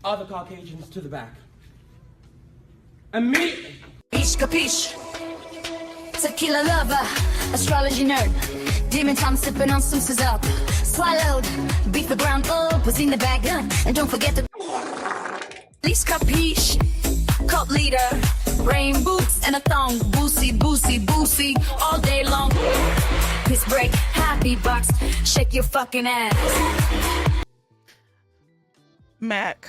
other Caucasians to the back. Immediately. Capiche? Tequila lover, astrology nerd. Demon time sipping on some scissor. Swallowed, beat the ground up, was in the bag, and don't forget the. Least capiche? Cult leader, rain boots and a thong. Boosie, boosie, boosie, all day long. Piss break, happy box, shake your fucking ass. Mac.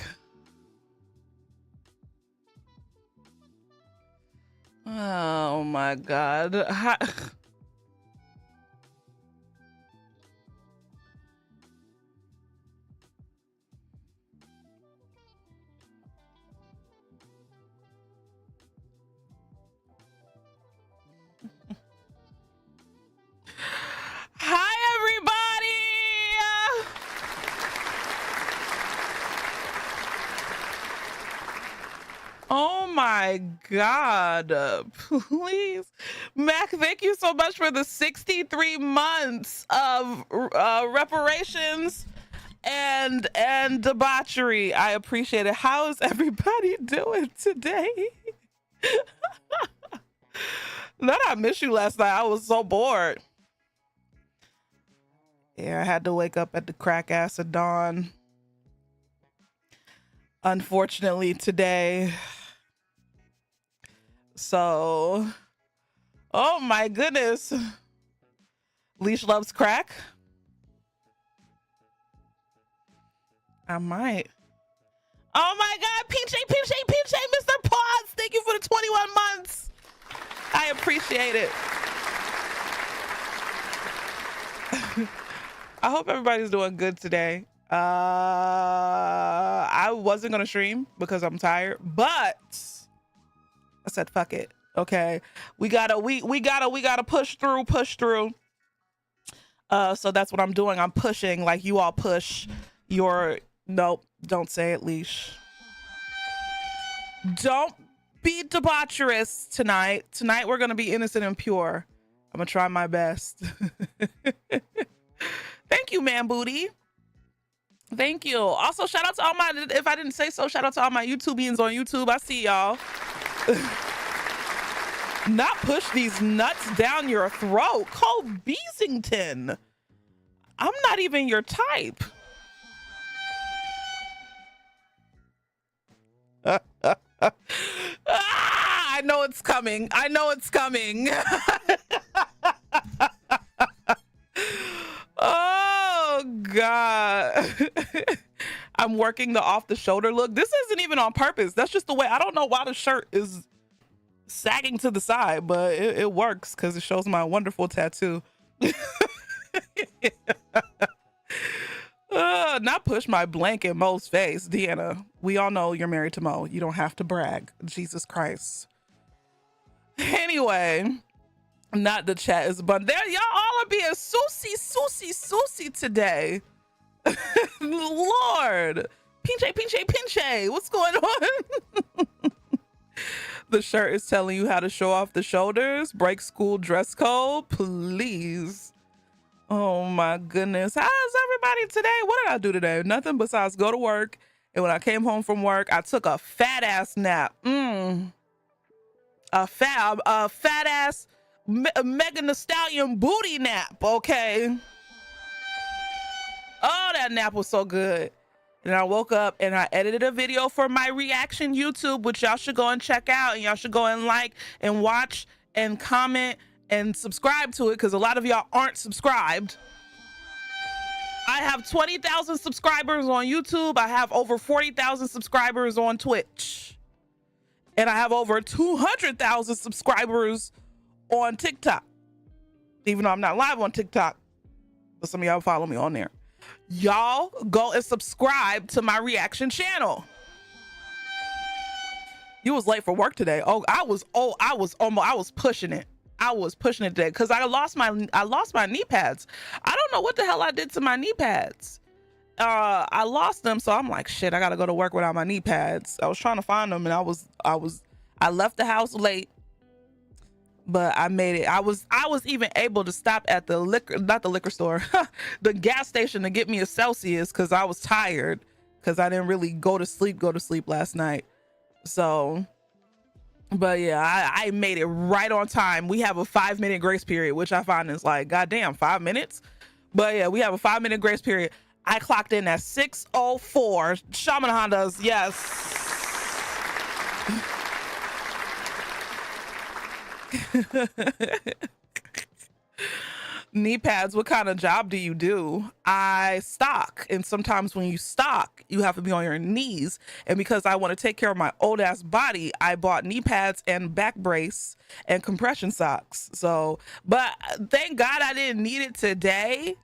Oh my God. Hi, everybody. Oh my God. Please. Mac, thank you so much for the 63 months of reparations and debauchery. I appreciate it. How is everybody doing today? Not I missed you last night. I was so bored. Yeah, I had to wake up at the crack ass of dawn. Unfortunately today. So, oh my goodness. Leash loves crack. I might. Oh my God, Pinche, Mr. Pause. Thank you for the 21 months. I appreciate it. I hope everybody's doing good today. I wasn't gonna stream because I'm tired, but I said fuck it. Okay, we gotta push through. So that's what I'm doing. I'm pushing like you all push your. Nope, don't say it, Leash. Don't be debaucherous tonight. Tonight we're gonna be innocent and pure. I'm gonna try my best. Thank you, man booty. Thank you. Also, shout out to all my, if I didn't say so, shout out to all my YouTubians on YouTube. I see y'all. Not push these nuts down your throat. Cole Beasington. I'm not even your type. I know it's coming. I know it's coming. Oh God. I'm working the off the shoulder look. This isn't even on purpose. That's just the way. I don't know why the shirt is sagging to the side, but it works because it shows my wonderful tattoo. Not push my blank in Mo's face. Deanna, we all know you're married to Mo. You don't have to brag. Jesus Christ. Anyway, not the chat is but there. Y'all all are being Susie today. Lord. Pinche. What's going on? The shirt is telling you how to show off the shoulders. Break school dress code, please. Oh my goodness. How's everybody today? What did I do today? Nothing besides go to work. And when I came home from work, I took a fat ass nap. A fat ass Megan Thee Stallion booty nap, okay? Oh, that nap was so good. And I woke up and I edited a video for my reaction YouTube, which y'all should go and check out. And y'all should go and like and watch and comment and subscribe to it because a lot of y'all aren't subscribed. I have 20,000 subscribers on YouTube. I have over 40,000 subscribers on Twitch. And I have over 200,000 subscribers on TikTok. Even though I'm not live on TikTok, but some of y'all follow me on there. Y'all go and subscribe to my reaction channel. You was late for work today. I was pushing it. I was pushing it today because I lost my knee pads. I don't know what the hell I did to my knee pads. I lost them, so I'm like, shit, I gotta go to work without my knee pads. I was trying to find them, and I left the house late, but I made it. I was even able to stop at the gas station to get me a Celsius because I was tired. because I didn't really go to sleep last night. So, but yeah, I made it right on time. We have a 5-minute grace period, which I find is like, goddamn, 5 minutes. But yeah, we have a 5-minute grace period. I clocked in at 6:04. Shaman Hondas, yes. Knee pads, what kind of job do you do? I stock, and sometimes when you stock, you have to be on your knees. And because I want to take care of my old ass body, I bought knee pads and back brace and compression socks. So, but thank God I didn't need it today,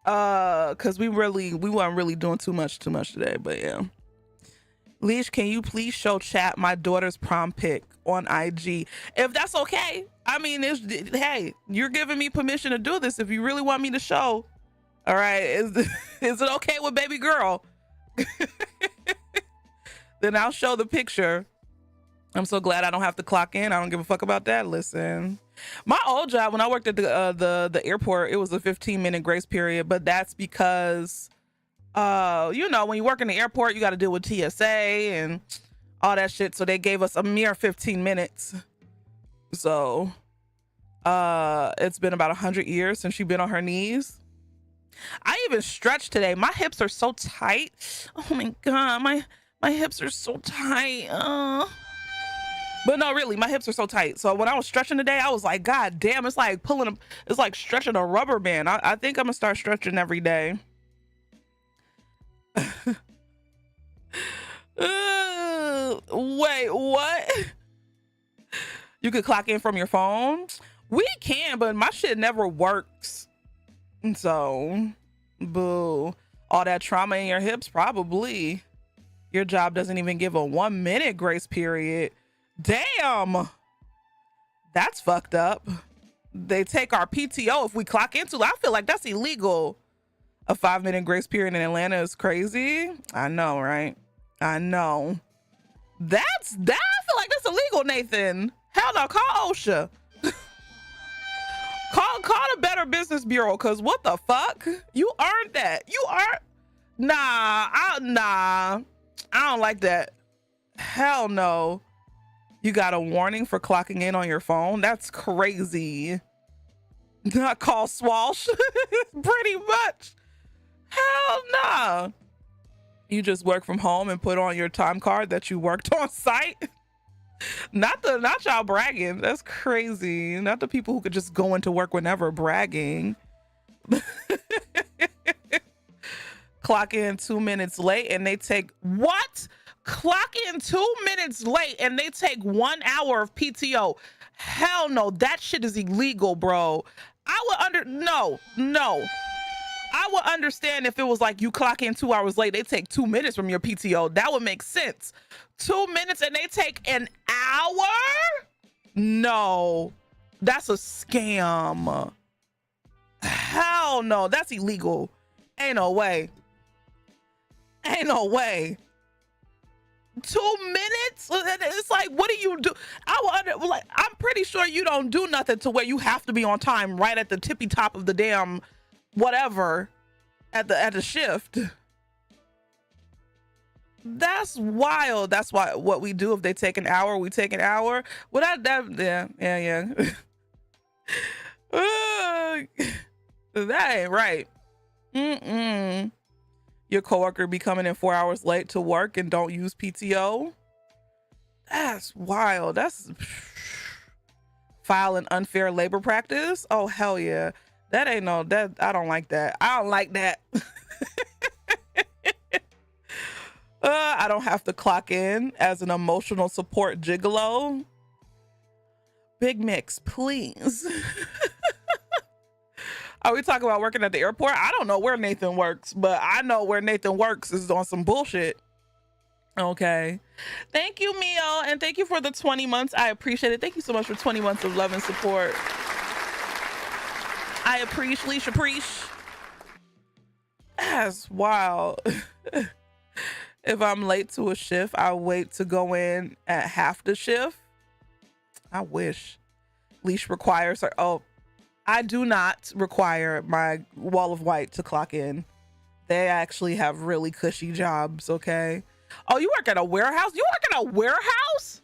because we weren't really doing too much today. But yeah. Leash, can you please show chat my daughter's prom pic on IG? If that's okay. I mean, hey, you're giving me permission to do this if you really want me to show. All right. Is it okay with baby girl? Then I'll show the picture. I'm so glad I don't have to clock in. I don't give a fuck about that. Listen, my old job, when I worked at the airport, it was a 15-minute grace period, but that's because you know, when you work in the airport, you got to deal with TSA and all that shit. So they gave us a mere 15 minutes. So it's been about 100 years since she's been on her knees. I even stretched today. My hips are so tight. Oh my God, my hips are so tight. But no, really, my hips are so tight. So when I was stretching today, I was like, God damn, it's like it's like stretching a rubber band. I think I'm gonna start stretching every day. Wait, what? You could clock in from your phone? We can, but my shit never works. So, boo. All that trauma in your hips, probably. Your job doesn't even give a 1-minute grace period. Damn. That's fucked up. They take our PTO if we clock into. I feel like that's illegal. A 5-minute grace period in Atlanta is crazy. I know, right? I know. I feel like that's illegal, Nathan. Hell no, call OSHA. call the Better Business Bureau, because what the fuck? You earned that. Nah, I don't like that. Hell no. You got a warning for clocking in on your phone? That's crazy. Not call Swalsh. Pretty much. Hell nah. You just work from home and put on your time card that you worked on site. Not y'all bragging. That's crazy. Not the people who could just go into work whenever bragging. Clock in 2 minutes late and they take what? Clock in 2 minutes late and they take 1 hour of PTO. Hell no, that shit is illegal, bro. No. I would understand if it was like you clock in 2 hours late, they take 2 minutes from your PTO. That would make sense. 2 minutes and they take an hour? No, that's a scam. Hell no, that's illegal. Ain't no way. 2 minutes? It's like, what do you do? I'm pretty sure you don't do nothing to where you have to be on time right at the tippy top of the damn whatever at the shift. That's wild. That's what we do. If they take an hour, we take an hour. Well, yeah. That ain't right. Your coworker be coming in 4 hours late to work and don't use PTO. That's wild. That's file an unfair labor practice. Oh hell yeah. That I don't like that. I don't have to clock in as an emotional support gigolo. Big Mix, please. Are we talking about working at the airport? I don't know where Nathan works, but I know where Nathan works is on some bullshit. Okay. Thank you, Mio. And thank you for the 20 months. I appreciate it. Thank you so much for 20 months of love and support. I appreciate. That's wild. If I'm late to a shift, I wait to go in at half the shift. I wish. Leash requires her. Oh, I do not require my wall of white to clock in. They actually have really cushy jobs, okay? Oh, you work at a warehouse? You work at a warehouse?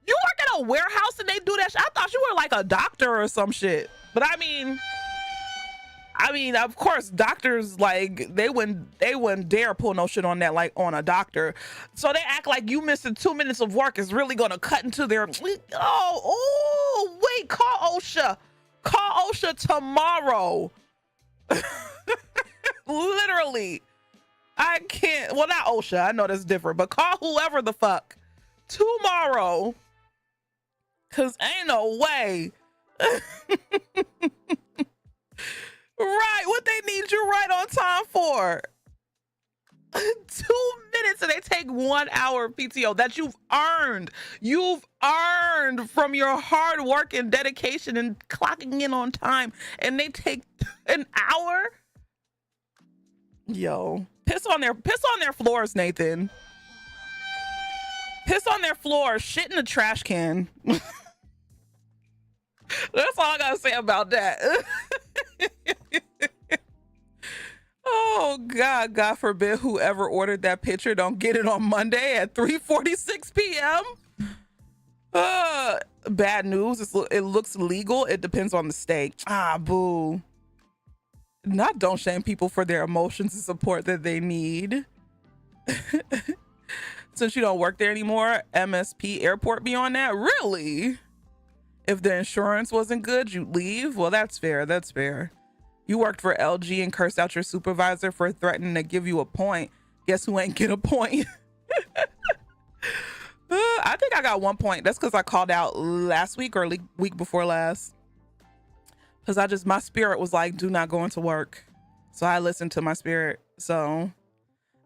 You work at a warehouse and they do that shit? I thought you were like a doctor or some shit. But I mean, of course, doctors, like, they wouldn't dare pull no shit on that, like on a doctor. So they act like you missing 2 minutes of work is really gonna cut into their, oh, wait, call OSHA. Call OSHA tomorrow. Literally. I can't, well, not OSHA, I know that's different, but call whoever the fuck tomorrow. Cause ain't no way. Right, what they need you right on time for? 2 minutes and they take 1 hour PTO that you've earned. You've earned from your hard work and dedication and clocking in on time, and they take an hour? Yo, piss on their floors, Nathan. Piss on their floors, shit in the trash can. That's all I gotta say about that. Oh God, God forbid whoever ordered that picture don't get it on Monday at 3:46 p.m. Bad news. It looks legal. It depends on the state. Ah, boo. Don't shame people for their emotions and support that they need. Since you don't work there anymore, MSP airport be on that? Really? If the insurance wasn't good, you'd leave? Well, that's fair. That's fair. You worked for LG and cursed out your supervisor for threatening to give you a point. Guess who ain't get a point? I think I got 1 point. That's because I called out last week or week before last. Because my spirit was like, do not go into work. So I listened to my spirit. So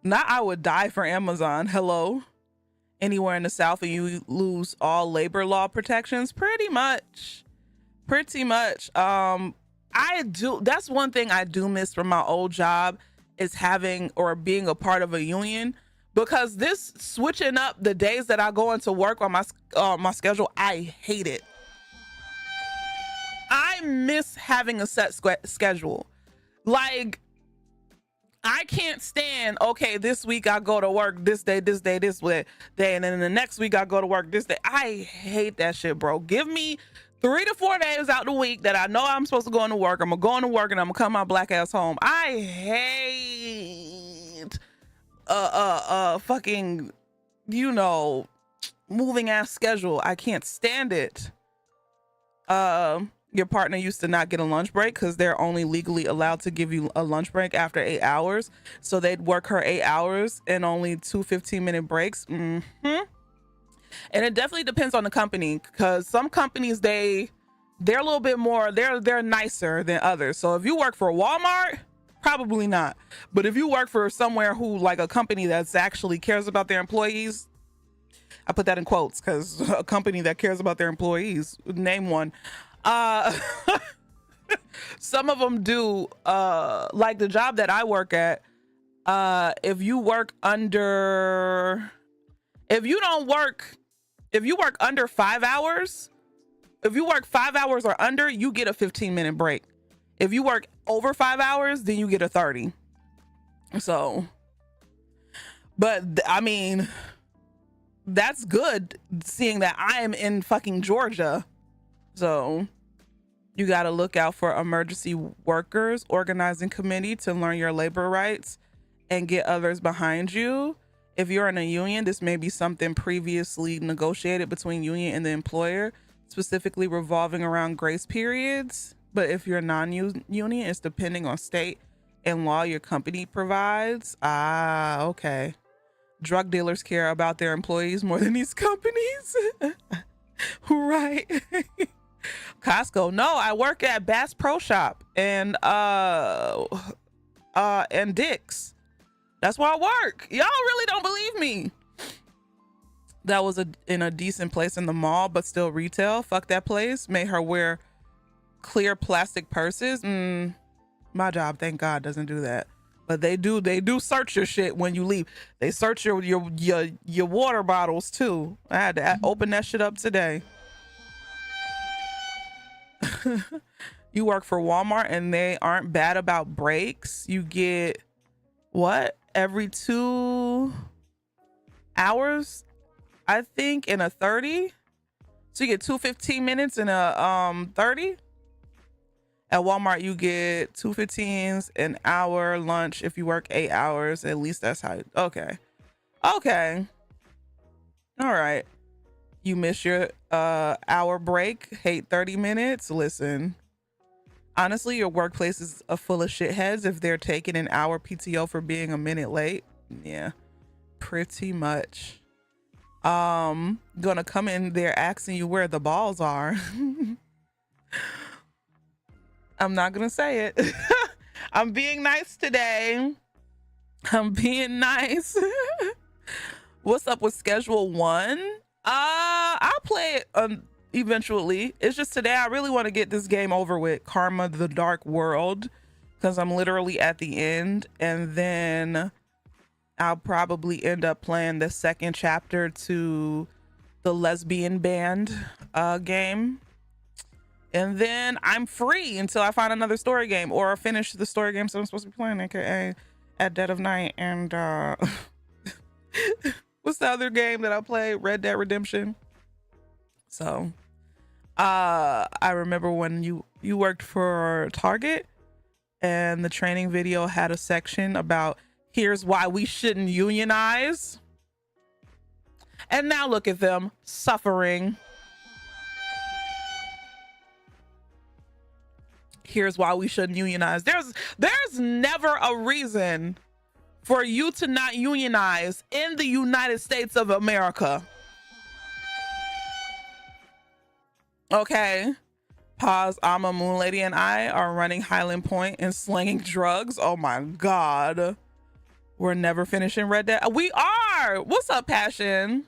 not I would die for Amazon. Hello. Anywhere in the South and you lose all labor law protections. Pretty much. That's one thing I do miss from my old job is having or being a part of a union, because this switching up the days that I go into work on my schedule, I hate it. I miss having a set schedule. Like, I can't stand, okay, this week I go to work this day, this day, this day, and then the next week I go to work this day. I hate that shit, bro. Give me 3 to 4 days out the week that I know I'm supposed to go into work. I'm gonna go into work and I'm gonna come my black ass home. I hate fucking, moving ass schedule. I can't stand it. Your partner used to not get a lunch break because they're only legally allowed to give you a lunch break after 8 hours. So they'd work her 8 hours and only 2 15-minute breaks. And it definitely depends on the company, because some companies, they're a little bit more, they're nicer than others. So if you work for Walmart, probably not. But if you work for somewhere who, like a company that's actually cares about their employees, I put that in quotes because a company that cares about their employees, name one. Some of them do, like the job that I work at. If you work under 5 hours, if you work 5 hours or under, you get a 15-minute break. If you work over 5 hours, then you get a 30. So, but I mean, that's good, seeing that I am in fucking Georgia. So you got to look out for emergency workers organizing committee to learn your labor rights and get others behind you. If you're in a union, this may be something previously negotiated between union and the employer, specifically revolving around grace periods. But if you're non-union, it's depending on state and law your company provides. Ah, okay. Drug dealers care about their employees more than these companies. Right. Costco. No, I work at Bass Pro Shop and Dick's. That's where I work. Y'all really don't believe me. That was in a decent place in the mall, but still retail. Fuck that place. Made her wear clear plastic purses. My job, thank God, doesn't do that. But they do search your shit when you leave. They search your water bottles too. I had to open that shit up today. You work for Walmart and they aren't bad about breaks. You get what, every 2 hours, I think, in a 30. So you get 2 15-minutes in a 30. At Walmart, you get 2 15s, an hour lunch if you work 8 hours. At least that's how. Okay. Okay. All right. You miss your hour break, hate 30 minutes. Listen, honestly, your workplace is full of shitheads if they're taking an hour PTO for being a minute late. Yeah, pretty much. Gonna come in there asking you where the balls are. I'm not gonna say it. I'm being nice today. I'm being nice. What's up with schedule 1? I'll play it eventually. It's just today I really want to get this game over with, Karma the Dark World, because I'm literally at the end, and then I'll probably end up playing the second chapter to the Lesbian Band game. And then I'm free until I find another story game or finish the story games that I'm supposed to be playing, aka at dead of night. And what's the other game that I play? Red Dead Redemption. So I remember when you worked for Target, and the training video had a section about here's why we shouldn't unionize. And now look at them suffering. Here's why we shouldn't unionize. There's never a reason for you to not unionize in the United States of America. Okay. Pause. Ama, Moon Lady, and I are running Highland Point and slinging drugs. Oh my God. We're never finishing Red Dead. We are. What's up, Passion?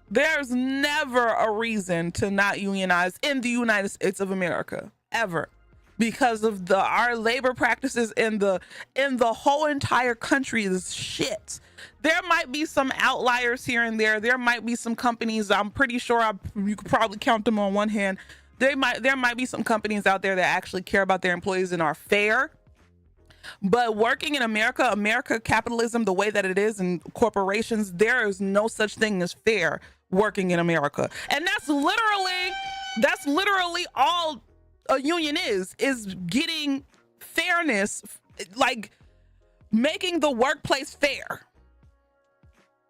There's never a reason to not unionize in the United States of America, ever, because of our labor practices in the whole entire country is shit. There might be some outliers here and there. There might be some companies, I'm pretty sure you could probably count them on one hand. There might be some companies out there that actually care about their employees and are fair. But working in America, capitalism, the way that it is, and corporations, there is no such thing as fair working in America. And that's literally all a union is getting fairness, like making the workplace fair.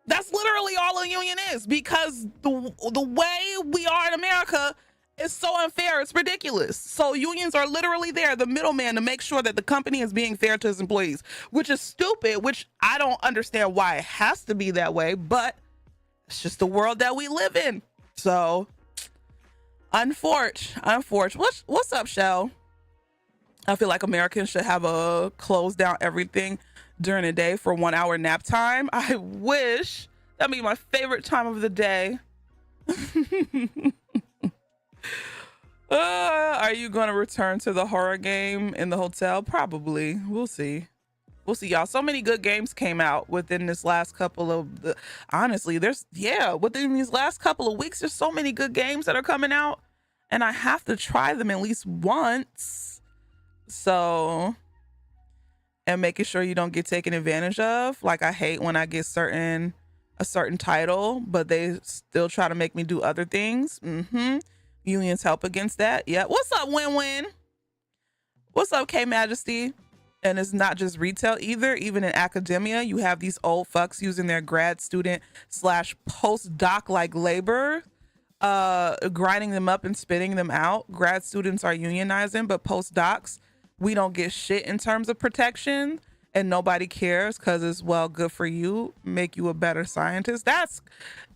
That's literally all a union is, because the way we are in America is so unfair. It's ridiculous. So unions are literally there, the middleman, to make sure that the company is being fair to its employees, which is stupid, which I don't understand why it has to be that way, but it's just the world that we live in. So unfortunate. What's up, Shell? I feel like Americans should have a close down everything during the day for 1 hour nap time. I wish. That'd be my favorite time of the day. Are you going to return to the horror game in the hotel? Probably. We'll see, y'all. So many good games came out within this last couple of within these last couple of weeks, there's so many good games that are coming out, and I have to try them at least once. So, and making sure you don't get taken advantage of. Like, I hate when I get a certain title, but they still try to make me do other things. Unions help against that. Yeah. What's up, Win-Win? What's up, K-Majesty? And it's not just retail either. Even in academia, you have these old fucks using their grad student / postdoc like labor, grinding them up and spitting them out. Grad students are unionizing, but postdocs, we don't get shit in terms of protection, and nobody cares because it's, well, good for you, make you a better scientist. That's,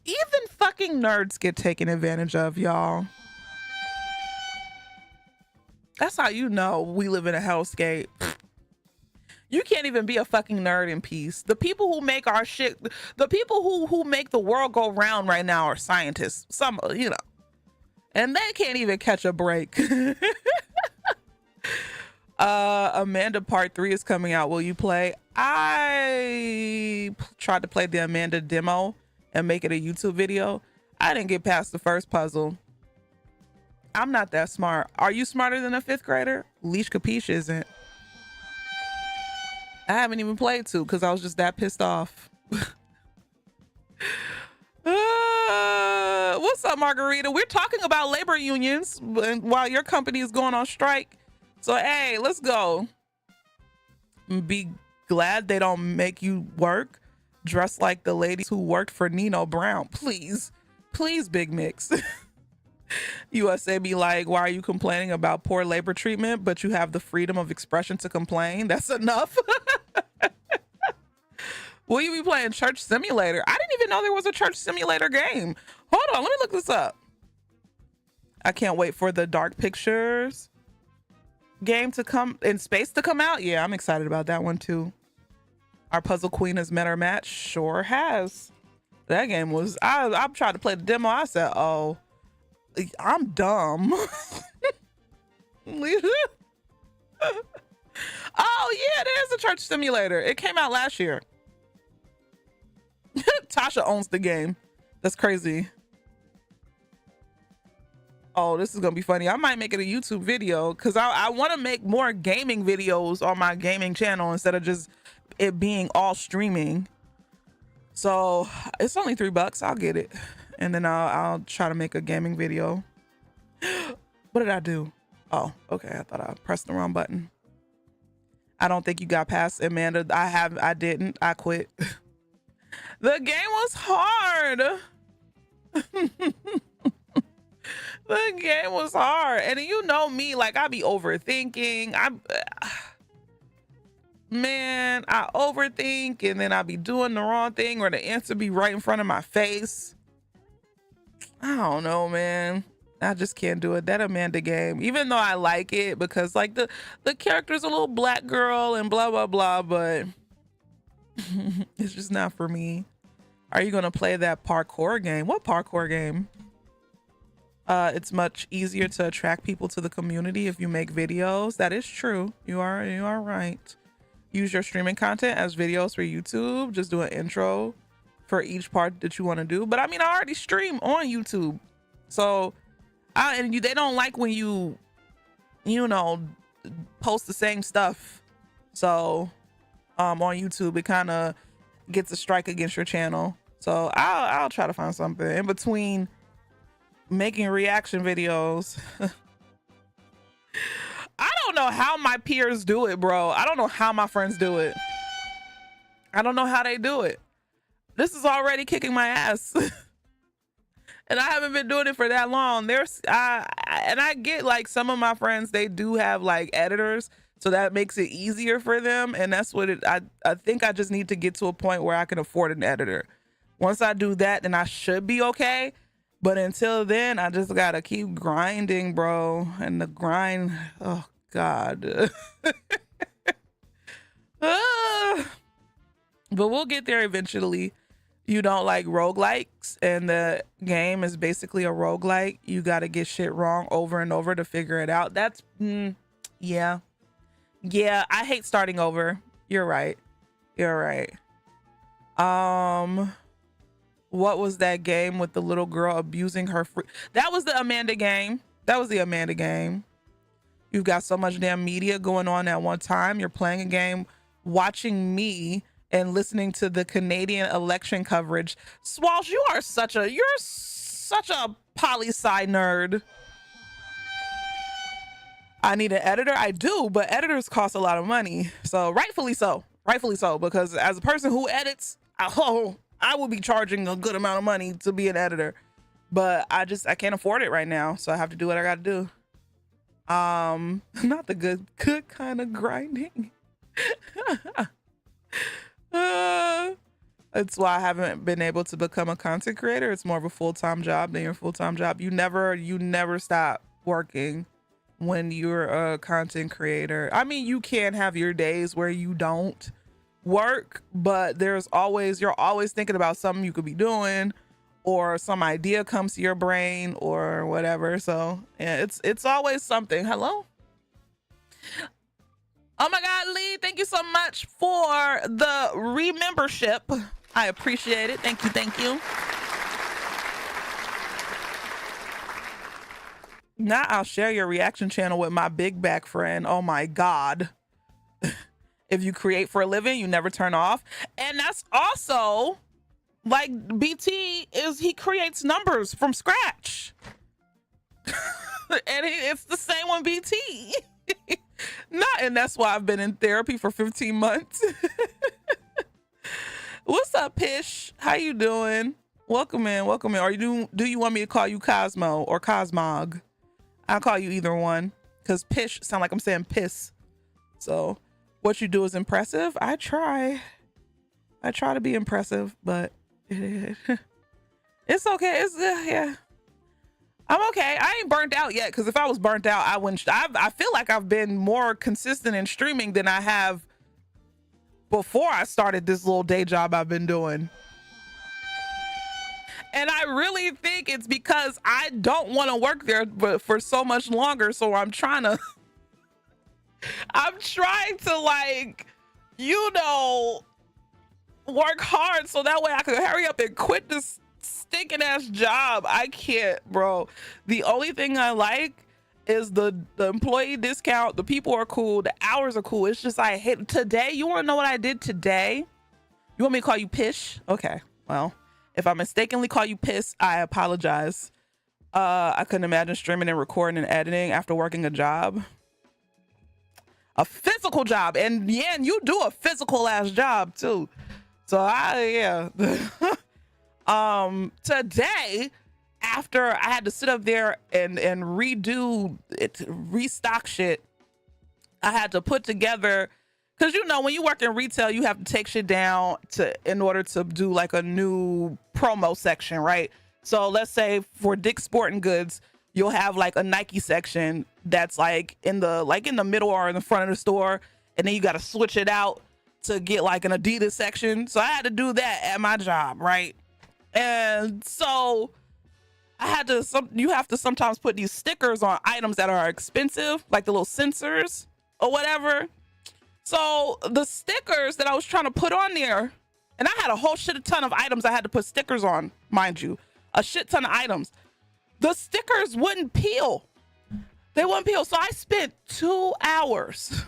even fucking nerds get taken advantage of, y'all. That's how you know we live in a hellscape. You can't even be a fucking nerd in peace. The people who make our shit, the people who make the world go round right now are scientists. Some, and they can't even catch a break. Amanda Part 3 is coming out. Will you play? I tried to play the Amanda demo and make it a YouTube video. I didn't get past the first puzzle. I'm not that smart. Are you smarter than a 5th grader? Leash Capiche isn't. I haven't even played 2 because I was just that pissed off. What's up, Margarita? We're talking about labor unions while your company is going on strike. So, hey, let's go. Be glad they don't make you work dressed like the ladies who worked for Nino Brown. Please, please, Big Mix. USA be like, why are you complaining about poor labor treatment, but you have the freedom of expression to complain? That's enough. Will you be playing Church Simulator? I didn't even know there was a Church Simulator game. Hold on, let me look this up. I can't wait for the Dark Pictures game to come in space to come out. Yeah, I'm excited about that one too. Our puzzle queen has met her match. Sure has. That game was, I tried to play the demo. I said, oh, I'm dumb. Oh yeah, there's a Church Simulator. It came out last year. Tasha owns the game. That's crazy. Oh, this is gonna be funny. I might make it a YouTube video because I want to make more gaming videos on my gaming channel instead of just it being all streaming. So it's only $3. I'll get it, and then I'll try to make a gaming video. What did I do? Oh, okay. I thought I pressed the wrong button. I don't think you got past Amanda. I didn't. I quit. The game was hard. The game was hard. And you know me, like I be overthinking. Man, I overthink and then I be doing the wrong thing or the answer be right in front of my face. I don't know, man. I just can't do it. That Amanda game, even though I like it because like the character's a little black girl and blah, blah, blah, but it's just not for me. Are you going to play that parkour game? What parkour game? It's much easier to attract people to the community if you make videos. That is true. You are right. Use your streaming content as videos for YouTube. Just do an intro for each part that you want to do. But I mean, I already stream on YouTube. So they don't like when you know, post the same stuff. So on YouTube, it kind of gets a strike against your channel. So I'll try to find something in between making reaction videos. I don't know how my peers do it, bro. I don't know how my friends do it. I don't know how they do it. This is already kicking my ass. And I haven't been doing it for that long. And I get like some of my friends, they do have like editors, so that makes it easier for them. And that's what I think I just need to get to a point where I can afford an editor. Once I do that, then I should be okay. But until then, I just gotta keep grinding, bro. And the grind, oh God. But we'll get there eventually. You don't like roguelikes, and the game is basically a roguelike. You gotta get shit wrong over and over to figure it out. That's, yeah. Yeah, I hate starting over. You're right. You're right. What was that game with the little girl abusing her that was the Amanda game. That was the Amanda game. You've got so much damn media going on at one time. You're playing a game, watching me, and listening to the Canadian election coverage. Swalsh, you're such a poli-sci nerd. I need an editor. I do, but editors cost a lot of money. So rightfully so, because as a person who edits, I will be charging a good amount of money to be an editor, but I can't afford it right now. So I have to do what I got to do. Not the good kind of grinding. That's why I haven't been able to become a content creator. It's more of a full-time job than your full-time job. You never stop working when you're a content creator. I mean, you can have your days where you don't work, but you're always thinking about something you could be doing, or some idea comes to your brain or whatever. So yeah, it's always something. Hello. Oh my God, Lee, thank you so much for the remembership. I appreciate it. Thank you. Now I'll share your reaction channel with my big back friend. Oh my God. If you create for a living, you never turn off. And that's also like BT is, he creates numbers from scratch. And it's the same on BT. And that's why I've been in therapy for 15 months. What's up, Pish? How you doing? Welcome in, welcome in. Or do you want me to call you Cosmo or Cosmog? I'll call you either one, because Pish sound like I'm saying piss. So what you do is impressive. I try to be impressive, but it's okay. It's yeah. I'm okay. I ain't burnt out yet, because if I was burnt out, I wouldn't. I feel like I've been more consistent in streaming than I have before I started this little day job I've been doing. And I really think it's because I don't want to work there for so much longer. So I'm trying to like, you know, work hard so that way I can hurry up and quit this stinking ass job. I can't, bro. The only thing I like is the employee discount. The people are cool. The hours are cool. It's just I hate today. You want to know what I did today? You want me to call you Pish? Okay, well, if I mistakenly call you Piss, I apologize. I couldn't imagine streaming and recording and editing after working a job. A physical job. And yeah, and you do a physical ass job too. So today, after I had to sit up there and redo it, restock shit, I had to put together, because you know when you work in retail, you have to take shit down in order to do like a new promo section, right? So let's say for Dick's Sporting Goods, you'll have like a Nike section that's like in the middle or in the front of the store, and then you got to switch it out to get like an Adidas section. So I had to do that at my job, right? And so I had to you have to sometimes put these stickers on items that are expensive, like the little sensors or whatever. So the stickers that I was trying to put on there, and I had a whole shit ton of items I had to put stickers on, mind you, a shit ton of items. The stickers wouldn't peel. They wouldn't peel. So I spent 2 hours.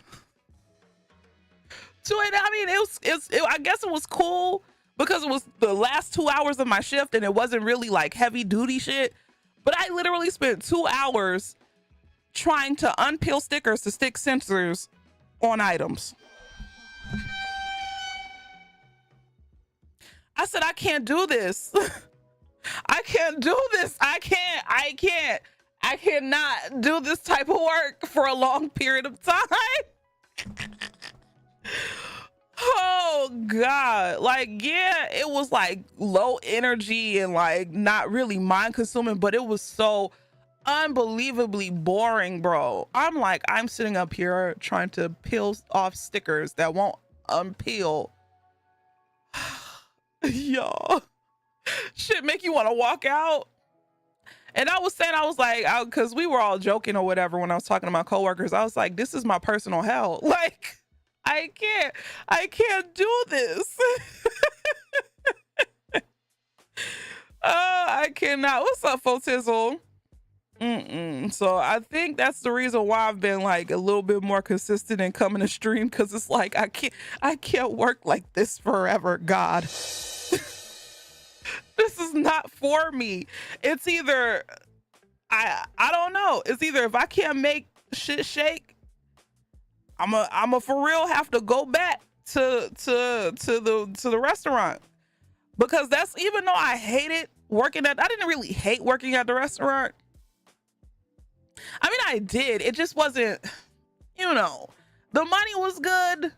I mean, I guess it was cool because it was the last 2 hours of my shift and it wasn't really like heavy duty shit. But I literally spent 2 hours trying to unpeel stickers to stick sensors on items. I said, I can't do this. I can't do this. I cannot do this type of work for a long period of time. Oh God. Like, yeah, it was like low energy and like not really mind consuming, but it was so unbelievably boring, bro. I'm sitting up here trying to peel off stickers that won't unpeel. Y'all, shit make you want to walk out. And I was saying, because we were all joking or whatever when I was talking to my coworkers, I was like, this is my personal hell. Like, I can't do this. I cannot. What's up, Fotizzle? So I think that's the reason why I've been like a little bit more consistent in coming to stream, because it's like I can't work like this forever. God, this is not for me. It's either I don't know. It's either if I can't make shit shake, I'm a for real have to go back to the restaurant, because that's, even though I hated working I didn't really hate working at the restaurant. I mean, I did. It just wasn't, you know, the money was good.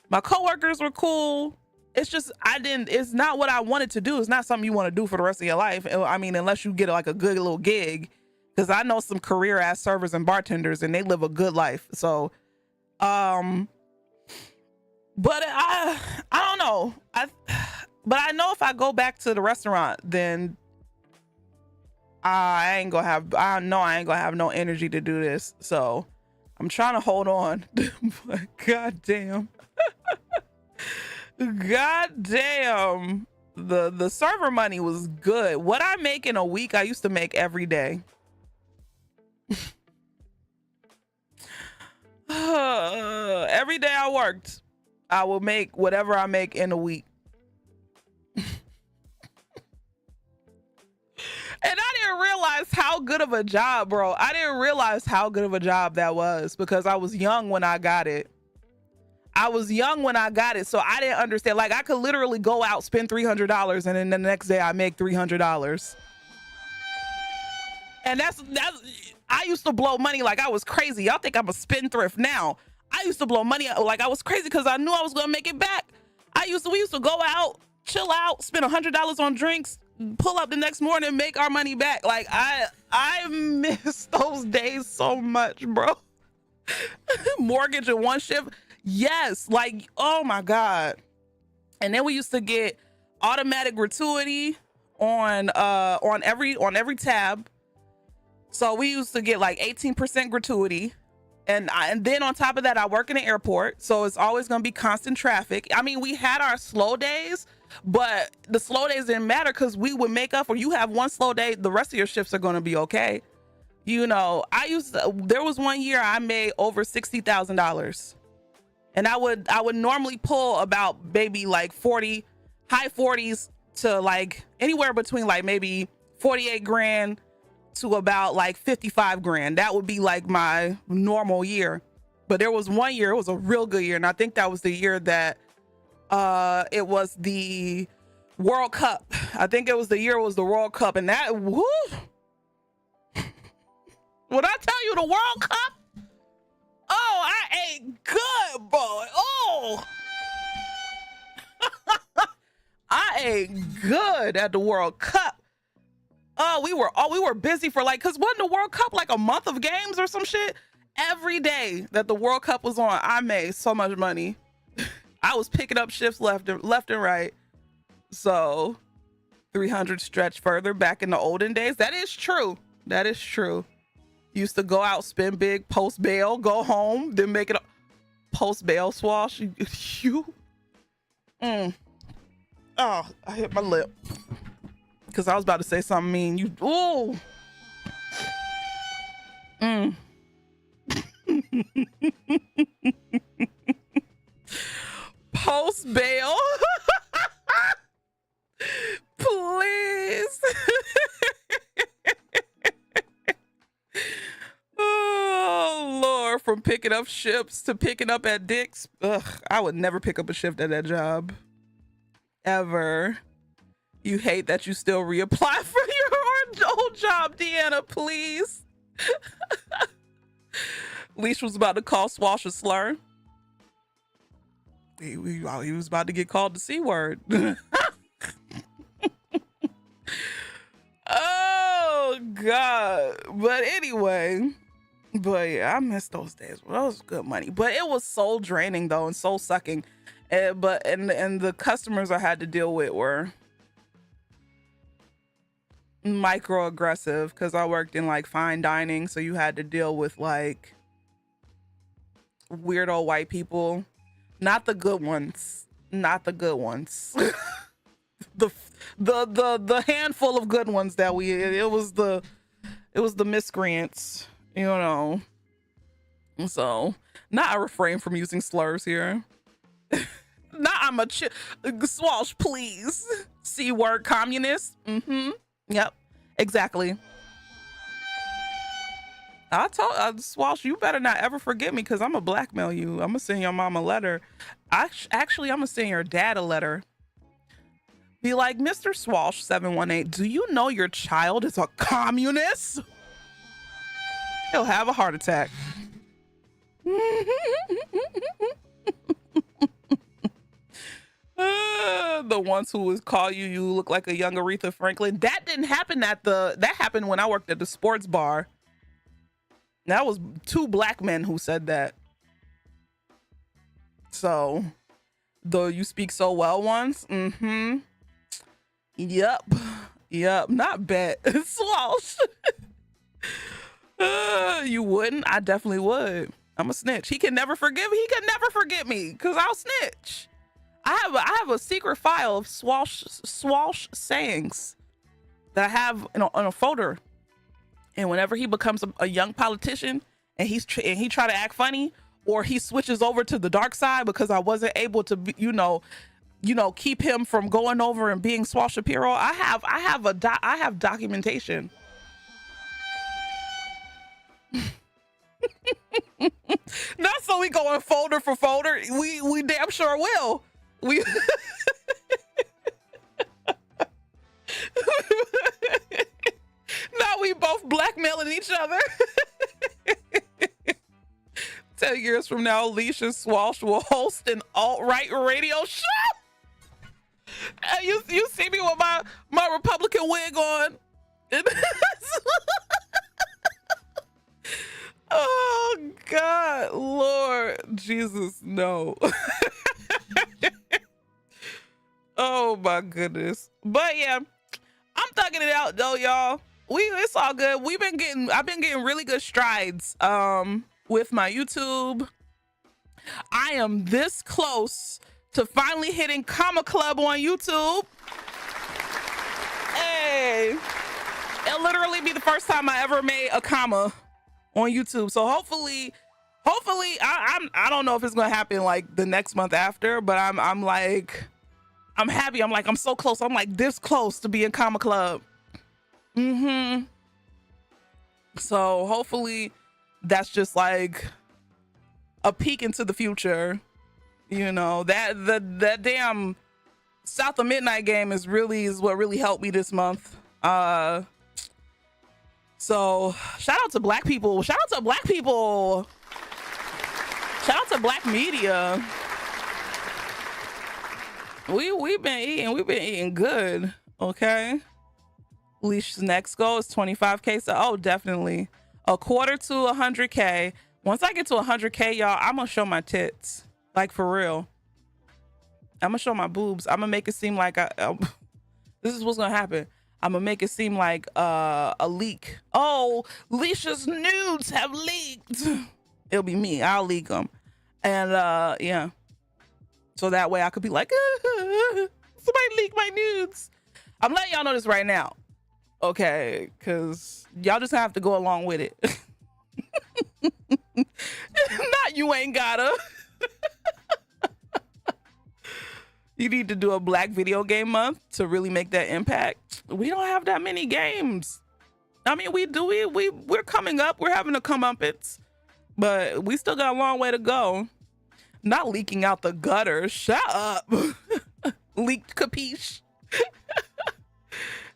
My coworkers were cool. It's just, it's not what I wanted to do. It's not something you want to do for the rest of your life. I mean, unless you get like a good little gig, because I know some career ass servers and bartenders and they live a good life. So, but I don't know. But I know if I go back to the restaurant, then I know I ain't gonna have no energy to do this. So I'm trying to hold on. God damn. God damn. The server money was good. What I make in a week, I used to make every day. Every every day I worked, I will make whatever I make in a week. And I didn't realize how good of a job, bro. I didn't realize how good of a job that was because I was young when I got it. So I didn't understand. Like, I could literally go out, spend $300, and then the next day I make $300. And that's I used to blow money like I was crazy. Y'all think I'm a spendthrift now. I used to blow money like I was crazy because I knew I was gonna make it back. We used to go out, chill out, spend $100 on drinks, pull up the next morning, make our money back. Like, I miss those days so much, bro. Mortgage in one shift. Yes, like, oh my God. And then we used to get automatic gratuity on every tab. So we used to get like 18% gratuity. And then on top of that, I work in the airport, so it's always gonna be constant traffic. I mean, we had our slow days, but the slow days didn't matter because we would make up for, you have one slow day, the rest of your shifts are gonna be okay. You know, there was one year I made over $60,000. And I would normally pull about maybe like high 40s to like anywhere between like maybe 48 grand to about like 55 grand. That would be like my normal year. But there was one year, it was a real good year. And I think that was the year that it was the World Cup. I think it was the World Cup. And that, whoo, when I tell you the World Cup, oh, I ate good, boy. Oh, I ate good at the World Cup. Oh, we were busy for like, cause wasn't the World Cup like a month of games or some shit? Every day that the World Cup was on, I made so much money. I was picking up shifts left and right. So 300 stretch further back in the olden days. That is true. Used to go out, spend big, post bail, go home, then make it up. Post bail swash. Oh, I hit my lip. Cause I was about to say something mean. Post bail. Please. Oh Lord, from picking up shifts to picking up at Dick's. Ugh, I would never pick up a shift at that job. Ever. You hate that you still reapply for your old job, Deanna, please. Leash was about to call Swash a slur. He was about to get called the C word. Oh, God. But anyway, yeah, I miss those days. Well, that was good money. But it was soul draining, though, and soul sucking. And the customers I had to deal with were microaggressive because I worked in like fine dining, so you had to deal with like weirdo white people, not the good ones. the handful of good ones that it was the miscreants, you know. So not I refrain from using slurs here. Not I'm a Swash, please. C word, communist. Yep, exactly. I told Swash, you better not ever forget me because I'm gonna blackmail you. I'm gonna send your mom a letter. Actually, I'm gonna send your dad a letter. Be like, Mr. Swash 718, do you know your child is a communist? He'll have a heart attack. The ones who would call you look like a young Aretha Franklin. That didn't happen that happened when I worked at the sports bar. That was 2 black men who said that. So, though you speak so well once. Yep, not bet. Swash. You wouldn't? I definitely would. I'm a snitch. He can never forgive me. He can never forget me because I'll snitch. I have a secret file of Swash sayings that I have on a folder. And whenever he becomes a young politician and he try to act funny, or he switches over to the dark side because I wasn't able to be, keep him from going over and being Swall Shapiro. I have documentation. Not so we going folder for folder. We damn sure will. We now we both blackmailing each other. 10 years from now, Alicia Swalsh will host an alt-right radio show. And you see me with my Republican wig on. Oh God, Lord Jesus, no. Oh my goodness. But yeah, I'm thugging it out though, y'all. It's all good. I've been getting really good strides with my YouTube. I am this close to finally hitting Comma Club on YouTube. Hey, it'll literally be the first time I ever made a comma on YouTube. So hopefully I don't know if it's gonna happen like the next month after, but I'm happy. I'm so close. I'm like this close to being Comma Club. So hopefully that's just like a peek into the future. That the damn South of Midnight game is what really helped me this month. So shout out to black people. Shout out to black people. Shout out to black media. We've been eating good. Okay. Leash's next goal is 25K. So definitely a quarter to 100K. Once I get to 100K, y'all, I'm gonna show my tits. Like for real. I'm gonna show my boobs. I'm gonna make it seem like this is what's gonna happen. I'm gonna make it seem like a leak. Oh, Leisha's nudes have leaked. It'll be me. I'll leak them. And yeah. So that way I could be like, somebody leaked my nudes. I'm letting y'all know this right now. Okay, because y'all just have to go along with it. Not you ain't gotta. You need to do a black video game month to really make that impact. We don't have that many games. I mean, we do. We're coming up. We're having a comeuppance, but we still got a long way to go. Not leaking out the gutter. Shut up. Leaked capiche.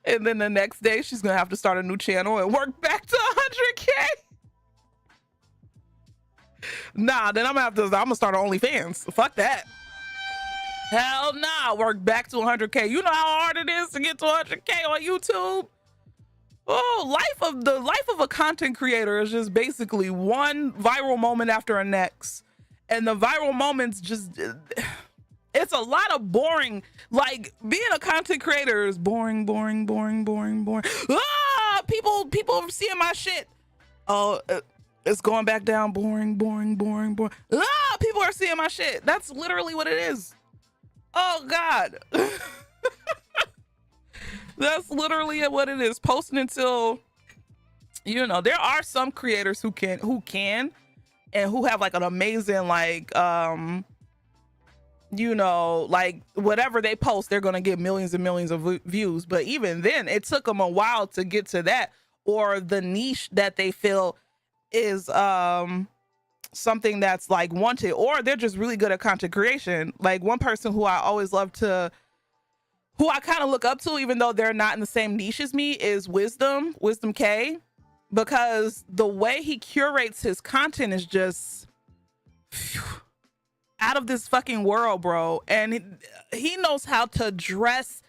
And then the next day, she's gonna have to start a new channel and work back to 100K. Nah, then I'm gonna start an OnlyFans. Fuck that. Hell nah, work back to 100K. You know how hard it is to get to 100K on YouTube? Oh, the life of a content creator is just basically one viral moment after the next. And the viral moments just, it's a lot of boring, like being a content creator is boring. Ah, people seeing my shit. Oh, it's going back down. Boring. Ah, people are seeing my shit. That's literally what it is. Oh God. That's literally what it is. Posting until, there are some creators who can and who have like an amazing, like, like whatever they post, they're going to get millions and millions of views. But even then, it took them a while to get to that, or the niche that they feel is something that's like wanted, or they're just really good at content creation. Like one person who I always love who I kind of look up to, even though they're not in the same niche as me, is Wisdom K, because the way he curates his content is just out of this fucking world, bro. And he knows how to dress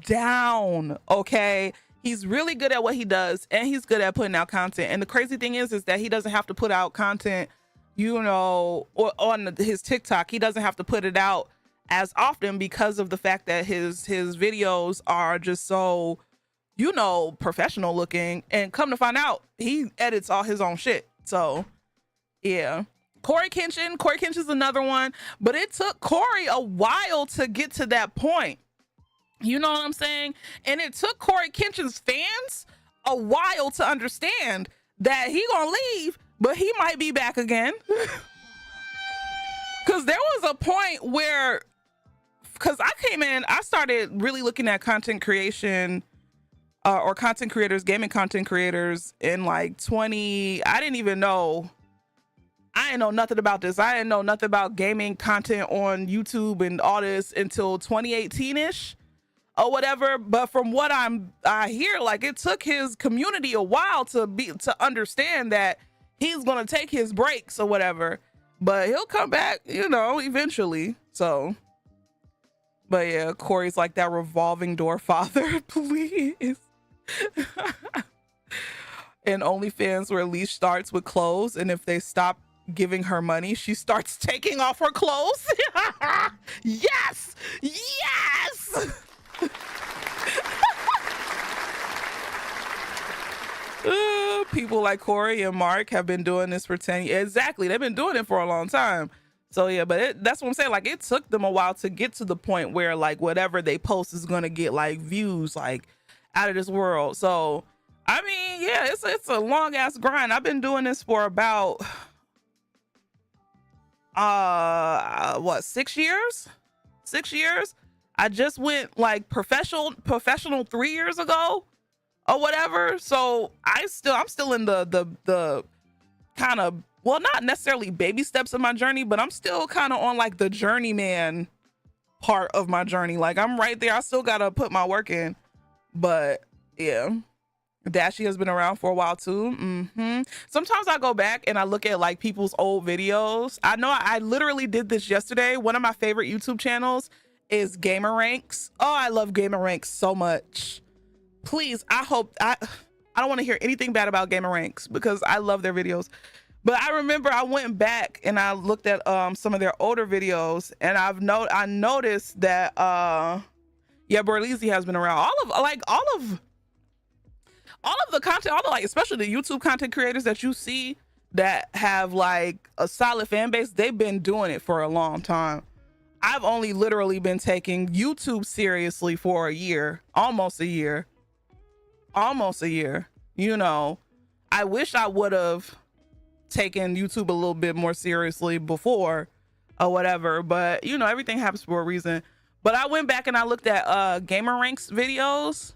down, okay? He's really good at what he does, and he's good at putting out content. And the crazy thing is that he doesn't have to put out content, or on his TikTok. He doesn't have to put it out as often because of the fact that his videos are just so, professional looking. And come to find out, he edits all his own shit. So yeah. Corey Kenshin's another one, but it took Corey a while to get to that point. You know what I'm saying? And it took Corey Kenshin's fans a while to understand that he gonna leave, but he might be back again. Because there was a point where, because I came in, I started really looking at content creation or content creators, gaming content creators in like I didn't know nothing about this. I didn't know nothing about gaming content on YouTube and all this until 2018-ish or whatever. But from what I hear, like, it took his community a while to understand that he's gonna take his breaks or whatever, but he'll come back, eventually. So, but yeah, Corey's like that revolving door father, please. And OnlyFans, where Leash starts with clothes, and if they stop giving her money, she starts taking off her clothes. Yes, people like Corey and Mark have been doing this for 10 years. Exactly, they've been doing it for a long time. So yeah, but that's what I'm saying. Like, it took them a while to get to the point where like whatever they post is gonna get like views like out of this world. So I mean, yeah, it's a long ass grind. I've been doing this for about 6 years. I just went like professional 3 years ago or whatever. So I'm still in the kind of, well, not necessarily baby steps of my journey, but I'm still kind of on like the journeyman part of my journey. Like, I'm right there. I still gotta put my work in. But yeah, Dashy has been around for a while too. Sometimes I go back and I look at like people's old videos. I know I literally did this yesterday. One of my favorite YouTube channels is Gamer Ranks. Oh, I love Gamer Ranks so much. Please, I don't want to hear anything bad about Gamer Ranks because I love their videos. But I remember I went back and I looked at some of their older videos, and I noticed that yeah, Berlizzi has been around. All of the content, like especially the YouTube content creators that you see that have like a solid fan base, they've been doing it for a long time. I've only literally been taking YouTube seriously for a year, almost a year. I wish I would have taken YouTube a little bit more seriously before or whatever, but everything happens for a reason. But I went back and I looked at Gamer Ranks videos,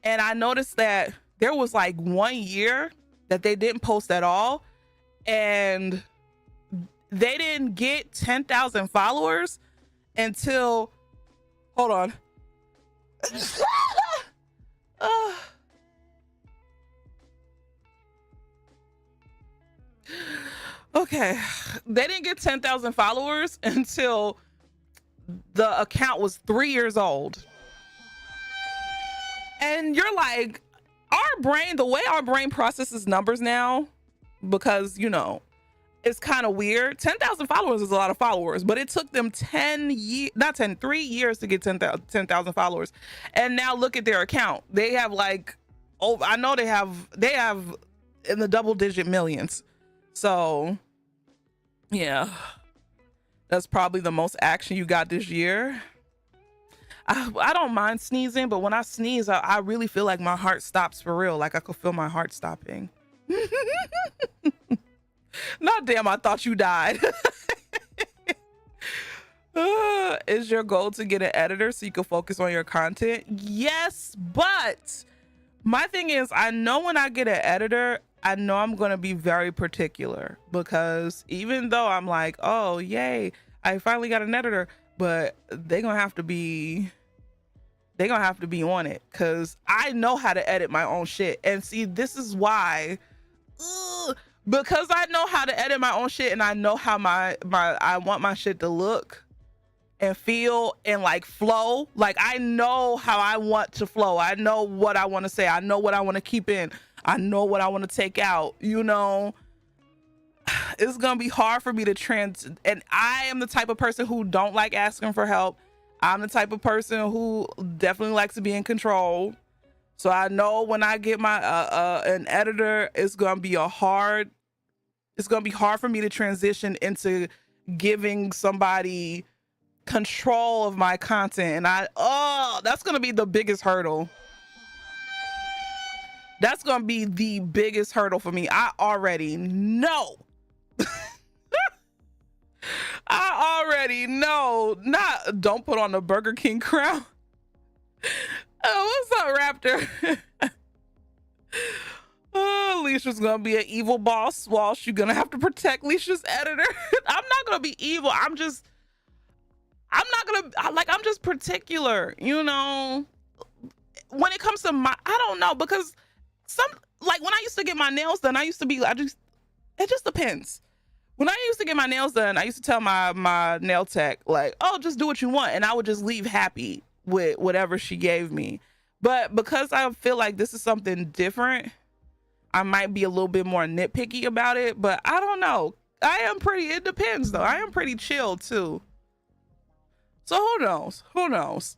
and I noticed that there was like 1 year that they didn't post at all, and they didn't get 10,000 followers until, hold on. Okay, they didn't get 10,000 followers until the account was 3 years old. And you're like, the way our brain processes numbers now, because it's kind of weird. 10,000 followers is a lot of followers, but it took them 3 years to get 10,000 followers. And now look at their account. They have like, I know they have in the double-digit millions. So yeah, that's probably the most action you got this year. I don't mind sneezing, but when I sneeze, I really feel like my heart stops for real. Like I could feel my heart stopping. Not damn, I thought you died. Is your goal to get an editor so you can focus on your content? Yes, but my thing is, I know when I get an editor, I know I'm going to be very particular, because even though I'm like, oh, yay, I finally got an editor, but they're going to have to be on it, because I know how to edit my own shit. And see, this is why, because I know how to edit my own shit, and I know how I want my shit to look and feel and like flow. Like, I know how I want to flow. I know what I want to say. I know what I want to keep in. I know what I want to take out. It's gonna be hard for me to and I am the type of person who don't like asking for help. I'm the type of person who definitely likes to be in control. So I know when I get my an editor, it's gonna be hard for me to transition into giving somebody control of my content. And that's gonna be the biggest hurdle. That's gonna be the biggest hurdle for me. I already know. I already know. Not don't put on the Burger King crown. Oh, what's up, Raptor? Oh, Alicia's gonna be an evil boss. Walsh, you're gonna have to protect Alicia's editor. I'm not gonna be evil. I'm just particular, you know. When it comes to I don't know, because like when I used to get my nails done, it just depends. When I used to get my nails done, I used to tell my nail tech, like, oh, just do what you want. And I would just leave happy with whatever she gave me. But because I feel like this is something different, I might be a little bit more nitpicky about it. But I don't know. It depends though. I am pretty chill too. So who knows? Who knows?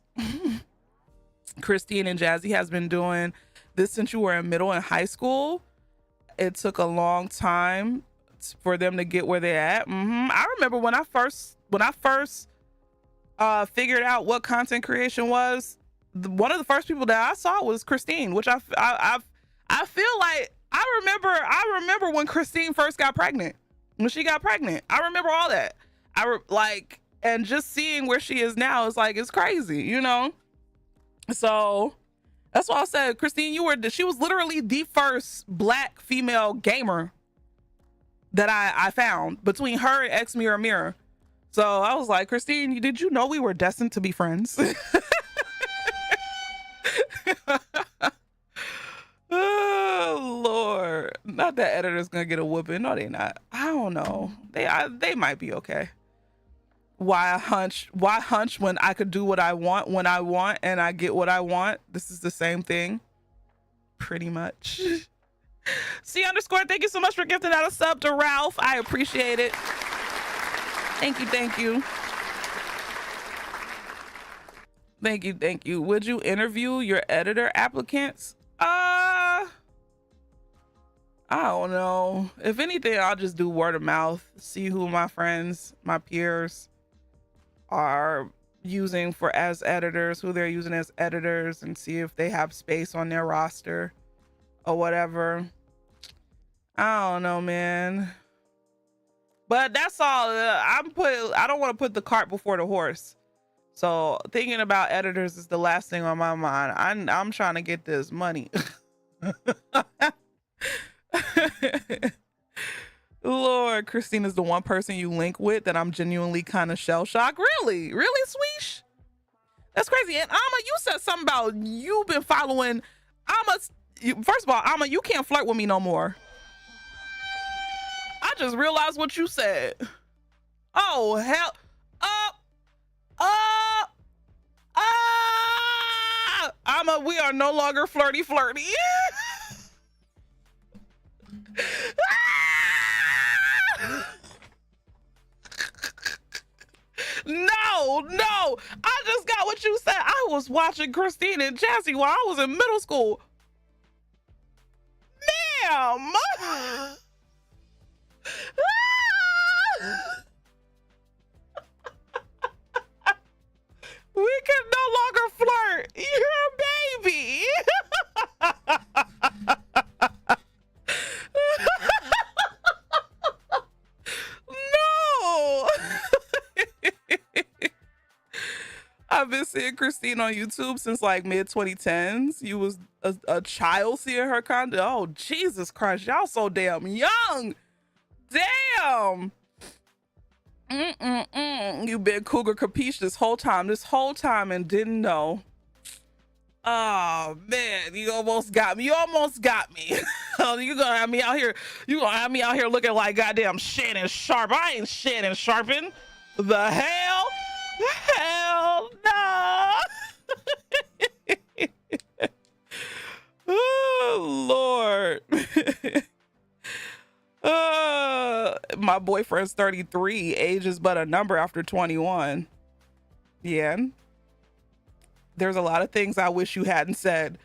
Christine and Jazzy has been doing this since you were in middle and high school. It took a long time for them to get where they're at. I remember when I first figured out what content creation was, one of the first people that I saw was Christine, which I feel like I remember when Christine first got pregnant. When she got pregnant, I remember all that. And just seeing where she is now is like, it's crazy, you know? So that's why I said, Christine, she was literally the first Black female gamer that I found, between her and X Mirror Mirror. So I was like, Christine, did you know we were destined to be friends? Oh Lord, not that editor's gonna get a whooping. No, they not. I don't know. They might be okay. Why hunch when I could do what I want when I want and I get what I want? This is the same thing, pretty much. C_, thank you so much for gifting out a sub to Ralph. I appreciate it. Thank you. Thank you. Would you interview your editor applicants? I don't know. If anything, I'll just do word of mouth, see who my friends, my peers are using as editors, who they're using as editors, and see if they have space on their roster or whatever. I don't know, man. But that's all. I don't want to put the cart before the horse. So thinking about editors is the last thing on my mind. I'm trying to get this money. Lord, Christine is the one person you link with that I'm genuinely kind of shell shocked. Really, Sweesh? That's crazy. And Amma, you said something about you've been following Amma. First of all, Amma, you can't flirt with me no more. I just realized what you said. Oh, hell. Amma, we are no longer flirty. No. I just got what you said. I was watching Christine and Jazzy while I was in middle school. Ma'am. We can no longer flirt. You're a baby. No. I've been seeing Christine on YouTube since like mid 2010s. You was a child seeing her content. Oh, Jesus Christ. Y'all so damn young. Damn. You've been Cougar Capiche this whole time and didn't know. Oh man, you almost got me. You gonna have me out here looking like goddamn Shannon Sharp. I ain't Shannon Sharpen. The hell no. Oh Lord. My boyfriend's 33. Age is but a number after 21. Yeah. There's a lot of things I wish you hadn't said,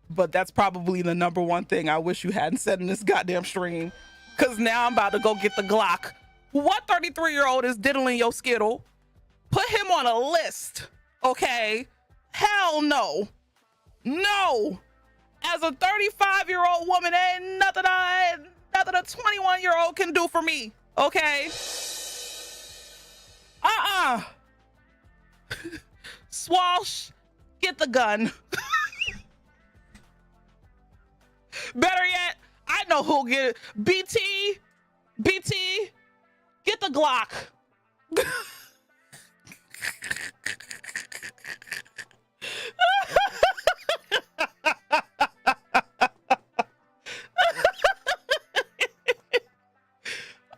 but that's probably the number one thing I wish you hadn't said in this goddamn stream. Cause now I'm about to go get the Glock. What 33-year-old is diddling your skittle? Put him on a list, okay? Hell no. No. As a 35-year-old woman, ain't nothing a 21-year-old can do for me, okay? Swash, get the gun. Better yet, I know who'll get it. BT, get the Glock.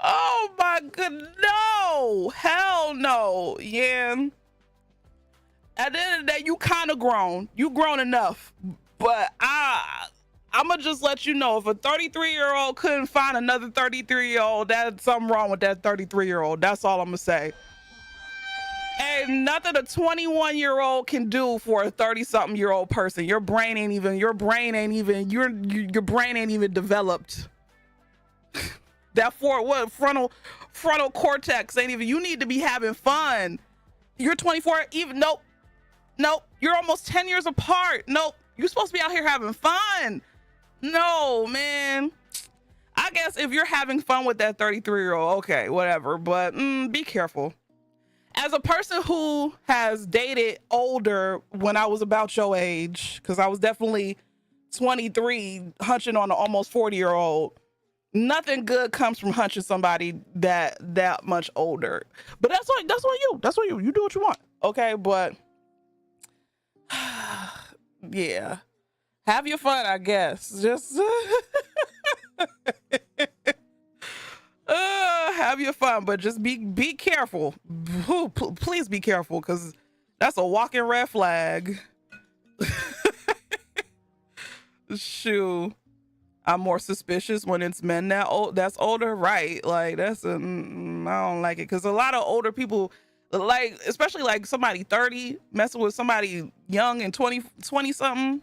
Oh my god, no, hell no. Yeah, at the end of the day, you kind of grown. You grown enough. But I'ma just let you know, if a 33-year-old couldn't find another 33-year-old, that's something wrong with that 33-year-old. That's all I'm gonna say. Ain't nothing a 21-year-old can do for a 30-something-year-old person. Your brain ain't even developed. That frontal cortex ain't even. You need to be having fun. You're 24. Even nope. You're almost 10 years apart. Nope. You're supposed to be out here having fun. No, man. I guess if you're having fun with that 33-year-old, okay, whatever. But be careful. As a person who has dated older when I was about your age, because I was definitely 23, hunching on an almost 40-year-old. Nothing good comes from hunching somebody that much older. But that's on you. That's on you. You do what you want. Okay, but yeah. Have your fun, I guess. Just have your fun, but just be careful. Please be careful, because that's a walking red flag. Shoo. I'm more suspicious when it's men that's older, right? Like I don't like it, because a lot of older people, like especially like somebody 30 messing with somebody young and 20 something.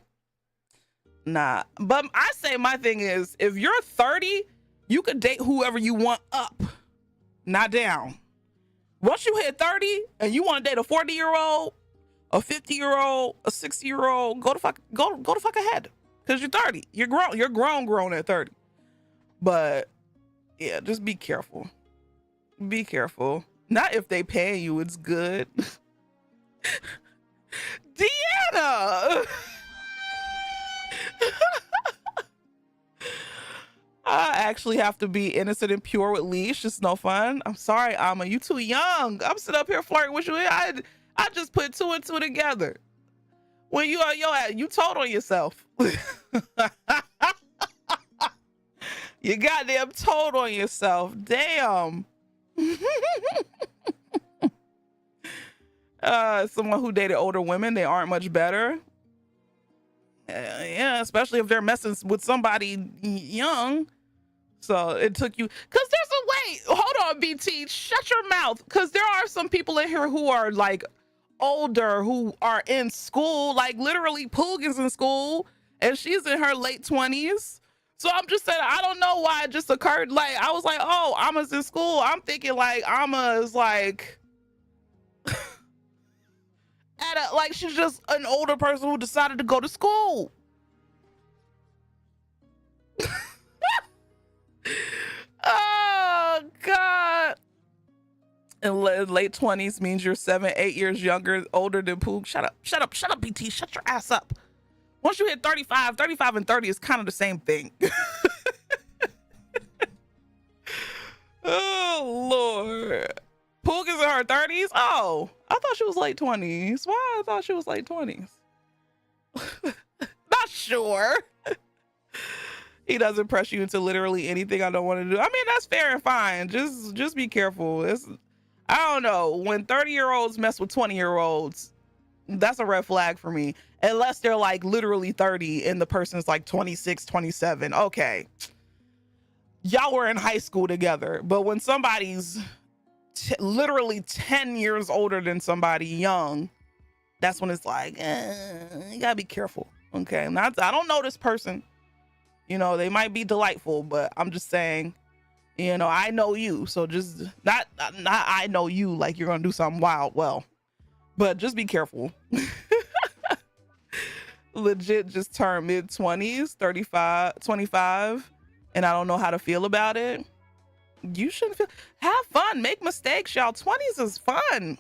Nah. But I say my thing is, if you're 30, you could date whoever you want up, not down. Once you hit 30 and you want to date a 40-year-old, a 50-year-old, a 60-year-old, go to fuck ahead. Because you're 30. You're grown at 30. But yeah, just be careful. Be careful. Not if they pay you, it's good. Deanna! I actually have to be innocent and pure with Leash. It's no fun. I'm sorry, Amma. You too young. I'm sitting up here flirting with you. I just put two and two together. When you are you told on yourself. You goddamn told on yourself. Damn. Someone who dated older women, they aren't much better. Yeah, especially if they're messing with somebody young. So it took you, because there's a way. Hold on, BT, shut your mouth. Because there are some people in here who are like older, who are in school, like literally Poog is in school and she's in her late 20s. So I'm just saying, I don't know why it just occurred. Like, I was like, oh, Amma's in school. I'm thinking like Amma is like, like she's just an older person who decided to go to school. Oh God. And late 20s means you're 7-8 years older than Poog. Shut up, BT, shut your ass up. Once you hit 35 and 30 is kind of the same thing. Oh Lord. Poog is in her 30s? Oh, I thought she was late 20s. Why? I thought she was late 20s. Not sure. He doesn't press you into literally anything I don't want to do. I mean, that's fair and fine. Just be careful. I don't know. When 30-year-olds mess with 20-year-olds, that's a red flag for me. Unless they're like literally 30 and the person's like 26, 27. Okay. Y'all were in high school together. But when somebody's literally 10 years older than somebody young, that's when it's like, you gotta be careful. Okay. I don't know this person. You know, they might be delightful, but I'm just saying, you know, I know you. So just not I know you like you're gonna do something wild. Well, but just be careful. Legit just turned mid-20s, 25, and I don't know how to feel about it. You shouldn't feel. Have fun, make mistakes, y'all. 20s is fun.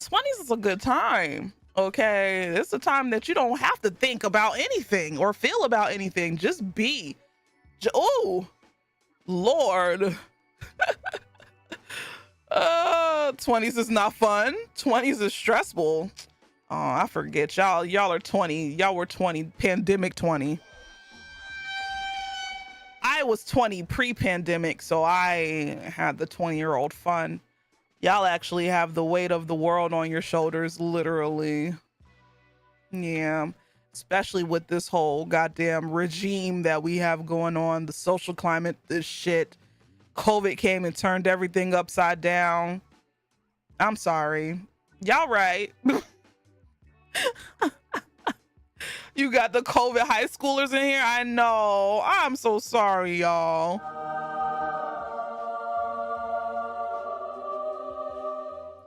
20s is a good time. Okay, it's a time that you don't have to think about anything or feel about anything. Just be. Oh, Lord. 20s is not fun. 20s is stressful. Oh, I forget. Y'all are 20. Y'all were 20. Pandemic 20. I was 20 pre-pandemic, so I had the 20-year-old fun. Y'all actually have the weight of the world on your shoulders, literally. Yeah, especially with this whole goddamn regime that we have going on, the social climate, this shit. COVID came and turned everything upside down. I'm sorry. Y'all right. You got the COVID high schoolers in here? I know. I'm so sorry, y'all.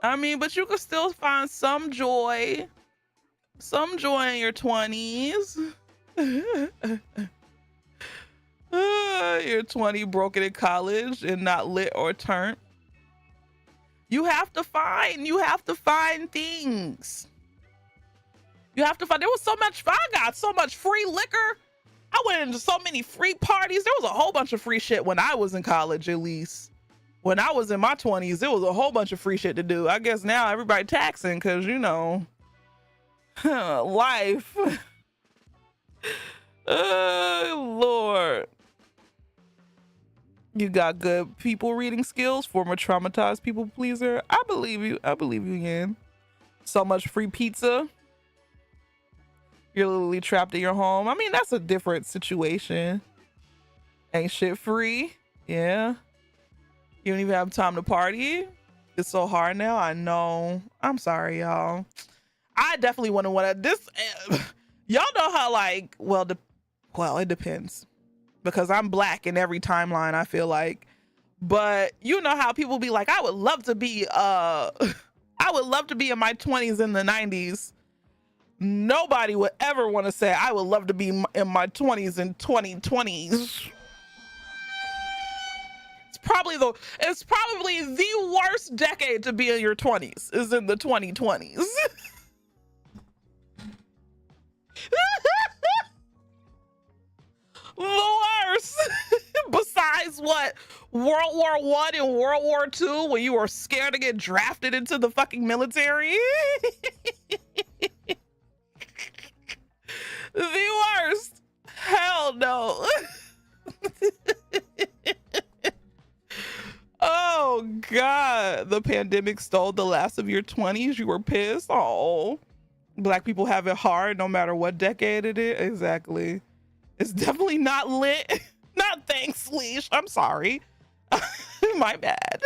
I mean, but you can still find some joy. Some joy in your 20s. You're 20, broken in college and not lit or turned. You have to find things. You have to find. There was so much. I got so much free liquor. I went into so many free parties. There was a whole bunch of free shit when I was in college, at least. When I was in my 20s, there was a whole bunch of free shit to do. I guess now everybody taxing because, you know, life. Oh, Lord. You got good people reading skills, former traumatized people pleaser. I believe you. I believe you again. So much free pizza. You're literally trapped in your home. I mean, that's a different situation. Ain't shit free. Yeah. You don't even have time to party. It's so hard now. I know. I'm sorry, y'all. I definitely wouldn't want to. This, y'all know how, like, well, it depends. Because I'm black in every timeline, I feel like. But you know how people be like, I would love to be in my 20s in the 90s. Nobody would ever want to say I would love to be in my 20s in 2020s. It's probably the worst decade to be in your 20s is in the 2020s. The worst. Besides what? World War I and World War II, when you were scared to get drafted into the fucking military. The worst. Hell no. Oh God. The pandemic stole the last of your 20s. You were pissed. Oh. Black people have it hard no matter what decade it is. Exactly. It's definitely not lit. Not thanks, Leash. I'm sorry. My bad.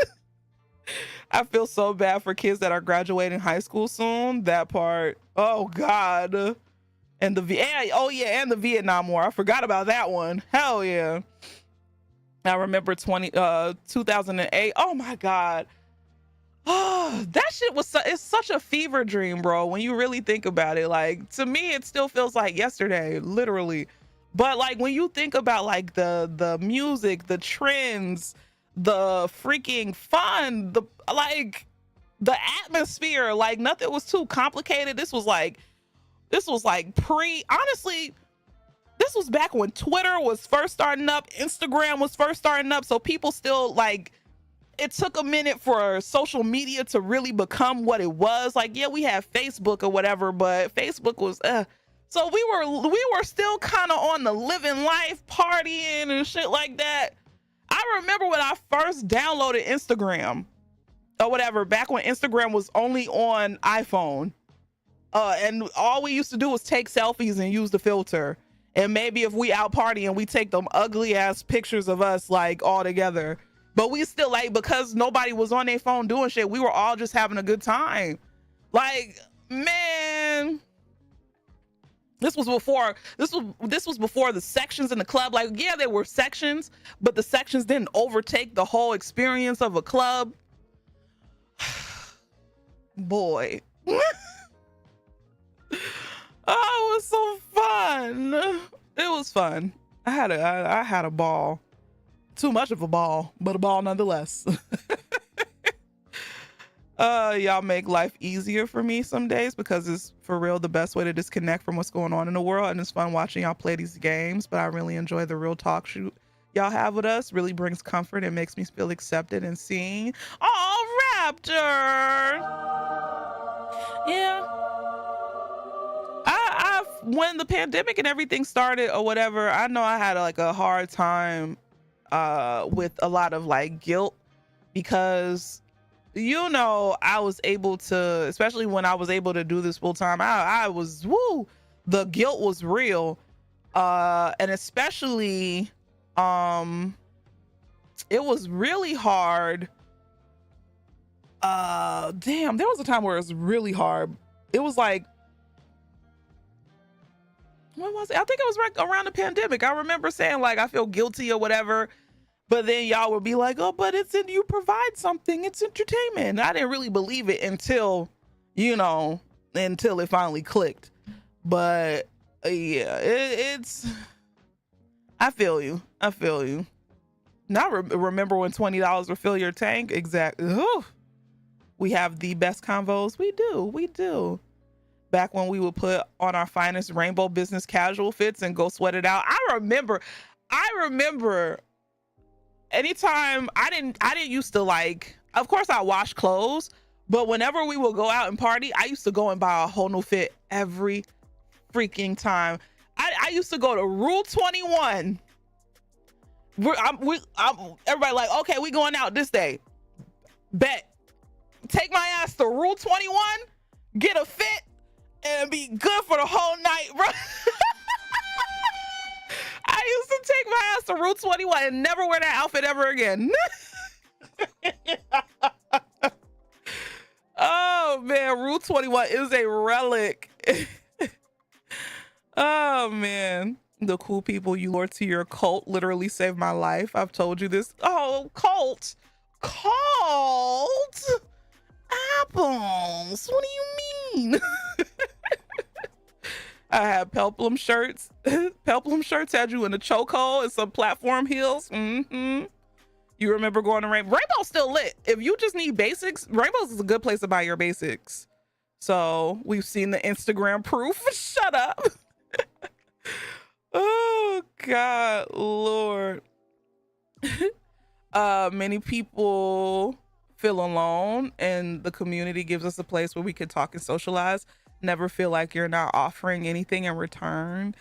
I feel so bad for kids that are graduating high school soon. That part. Oh God. And the Vietnam War. I forgot about that one. Hell yeah. I remember 2008. Oh my God. Oh, that shit was it's such a fever dream, bro. When you really think about it, like, to me, it still feels like yesterday, literally. But like when you think about like the music, the trends, the freaking fun, the atmosphere, like nothing was too complicated. This was like honestly, this was back when Twitter was first starting up, Instagram was first starting up. So people still like, it took a minute for social media to really become what it was. Like, yeah, we had Facebook or whatever, but Facebook was so we were still kind of on the living life, partying and shit like that. I remember when I first downloaded Instagram or whatever, back when Instagram was only on iPhone. And all we used to do was take selfies and use the filter. And maybe if we out partying, we take them ugly ass pictures of us like all together. But we still, like, because nobody was on their phone doing shit, we were all just having a good time. Like, man, this was before the sections in the club. Like, yeah, there were sections, but the sections didn't overtake the whole experience of a club. Boy. Oh, it was so fun. It was fun. I had a ball. Too much of a ball, but a ball nonetheless. Y'all make life easier for me some days because it's for real the best way to disconnect from what's going on in the world, and it's fun watching y'all play these games. But I really enjoy the real talk shoot y'all have with us. Really brings comfort and makes me feel accepted and seen. Oh, Raptor. Yeah. I when the pandemic and everything started or whatever, I know I had like a hard time with a lot of like guilt because I was able to, especially when I was able to do this full time, I was, the guilt was real. And especially, it was really hard. Damn, there was a time where it was really hard. It was like, what was it? I think it was right around the pandemic. I remember saying like, I feel guilty or whatever. But then y'all would be like, oh, but you provide something. It's entertainment. And I didn't really believe it until it finally clicked. But yeah, it's, I feel you. Now remember when $20 would fill your tank? Exactly. Ooh. We have the best convos. We do. Back when we would put on our finest rainbow business casual fits and go sweat it out. I remember anytime I didn't used to like, of course I wash clothes, but whenever we would go out and party, I used to go and buy a whole new fit every freaking time. I used to go to Rule 21. Everybody like, okay, we going out this day. Bet. Take my ass to Rule 21, get a fit, and be good for the whole night, bro. I used to take my ass to Rule 21 and never wear that outfit ever again. Oh man, Rule 21 is a relic. Oh man, the cool people you lure to your cult literally saved my life. I've told you this. Oh, cult apples. What do you mean? I had Peplum shirts. Peplum shirts had you in a chokehold and some platform heels. You remember going to Rainbow's still lit. If you just need basics, Rainbow's is a good place to buy your basics. So we've seen the Instagram proof. Shut up. Oh God, Lord. Many people feel alone, and the community gives us a place where we can talk and socialize. Never feel like you're not offering anything in return.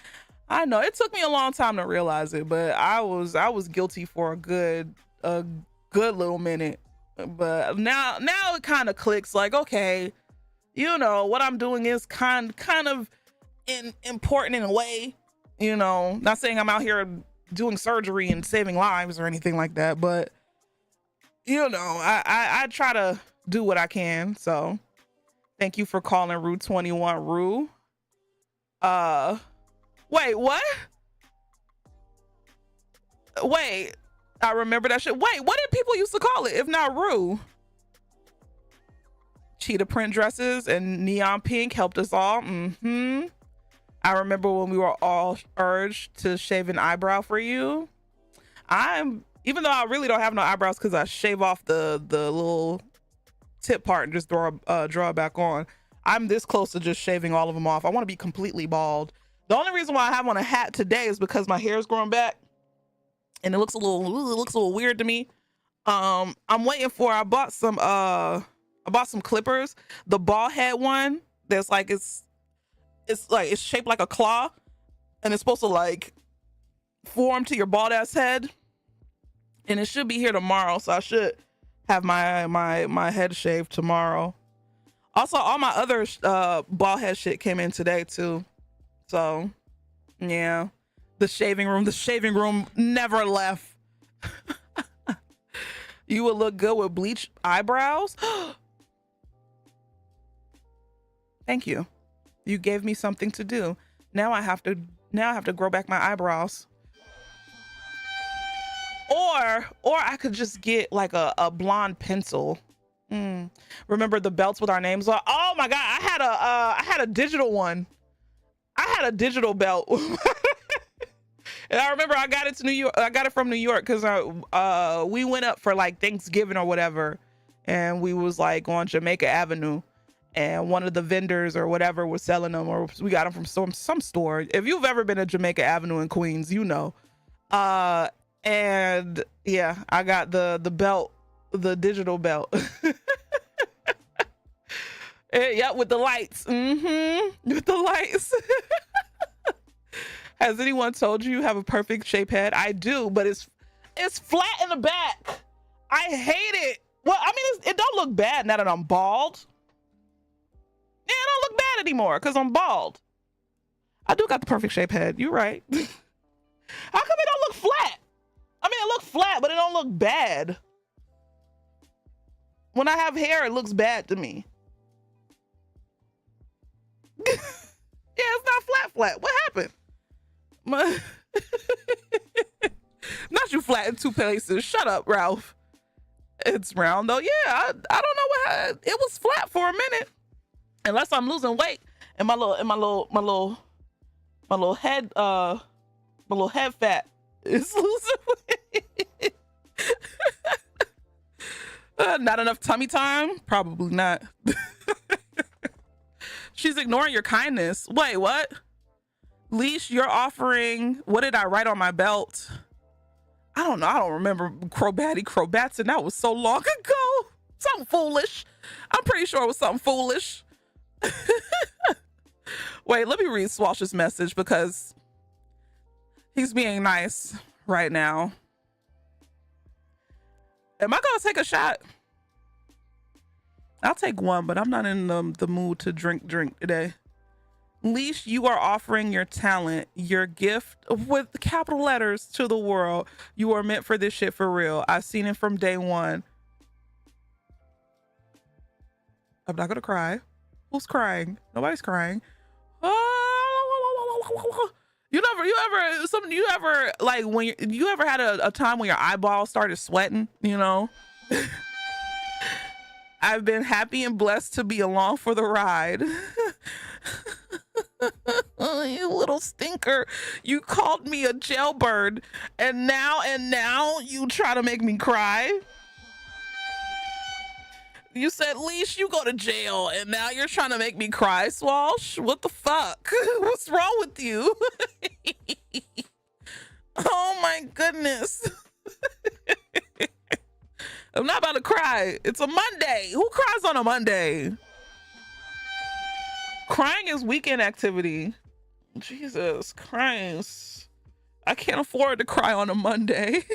I know it took me a long time to realize it, but I was guilty for a good little minute. But now it kind of clicks. Like, okay, what I'm doing is kind of important in a way. Not saying I'm out here doing surgery and saving lives or anything like that, but I try to do what I can. So thank you for calling Rue 21 Rue. Wait, what? Wait, I remember that shit. Wait, what did people used to call it if not Rue? Cheetah print dresses and neon pink helped us all. I remember when we were all urged to shave an eyebrow for you. Even though I really don't have no eyebrows because I shave off the little tip part and just draw it back on. I'm this close to just shaving all of them off. I want to be completely bald. The only reason why I have on a hat today is because my hair is growing back and it looks a little weird to me. I'm waiting for, I bought some clippers. The ball head one that's like, it's shaped like a claw and it's supposed to like form to your bald ass head. And it should be here tomorrow. So I should have my head shaved tomorrow. Also, all my other bald head shit came in today too. So yeah, the shaving room never left. You would look good with bleached eyebrows. Thank you. You gave me something to do. Now I have to grow back my eyebrows. Or I could just get like a blonde pencil. Remember the belts with our names on? Oh my God, I had a digital one. I had a digital belt. And I remember I got it to New York. I got it from New York because we went up for like Thanksgiving or whatever, and we was like on Jamaica Avenue, and one of the vendors or whatever was selling them, or we got them from some store. If you've ever been to Jamaica Avenue in Queens, you know. And yeah, I got the belt, the digital belt. Yeah, with the lights. With the lights. Has anyone told you have a perfect shape head? I do, but it's flat in the back. I hate it. Well, I mean, it don't look bad now that I'm bald. Yeah, it don't look bad anymore because I'm bald. I do got the perfect shape head. You're right. How come it don't look flat? I mean, it looks flat, but it don't look bad. When I have hair, it looks bad to me. Yeah, it's not flat. What happened? Not you flat in two places. Shut up, Ralph. It's round though. Yeah, I don't know it was flat for a minute. Unless I'm losing weight and my little head fat is losing weight. Not enough tummy time? Probably not. She's ignoring your kindness. Wait, what? Leash, you're offering, what did I write on my belt? I don't know. I don't remember Crobats, and that was so long ago. Something foolish. I'm pretty sure it was something foolish. Wait, let me read Swash's message because he's being nice right now. Am I gonna take a shot? I'll take one, but I'm not in the mood to drink today. Leash, you are offering your talent, your gift with capital letters to the world. You are meant for this shit for real. I've seen it from day one. I'm not gonna cry. Who's crying? Nobody's crying. You ever like when you ever had a time when your eyeballs started sweating, you know? I've been happy and blessed to be along for the ride. You little stinker. You called me a jailbird and now you try to make me cry. You said, Leash, you go to jail, and now you're trying to make me cry, Swash? What the fuck? What's wrong with you? Oh my goodness. I'm not about to cry. It's a Monday. Who cries on a Monday? Crying is weekend activity. Jesus Christ. I can't afford to cry on a Monday.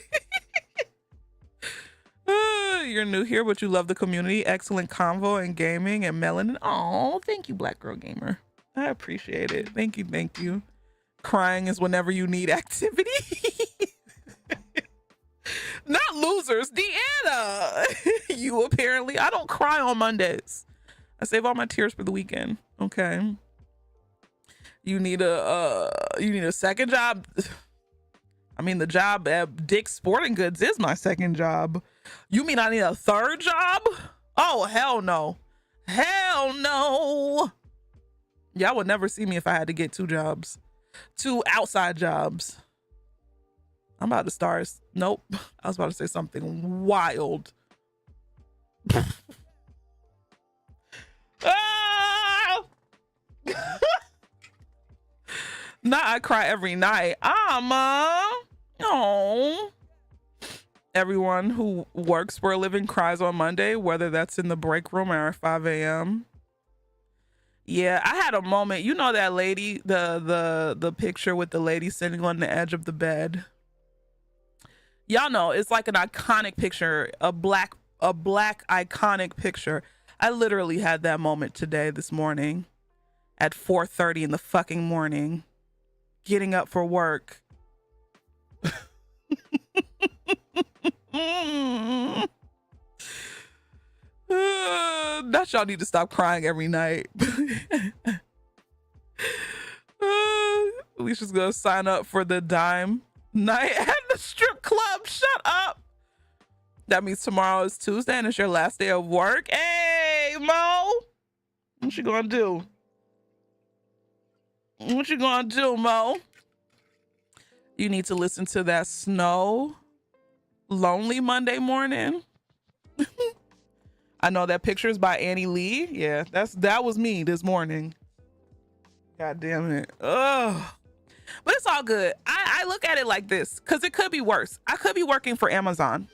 You're new here, but you love the community. Excellent convo and gaming and melanin. Oh, thank you, Black Girl Gamer. I appreciate it. Thank you. Crying is whenever you need activity. Not losers. Deanna. You apparently. I don't cry on Mondays. I save all my tears for the weekend. Okay. You need a second job. I mean, the job at Dick's Sporting Goods is my second job. You mean I need a third job? Oh, hell no. Hell no. Y'all would never see me if I had to get two jobs. Two outside jobs. I'm about to start. Nope. I was about to say something wild. Ah! Not I cry every night. Oh. Everyone who works for a living cries on Monday, whether that's in the break room or at 5 a.m. Yeah, I had a moment. You know that lady, the picture with the lady sitting on the edge of the bed. Y'all know it's like an iconic picture, a black iconic picture. I literally had that moment this morning at 4:30 in the fucking morning, getting up for work. Not y'all need to stop crying every night. Alicia's gonna sign up for the dime night at the strip club. Shut up. That means tomorrow is Tuesday and it's your last day of work. Hey, Mo. What you gonna do? What you gonna do, Mo? You need to listen to that Snow Lonely Monday Morning. I know that picture is by Annie Lee. Yeah, that was me this morning. God damn it. Ugh. But it's all good. I look at it like this, because it could be worse. I could be working for Amazon.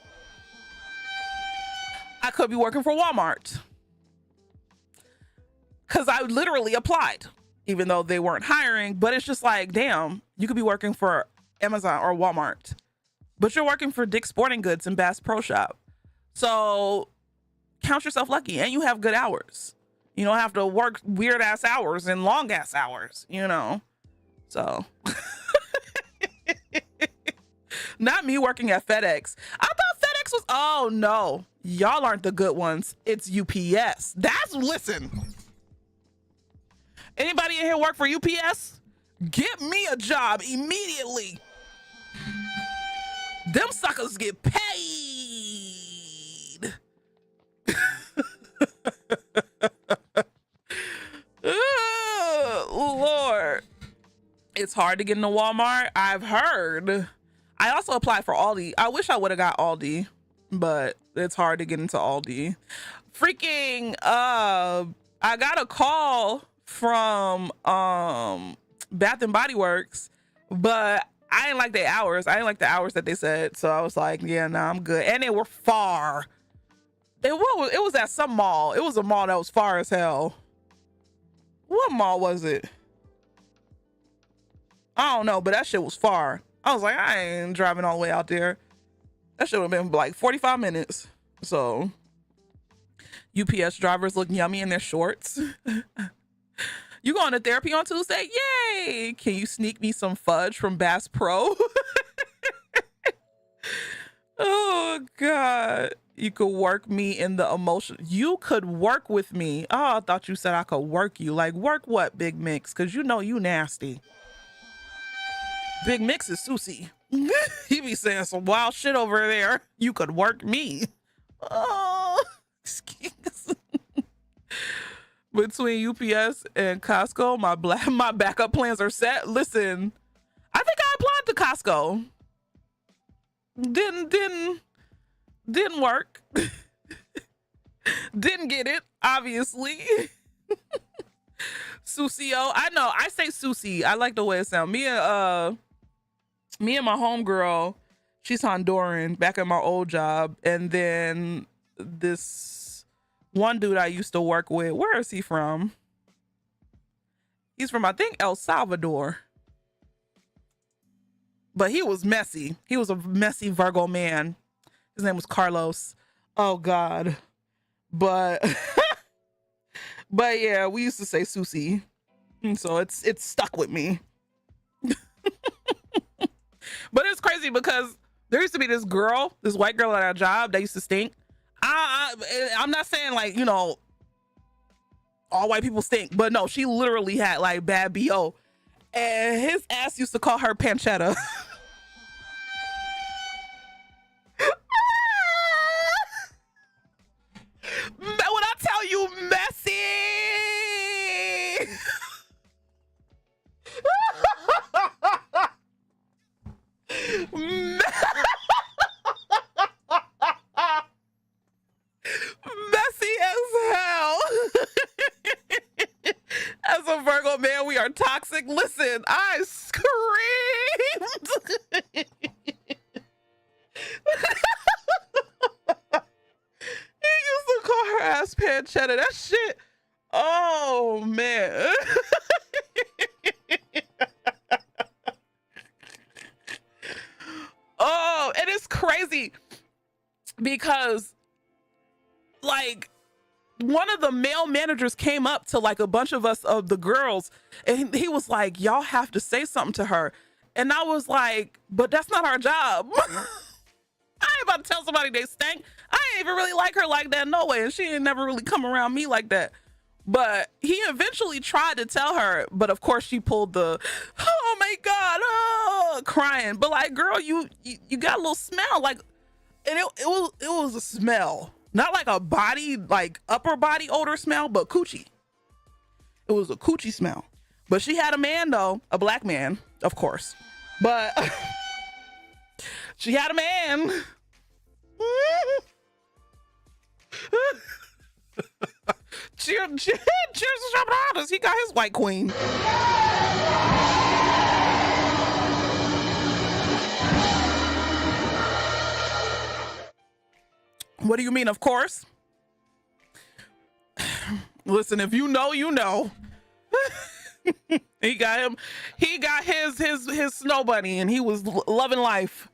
I could be working for Walmart. Because I literally applied, even though they weren't hiring. But it's just like, damn, you could be working for Amazon or Walmart, but you're working for Dick's Sporting Goods and Bass Pro Shop. So count yourself lucky, and you have good hours. You don't have to work weird ass hours and long ass hours, you know? So not me working at FedEx. I thought FedEx was, oh no, y'all aren't the good ones. It's UPS. Listen. Anybody in here work for UPS? Get me a job immediately. Them suckers get paid. Lord. It's hard to get into Walmart, I've heard. I also applied for Aldi. I wish I would have got Aldi, but it's hard to get into Aldi. Freaking, I got a call from Bath and Body Works, but I didn't like the hours. I didn't like the hours that they said. So I was like, yeah, nah, I'm good. And they were far. It was at some mall. It was a mall that was far as hell. What mall was it? I don't know, but that shit was far. I was like, I ain't driving all the way out there. That should have been like 45 minutes. So UPS drivers look yummy in their shorts. You going to therapy on Tuesday? Yay! Can you sneak me some fudge from Bass Pro? Oh, God. You could work me in the emotion. You could work with me. Oh, I thought you said I could work you. Like, work what, Big Mix? Because you know you nasty. Big Mix is Susie. He be saying some wild shit over there. You could work me. Oh, excuse. Between UPS and Costco, my backup plans are set. Listen, I think I applied to Costco. Didn't work. Didn't get it, obviously. Susio, I know, I say Susie. I like the way it sounds. Me and my homegirl, she's Honduran, back at my old job, and then this one dude I used to work with, where is he from? He's from, I think, El Salvador. But he was messy. He was a messy Virgo man. His name was Carlos. Oh, God. But, but yeah, we used to say Susie. And so it's stuck with me. But it's crazy because there used to be this girl, this white girl at our job that used to stink. I'm not saying like, you know, all white people stink, but no, she literally had like bad BO, and his ass used to call her pancetta. When I tell you messy. Messy as hell. As a Virgo man, we are toxic. Listen, I screamed. He used to call her ass pancetta. That shit. Oh man. Oh, and it's crazy because like one of the male managers came up to like a bunch of us, of the girls, and he was like, y'all have to say something to her. And I was like, but that's not our job. I ain't about to tell somebody they stank. I ain't even really like her like that, no way. And she ain't never really come around me like that. But he eventually tried to tell her, but of course she pulled the, oh my God, oh, crying. But like, girl, you got a little smell, like, and it was a smell, not like a body, like upper body odor smell, but coochie. It was a coochie smell. But she had a man though, a black man, of course. But She had a man. Cheers to Shabradas. He got his white queen. What do you mean, of course? Listen, if you know, you know. He got his snow bunny, and he was loving life.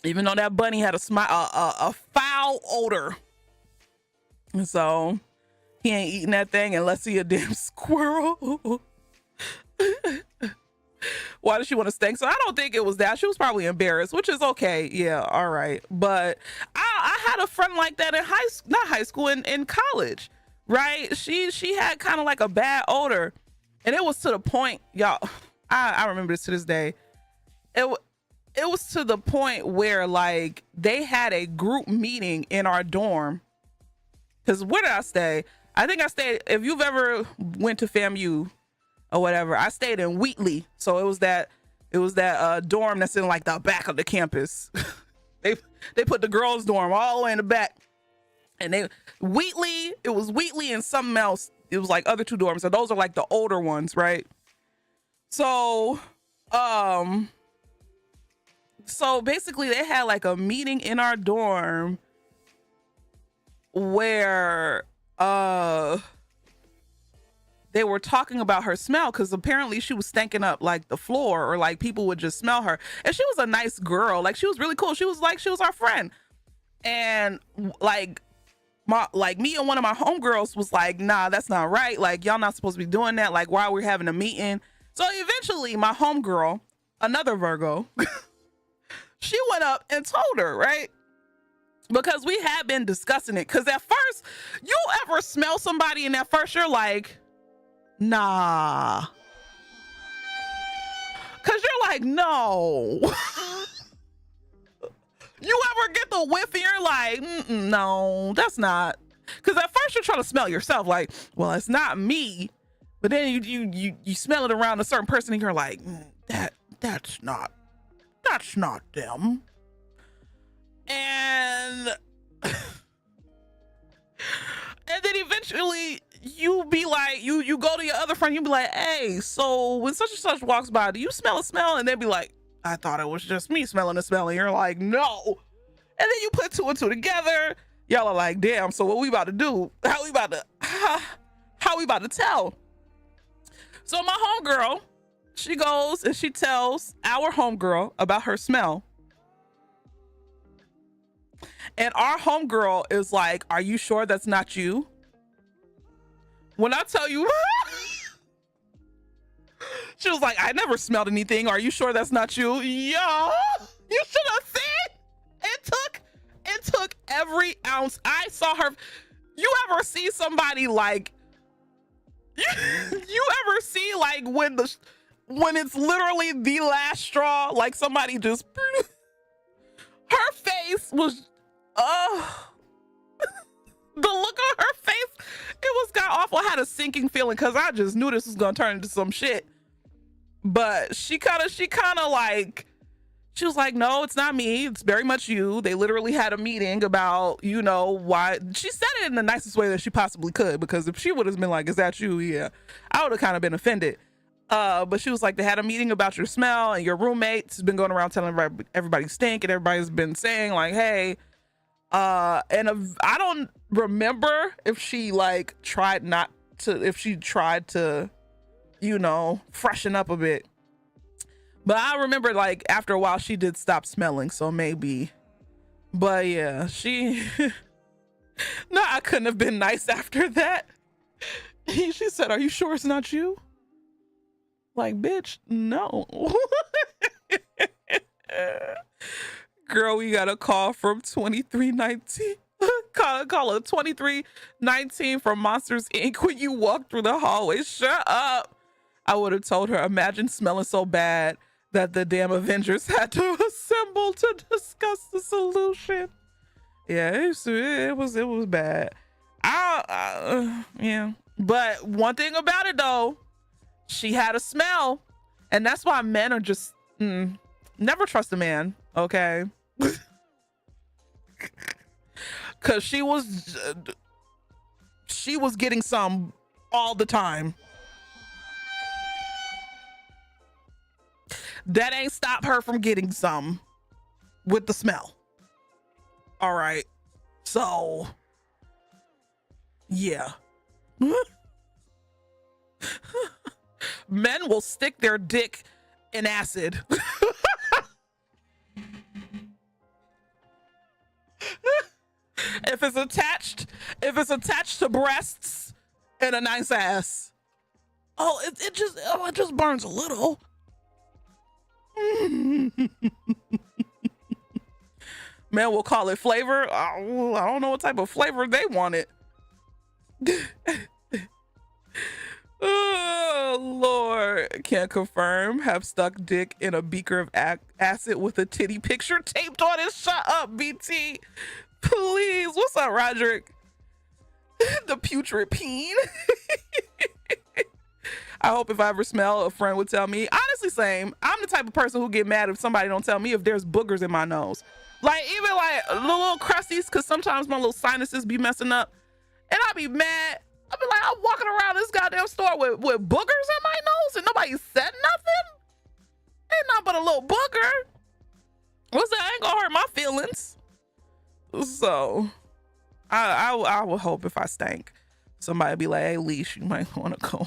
Even though that bunny had a foul odor. And so he ain't eating that thing unless he a damn squirrel. Why does she want to stink? So I don't think it was that. She was probably embarrassed, which is okay. Yeah, all right. But I had a friend like that in in college, right? She had kind of like a bad odor, and it was to the point, y'all. I remember this to this day. It was to the point where like they had a group meeting in our dorm. Cause where did I stay? I think I stayed. If you've ever went to FAMU or whatever, I stayed in Wheatley. So it was that dorm that's in like the back of the campus. they put the girls' dorm all the way in the back, and it was Wheatley and something else. It was like other two dorms. So those are like the older ones, right? So basically they had like a meeting in our dorm where they were talking about her smell, because apparently she was stinking up like the floor, or like people would just smell her. And she was a nice girl, like she was really cool. She was our friend. And like me and one of my homegirls was like, nah, that's not right. Like, y'all not supposed to be doing that. Like, while we're having a meeting. So eventually my homegirl, another Virgo, she went up and told her, right? Because we had been discussing it. Because at first, you ever smell somebody and at first you're like, nah. Because you're like, no. You ever get the whiff and you're like, no, that's not. Because at first you're trying to smell yourself like, well, it's not me. But then you smell it around a certain person and you're like, that's not them. And then eventually you be like, you go to your other friend, you be like, hey, so when such and such walks by, do you smell a smell? And they'd be like, I thought it was just me smelling a smell. And you're like, no. And then you put two and two together. Y'all are like, damn, so what we about to do? How we about to tell? So my homegirl, she goes and she tells our homegirl about her smell. And our homegirl is like, are you sure that's not you? When I tell you, she was like, I never smelled anything. Are you sure that's not you? Yo, you should have seen. It took every ounce. I saw her. You ever see somebody like, you ever see like when it's literally the last straw, like somebody just, her face was, the look on her face, it was got awful. I had a sinking feeling because I just knew this was gonna turn into some shit. But she kind of like, she was like, no, it's not me. It's very much you. They literally had a meeting about, you know, why. She said it in the nicest way that she possibly could, because if she would have been like, is that you? Yeah, I would have kind of been offended. But she was like, they had a meeting about your smell, and your roommate's been going around telling everybody stink, and everybody's been saying like, hey, and I don't remember if she like tried to, you know, freshen up a bit. But I remember like after a while she did stop smelling, so maybe. But yeah, no, I couldn't have been nice after that. She said, are you sure it's not you? Like, bitch, no. Girl, we got a call from 2319. Call it 2319 from Monsters Inc. when you walk through the hallway. Shut up. I would have told her, imagine smelling so bad that the damn Avengers had to assemble to discuss the solution. Yeah, it was bad. Yeah. But one thing about it though, she had a smell, and that's why men are just Never trust a man, okay? Cause she was getting some all the time. That ain't stop her from getting some with the smell. All right. So, yeah. Men will stick their dick in acid. If it's attached to breasts and a nice ass. Oh, it just burns a little. Man will call it flavor. Oh, I don't know what type of flavor they wanted. Oh, Lord. Can't confirm. Have stuck dick in a beaker of acid with a titty picture taped on it. Shut up, BT. Please. What's up, Roderick? The putrid peen. I hope if I ever smell, a friend would tell me. Honestly, same. I'm the type of person who get mad if somebody don't tell me if there's boogers in my nose. Like, even like little crusties, because sometimes my little sinuses be messing up. And I be mad. I be like, I'm walking around this goddamn store with boogers in my nose and nobody said nothing. Ain't nothing but a little booger. What's that? Ain't gonna hurt my feelings. So, I would hope if I stank, somebody be like, hey, Leash, you might want to go.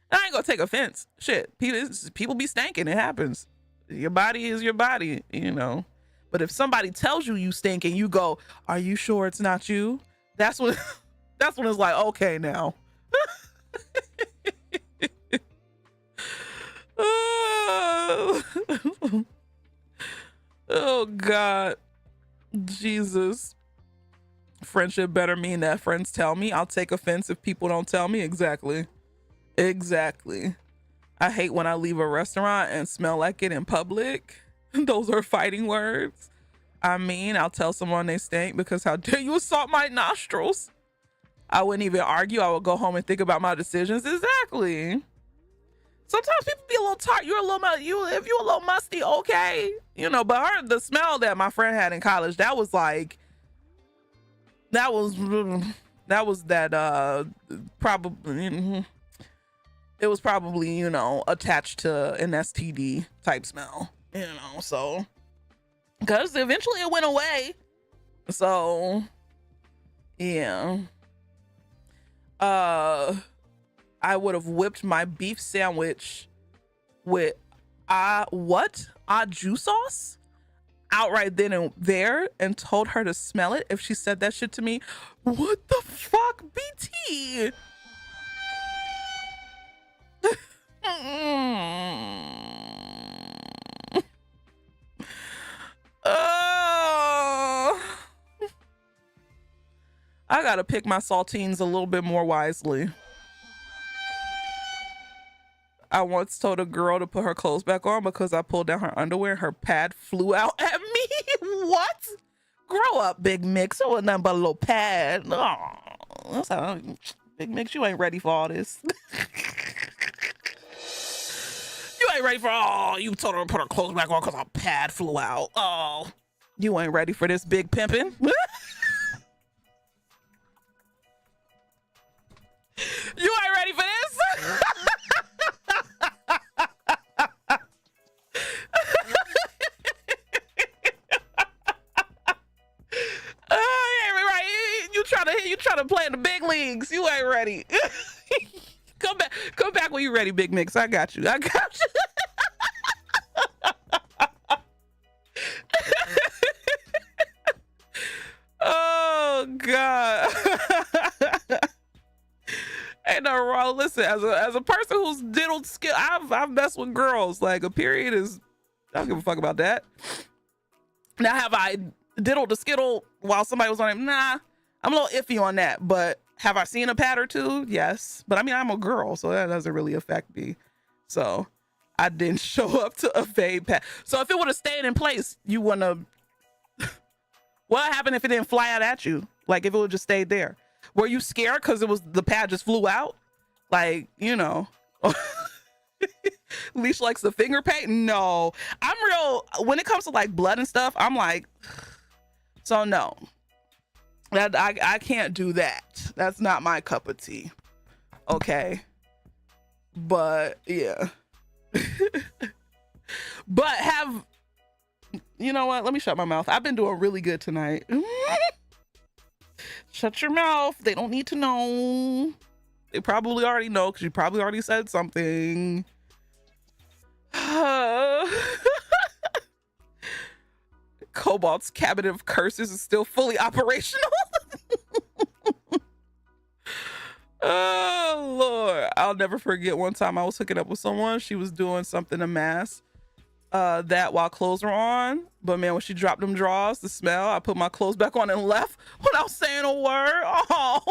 I ain't gonna take offense. Shit, people be stanking. It happens. Your body is your body, you know. But if somebody tells you you stink and you go, are you sure it's not you? That's when it's like, okay, now. Oh, God. Jesus. Friendship better mean that friends tell me. I'll take offense if people don't tell me. Exactly. I hate when I leave a restaurant and smell like it in public. Those are fighting words. I mean, I'll tell someone they stink because how dare you assault my nostrils? I wouldn't even argue. I would go home and think about my decisions. Exactly. Sometimes people be a little tired. If you're a little musty, okay. You know, but the smell that my friend had in college, that was probably, it was probably, you know, attached to an STD type smell, you know, so, because eventually it went away. So, yeah. I would have whipped my beef sandwich with au sauce out right then and there and told her to smell it if she said that shit to me. What the fuck, BT? I gotta pick my saltines a little bit more wisely. I once told a girl to put her clothes back on because I pulled down her underwear and her pad flew out at me. What? Grow up, Big Mix. It wasn't nothing but a little pad. Oh, that's how, Big Mix, you ain't ready for all this. You ain't ready for you told her to put her clothes back on because her pad flew out. Oh, you ain't ready for this big pimping. You ain't ready for this? You trying to play in the big leagues. You ain't ready. Come back when you ready, Big Mix. I got you. Oh, God. Ain't no wrong. Listen, as a person who's diddled skill, I've messed with girls. Like, a period is, I don't give a fuck about that. Now, have I diddled the skittle while somebody was on it? Nah, I'm a little iffy on that. But have I seen a pad or two? Yes. But I mean, I'm a girl, so that doesn't really affect me. So I didn't show up to evade pad. So if it would have stayed in place, you wouldn't have. What happened if it didn't fly out at you? Like, if it would just stayed there? Were you scared because the pad just flew out? Like, you know. Leash likes the finger paint. No, I'm real when it comes to like blood and stuff. I'm like, so no, that I can't do that. That's not my cup of tea. Okay, but yeah. But you know what? Let me shut my mouth. I've been doing really good tonight. Shut your mouth. They don't need to know. They probably already know because you probably already said something. Cobalt's cabinet of curses is still fully operational. Oh, Lord. I'll never forget one time I was hooking up with someone. She was doing something to mask that while clothes were on. But, man, when she dropped them drawers, the smell, I put my clothes back on and left without saying a word. Oh.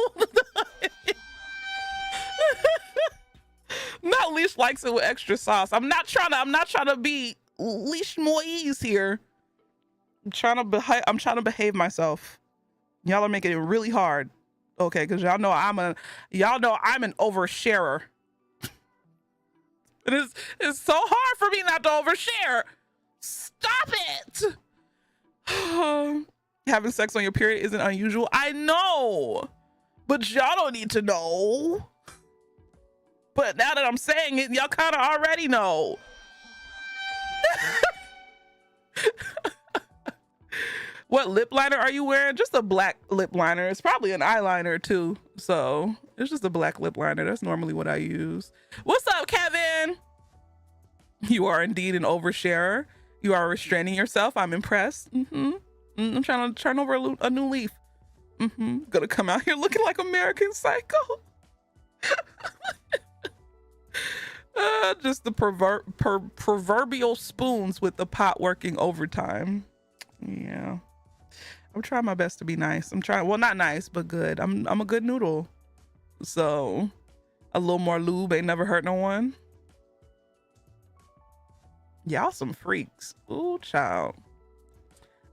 Not Leash likes it with extra sauce. I'm not trying to be Leash Moise here. I'm trying to behave myself. Y'all are making it really hard. Okay, because y'all know I'm an oversharer. It's so hard for me not to overshare. Stop it. Having sex on your period isn't unusual. I know, but y'all don't need to know. But now that I'm saying it, y'all kind of already know. What lip liner are you wearing? Just a black lip liner. It's probably an eyeliner too. So it's just a black lip liner. That's normally what I use. What's up, Kevin? You are indeed an oversharer. You are restraining yourself. I'm impressed. I'm trying to turn over a new leaf. Gonna come out here looking like American Psycho. Just the proverbial spoons with the pot working overtime. Yeah. I'm trying my best to be nice. I'm trying, well, not nice, but good. I'm a good noodle. So a little more lube ain't never hurt no one. Y'all some freaks. Ooh, child.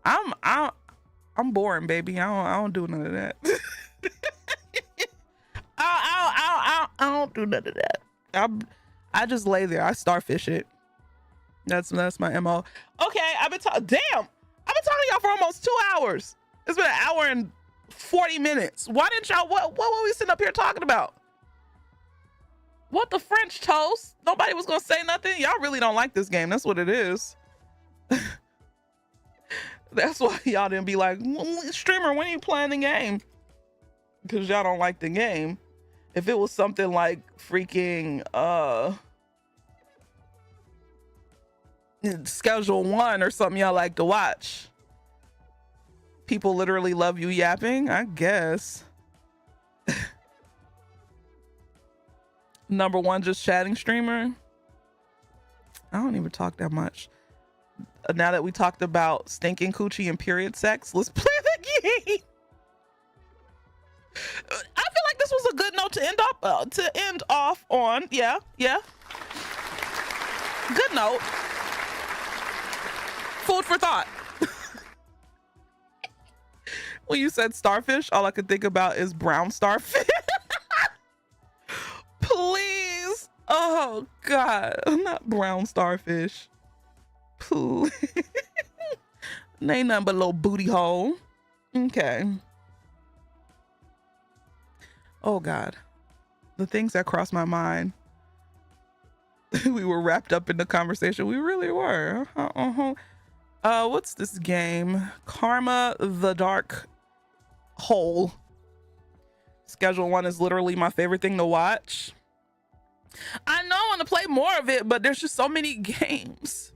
I'm boring, baby. I don't do none of that. I don't do none of that. I just lay there. I starfish it. That's my MO. Okay, I've been talking to y'all for almost 2 hours. It's been an hour and 40 minutes. Why didn't y'all, what were we sitting up here talking about? What the French toast? Nobody was gonna say nothing? Y'all really don't like this game. That's what it is. That's why y'all didn't be like, streamer, when are you playing the game? Because y'all don't like the game. If it was something like freaking Schedule 1 or something y'all like to watch. People literally love you yapping, I guess. Number 1 just chatting streamer. I don't even talk that much. Now that we talked about stinking coochie and period sex, let's play the game. I feel like this was a good note to end off on. Yeah. Good note. Food for thought. When you said starfish, all I could think about is brown starfish. Please. Oh God, not brown starfish. Please. Ain't nothing but a little booty hole. Okay. Oh God, the things that crossed my mind. We were wrapped up in the conversation. We really were. What's this game? Karma the Dark Hole. Schedule 1 is literally my favorite thing to watch. I know I want to play more of it, but there's just so many games.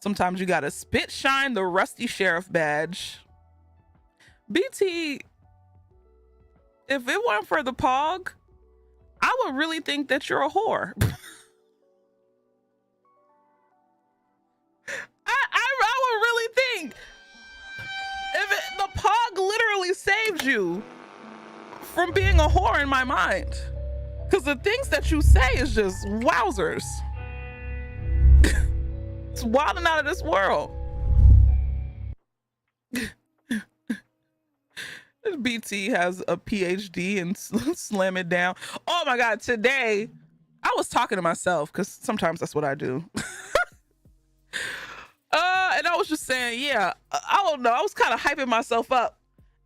Sometimes you gotta spit shine the rusty sheriff badge. BT, if it weren't for the pog, I would really think that you're a whore. I would really think if the pog literally saved you from being a whore in my mind, because the things that you say is just wowzers. It's wilding out of this world. BT has a PhD and slam it down. Oh my God, today I was talking to myself because sometimes that's what I do. And I was just saying, yeah, I don't know. I was kind of hyping myself up.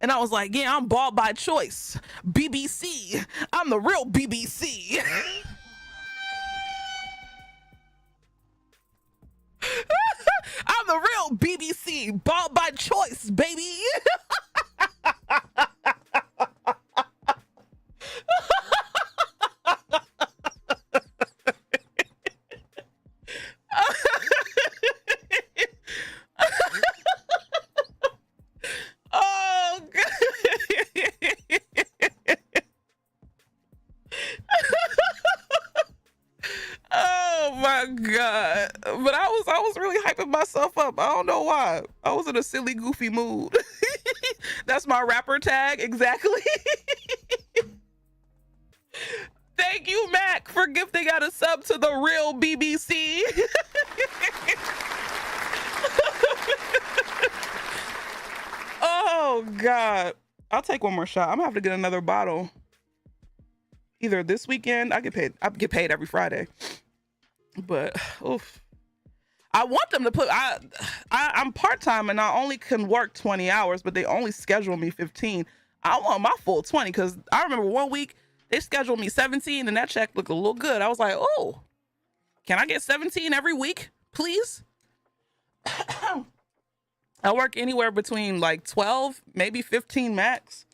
And I was like, yeah, I'm bald by choice. BBC. I'm the real BBC. I'm the real BBC. Bald by choice, baby. Oh, God. Oh my God. But I was really hyping myself up. I don't know why. I was in a silly, goofy mood. That's my rapper tag. Exactly. Thank you, Mac, for gifting out a sub to the real BBC. Oh God. I'll take one more shot. I'm gonna have to get another bottle. Either this weekend, I get paid every Friday. But oof. I want them to put I'm part-time and I only can work 20 hours, but they only schedule me 15. I want my full 20 because I remember one week they scheduled me 17 and that check looked a little good. I was like, oh, can I get 17 every week, please? I work anywhere between like 12, maybe 15 max.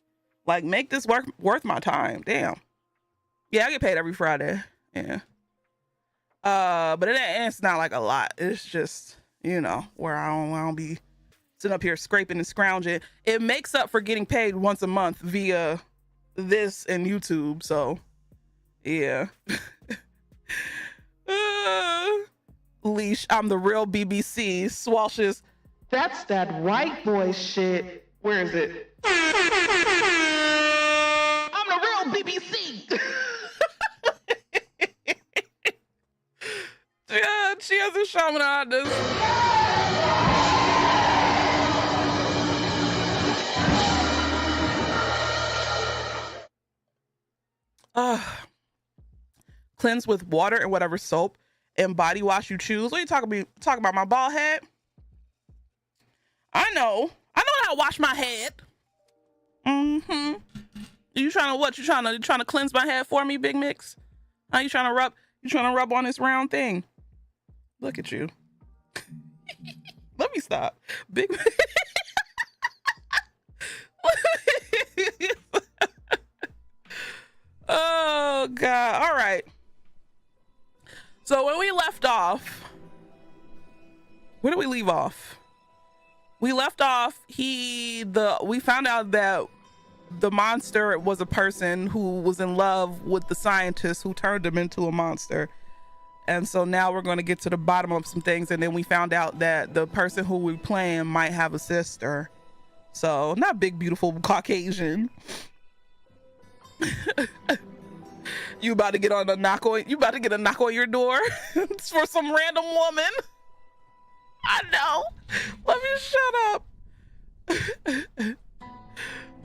Like, make this work worth my time. Damn. Yeah, I get paid every Friday. Yeah. But it's not like a lot. It's just, you know, where I don't be sitting up here scraping and scrounging. It makes up for getting paid once a month via this and YouTube. So, yeah. Leash, I'm the real BBC. Swalshes. That's that white boy shit. Where is it? I'm the real BBC. Yeah, she hasn't shown me how this. Cleanse with water and whatever soap and body wash you choose. What are you talking about my bald head? I know how to wash my head. Mm-hmm. You trying to what? You trying to cleanse my head for me, Big Mix? How you trying to rub on this round thing? Look at you. Let me stop. Big Mix. Oh God. All right. So when we left off, where did we leave off? We left off, we found out that the monster was a person who was in love with the scientist who turned him into a monster. And so now we're going to get to the bottom of some things. And then we found out that the person who we're playing might have a sister. So not big, beautiful Caucasian. You about to get a knock on your door it's for some random woman. I know. Let me shut up.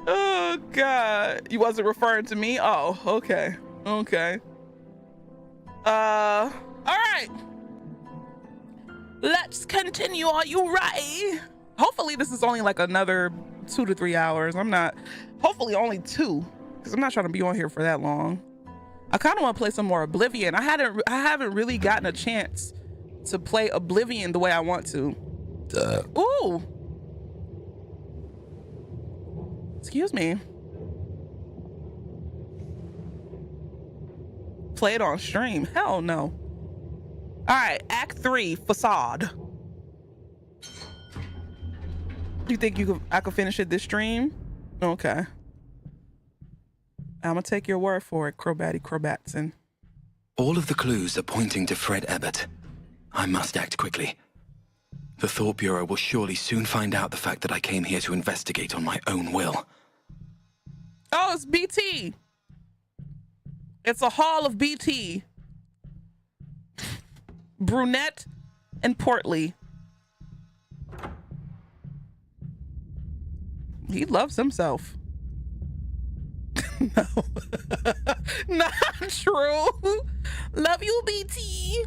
Oh God. You wasn't referring to me? Oh, okay. Okay. All right. Let's continue. Are you ready? Hopefully this is only like another 2 to 3 hours. Hopefully only 2, because I'm not trying to be on here for that long. I kind of want to play some more Oblivion. I haven't really gotten a chance to play Oblivion the way I want to. Ooh. Excuse me. Play it on stream? Hell no. All right, Act 3, Facade. You think I could finish it this stream? Okay. I'm gonna take your word for it, Crobatson. All of the clues are pointing to Fred Ebert. I must act quickly. The Thought Bureau will surely soon find out the fact that I came here to investigate on my own will. Oh, it's BT. It's a hall of BT. Brunette and portly. He loves himself. No. Not true. Love you, BT.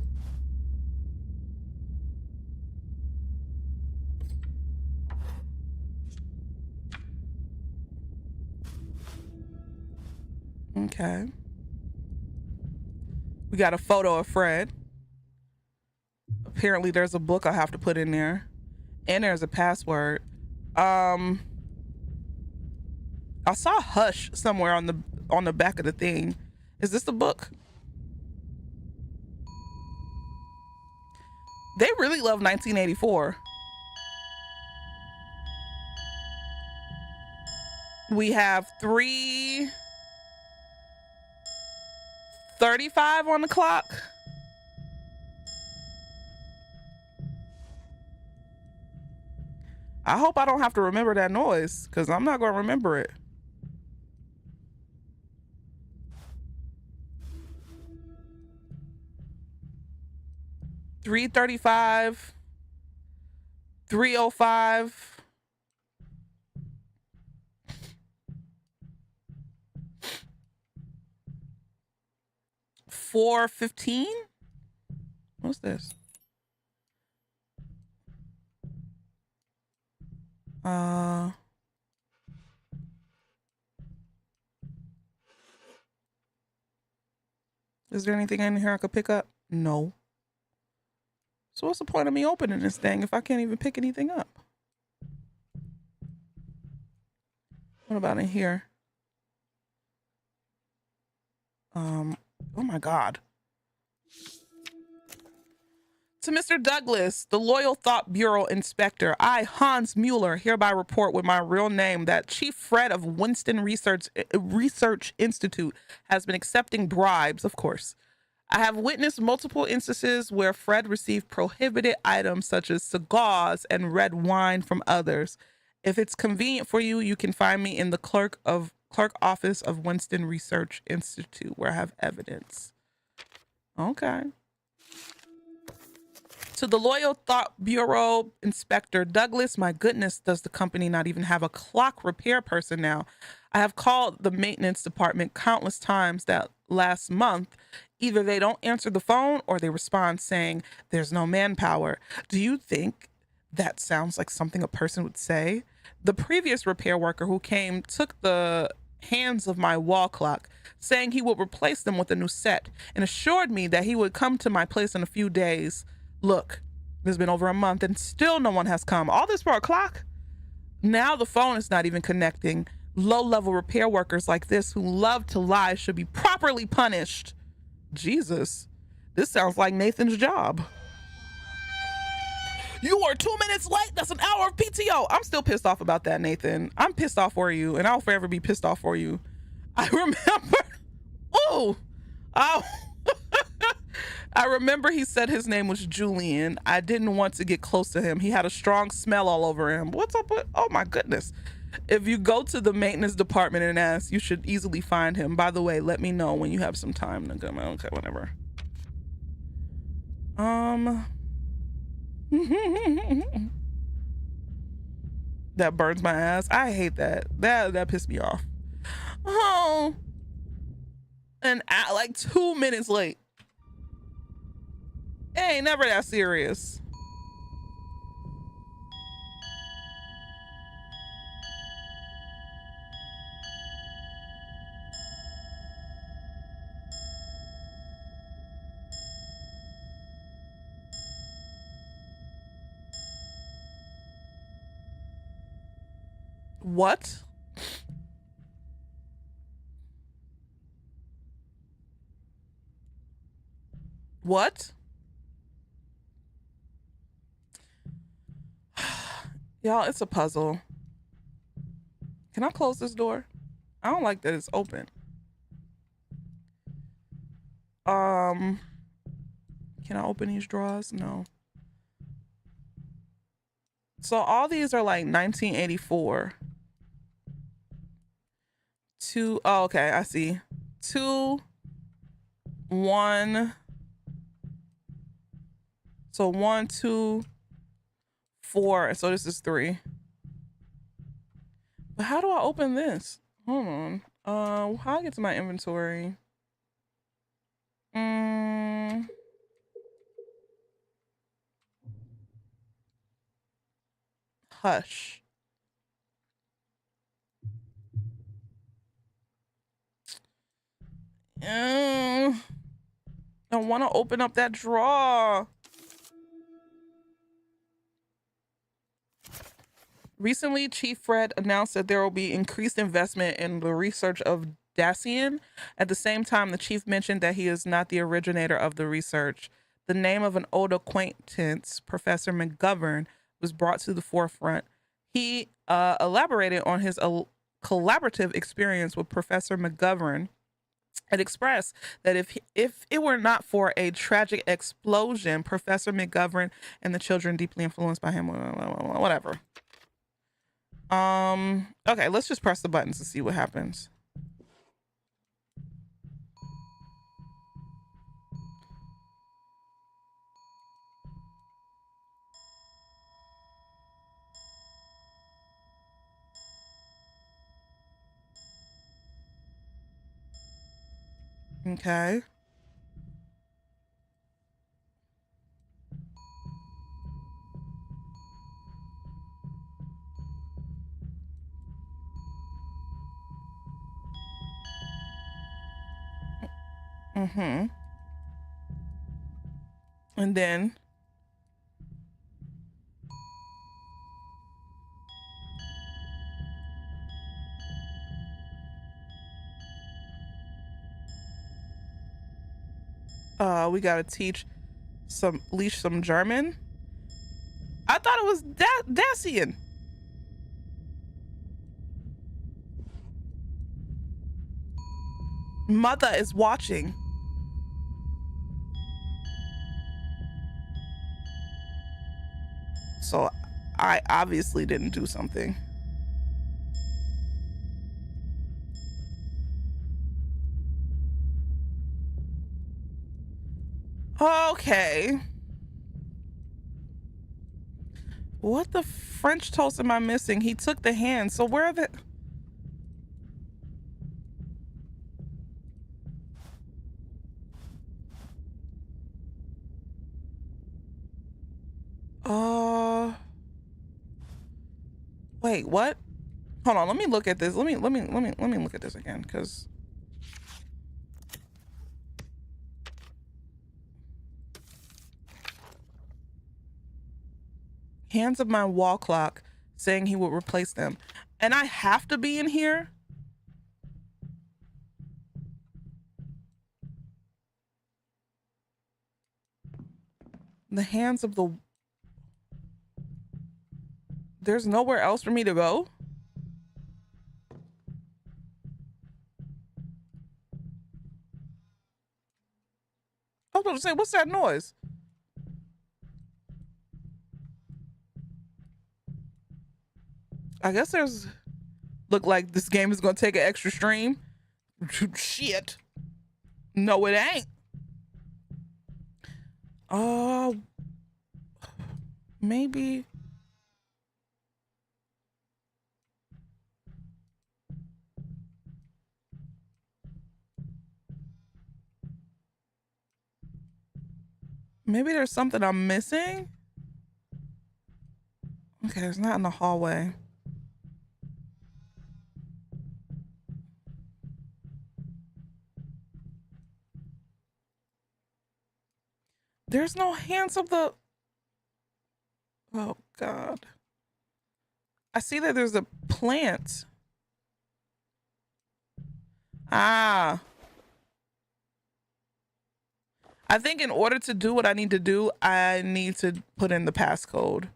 Okay. We got a photo of Fred. Apparently there's a book I have to put in there. And there's a password. I saw Hush somewhere on the back of the thing. Is this the book? They really love 1984. We have 3:35 on the clock. I hope I don't have to remember that noise, because I'm not going to remember it. $3:35, 3:05. $4:15. What's this? Is there anything in here I could pick up? No. So what's the point of me opening this thing if I can't even pick anything up? What about in here? Oh my God. To Mr. Douglas, the Loyal Thought Bureau Inspector, I, Hans Mueller, hereby report with my real name that Chief Fred of Winston Research Institute has been accepting bribes, of course. I have witnessed multiple instances where Fred received prohibited items such as cigars and red wine from others. If it's convenient for you, you can find me in the clerk office of Winston Research Institute, where I have evidence. Okay. To the Loyal Thought Bureau Inspector Douglas, my goodness, does the company not even have a clock repair person now? I have called the maintenance department countless times that last month. Either they don't answer the phone or they respond saying there's no manpower. Do you think that sounds like something a person would say? The previous repair worker who came took the hands of my wall clock, saying he would replace them with a new set, and assured me that he would come to my place in a few days. Look, there's been over a month and still no one has come. All this for a clock? Now the phone is not even connecting. Low-level repair workers like this who love to lie should be properly punished. Jesus, this sounds like Nathan's job. You are 2 minutes late. That's an hour of PTO. I'm still pissed off about that, Nathan. I'm pissed off for you, and I'll forever be pissed off for you. I remember. Oh. I remember he said his name was Julian. I didn't want to get close to him. He had a strong smell all over him. What's up with, oh my goodness. If you go to the maintenance department and ask, you should easily find him. By the way, let me know when you have some time to come. Okay, whatever. That burns my ass. I hate that. That pissed me off. Oh. And like 2 minutes late. It ain't never that serious. What? What? Y'all, it's a puzzle. Can I close this door? I don't like that it's open. Can I open these drawers? No. So all these are like 1984. Oh, okay, I see. 2, 1. So 1, 2, 4. So this is 3. But how do I open this? Hold on. How do I get to my inventory? Hush. I want to open up that drawer. Recently, Chief Fred announced that there will be increased investment in the research of Dacian. At the same time, the chief mentioned that he is not the originator of the research. The name of an old acquaintance, Professor McGovern, was brought to the forefront. He elaborated on his collaborative experience with Professor McGovern and expressed that if it were not for a tragic explosion, Professor McGovern and the children deeply influenced by him, whatever. Okay, let's just press the buttons to see what happens. Okay. Mm-hmm. And then we gotta leash some German. I thought it was Dacian. Mother is watching. So I obviously didn't do something. Okay. What the French toast am I missing? He took the hand. So where are the... Wait, what? Hold on, let me look at this. Let me look at this again, because hands of my wall clock saying he would replace them. And I have to be in here? The hands of the... There's nowhere else for me to go? I was about to say, what's that noise? I guess there's... Look like this game is gonna take an extra stream. Shit. No, it ain't. Maybe... Maybe there's something I'm missing? Okay, it's not in the hallway. There's no hands of the... Oh, God. I see that there's a plant. Ah. I think in order to do what I need to do, I need to put in the passcode.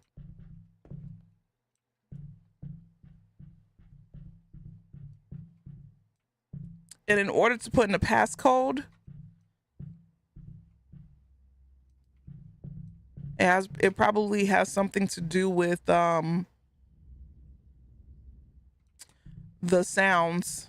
And in order to put in the passcode, it probably has something to do with the sounds.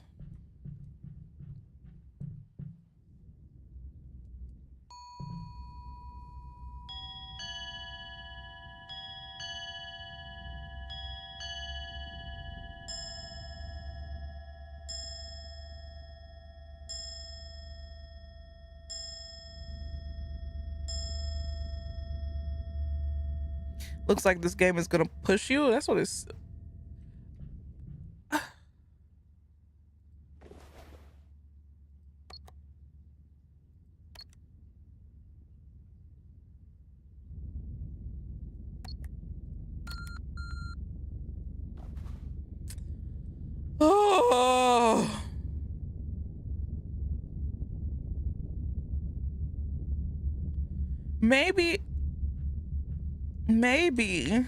Looks like this game is gonna push you. That's what it's. Oh. Maybe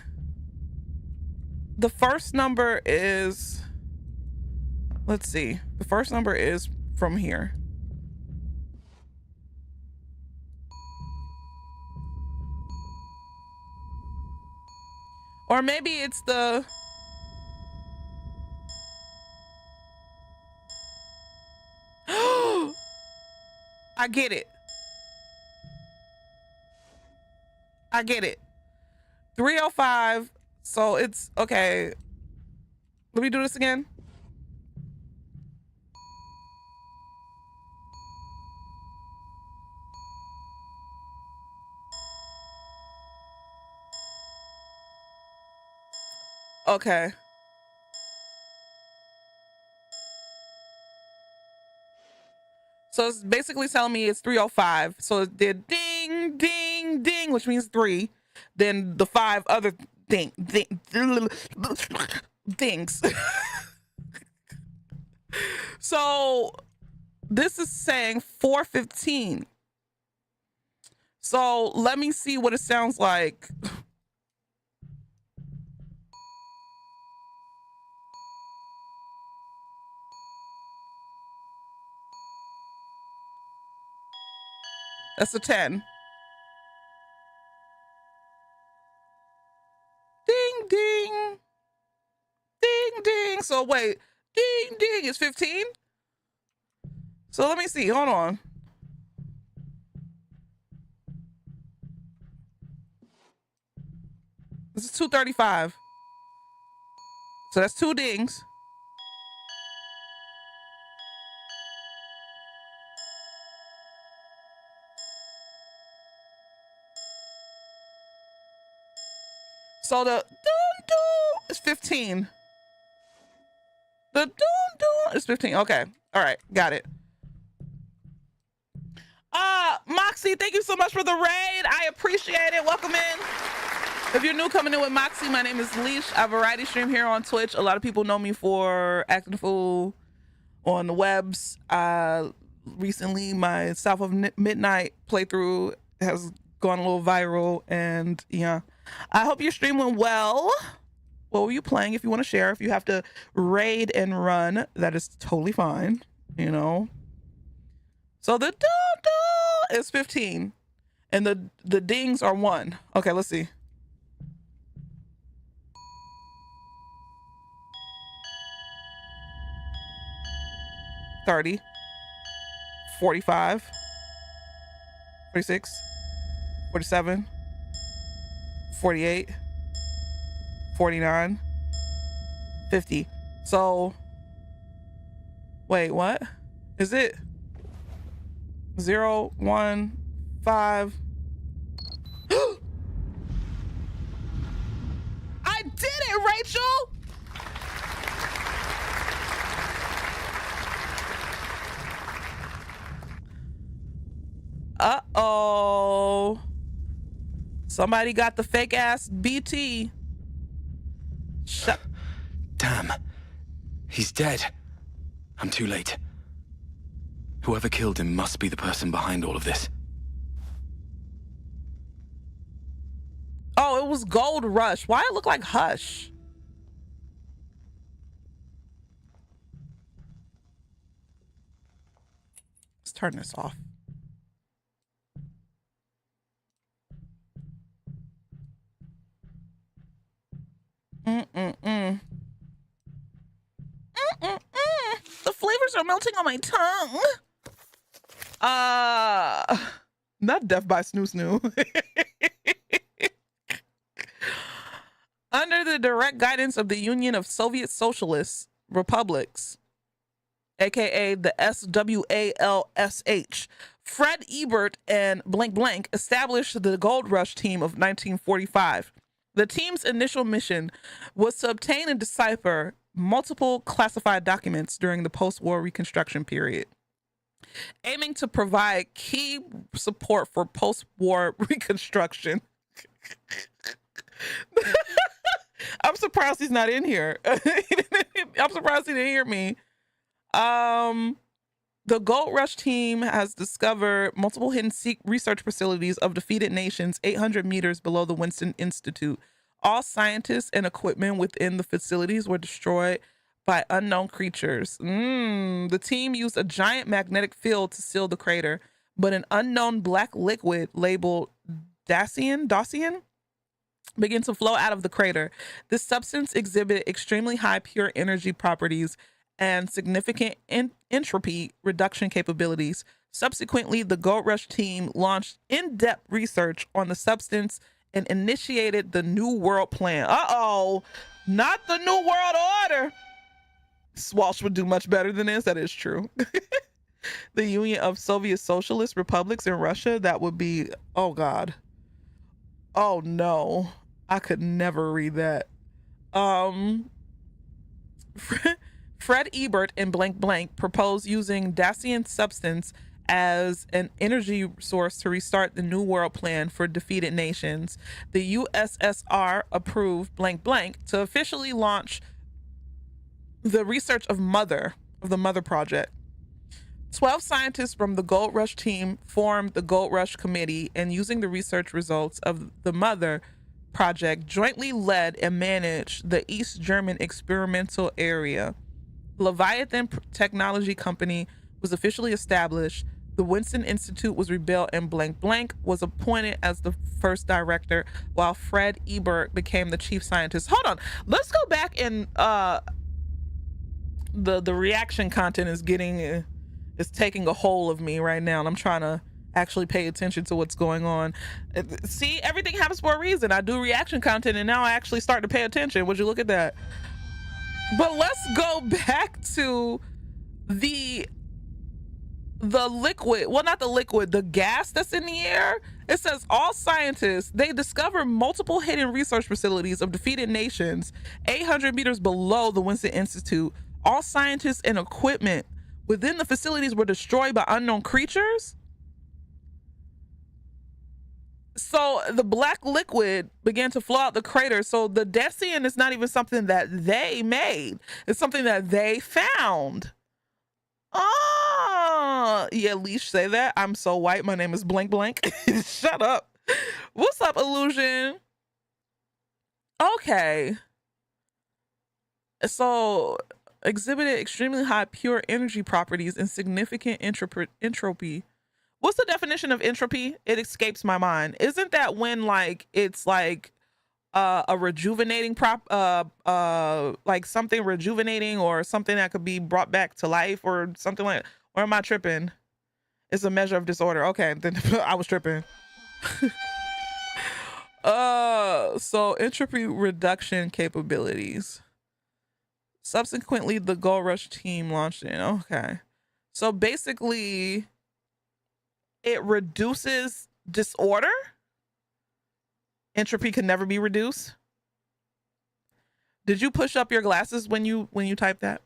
the first number is, let's see, the first number is from here. Or maybe it's the, I get it. I get it. 305. So it's okay. Let me do this again. Okay. So it's basically telling me it's 305. So it did ding, ding, ding, which means 3. Then the 5 other things. So this is saying 415. So let me see what it sounds like. That's a 10. Ding, ding. Ding, ding. So wait, ding, ding is 15? So let me see, hold on. This is 235. So that's 2 dings. So the doo-doo is 15. The doo-doo is 15. Okay. All right. Got it. Moxie, thank you so much for the raid. I appreciate it. Welcome in. If you're new coming in with Moxie, my name is Leash. I variety stream here on Twitch. A lot of people know me for acting a fool on the webs. Recently, my South of Midnight playthrough has gone a little viral, and yeah. I hope your stream went well. What were you playing? If you want to share, if you have to raid and run, that is totally fine, you know. So the doo-doo is 15 and the dings are 1. Okay, let's see. $30, $45, $46, $47, $48, $49, $50. So wait, what is it? 0, 1, 5. I did it, Rachel. Uh-oh. Somebody got the fake ass BT. Damn. He's dead. I'm too late. Whoever killed him must be the person behind all of this. Oh, it was Gold Rush. Why it look like Hush? Let's turn this off. The flavors are melting on my tongue. Not Death by Snoo Snoo. Under the direct guidance of the Union of Soviet Socialist Republics, aka the SWALSH, Fred Ebert and Blank Blank established the Gold Rush team of 1945. The team's initial mission was to obtain and decipher multiple classified documents during the post-war Reconstruction period, aiming to provide key support for post-war Reconstruction. I'm surprised he's not in here. I'm surprised he didn't hear me. The Gold Rush team has discovered multiple hidden research facilities of defeated nations 800 meters below the Winston Institute. All scientists and equipment within the facilities were destroyed by unknown creatures. The team used a giant magnetic field to seal the crater, but an unknown black liquid labeled Dacian began to flow out of the crater. This substance exhibited extremely high pure energy properties and significant entropy reduction capabilities. Subsequently, the Gold Rush team launched in-depth research on the substance and initiated the New World Plan. Not the New World Order. Walsh would do much better than this. That is true. The Union of Soviet Socialist Republics in Russia. That would be, oh God. Oh no, I could never read that. Fred Ebert in blank blank proposed using Dacian substance as an energy source to restart the New World Plan for defeated nations. The USSR approved blank blank to officially launch the research of the Mother Project. 12 scientists from the Gold Rush team formed the Gold Rush Committee, and using the research results of the Mother Project, jointly led and managed the East German experimental area. Leviathan Technology Company was officially established. The Winston Institute was rebuilt, and blank blank was appointed as the first director, while Fred Ebert became the chief scientist. Hold on, let's go back and the reaction content is taking a hold of me right now, and I'm trying to actually pay attention to what's going on. See, everything happens for a reason. I do reaction content, and now I actually start to pay attention. Would you look at that? But let's go back to the liquid. Well, not the liquid, the gas that's in the air. It says all scientists, they discovered multiple hidden research facilities of defeated nations 800 meters below the Winston Institute. All scientists and equipment within the facilities were destroyed by unknown creatures. So the black liquid began to flow out the crater. So the Dacian is not even something that they made. It's something that they found. Oh, yeah, Leash, say that. I'm so white. My name is blank blank. Shut up. What's up, Illusion? Okay. So exhibited extremely high pure energy properties and significant entropy. What's the definition of entropy? It escapes my mind. Isn't that when like it's like a rejuvenating like something rejuvenating or something that could be brought back to life or something like, or am I tripping? It's a measure of disorder. Okay, then I was tripping. So entropy reduction capabilities. Subsequently, the Gold Rush team launched it. Okay. So basically, it reduces disorder. Entropy can never be reduced. Did you push up your glasses when you typed that?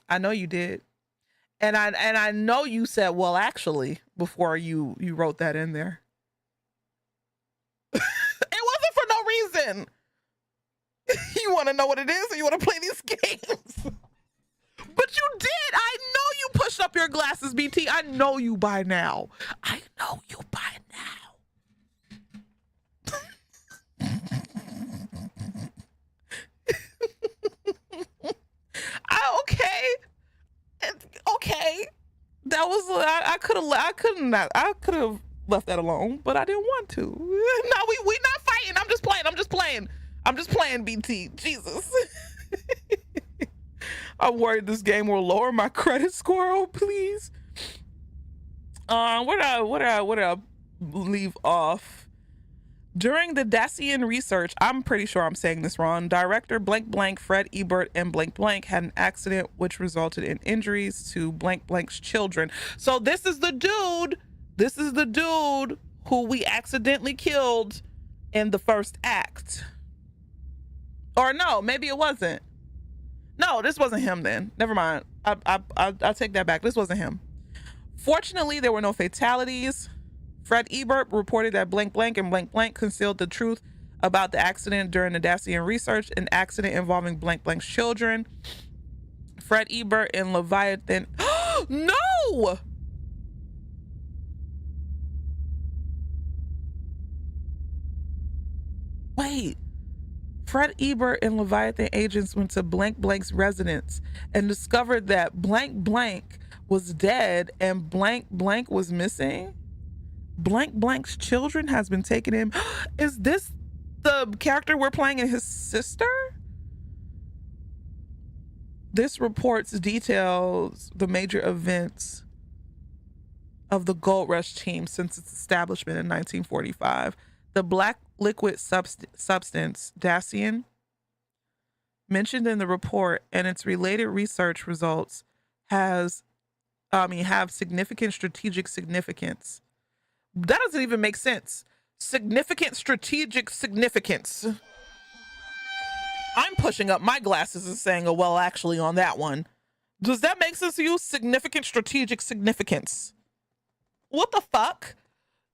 I know you did. And I know you said, well, actually, before you wrote that in there. It wasn't for no reason. You want to know what it is, or you want to play these games? But you did. I know you pushed up your glasses, BT. I know you by now. I know you by now. Okay. That was I could have left that alone, but I didn't want to. No, we not fighting. I'm just playing, BT. Jesus. I'm worried this game will lower my credit score. Oh, please. Where did I leave off? During the Dacian research, I'm pretty sure I'm saying this wrong, director blank blank Fred Ebert and blank blank had an accident which resulted in injuries to blank blank's children. So this is the dude This is the dude who we accidentally killed in the first act. Or no, maybe it wasn't. No, this wasn't him then. Never mind. I take that back. This wasn't him. Fortunately, there were no fatalities. Fred Ebert reported that blank blank and blank blank concealed the truth about the accident during the Dacian research, an accident involving blank blank's children. Fred Ebert and Leviathan. No! Wait. Fred Ebert and Leviathan agents went to blank blank's residence and discovered that blank blank was dead and blank blank was missing. Blank blank's children has been taken in. Is this the character we're playing and his sister? This reports details the major events of the Gold Rush team since its establishment in 1945. The black liquid substance, Dacian, mentioned in the report and its related research results have significant strategic significance. That doesn't even make sense. Significant strategic significance. I'm pushing up my glasses and saying, oh, well, actually on that one. Does that make sense to you? Significant strategic significance. What the fuck?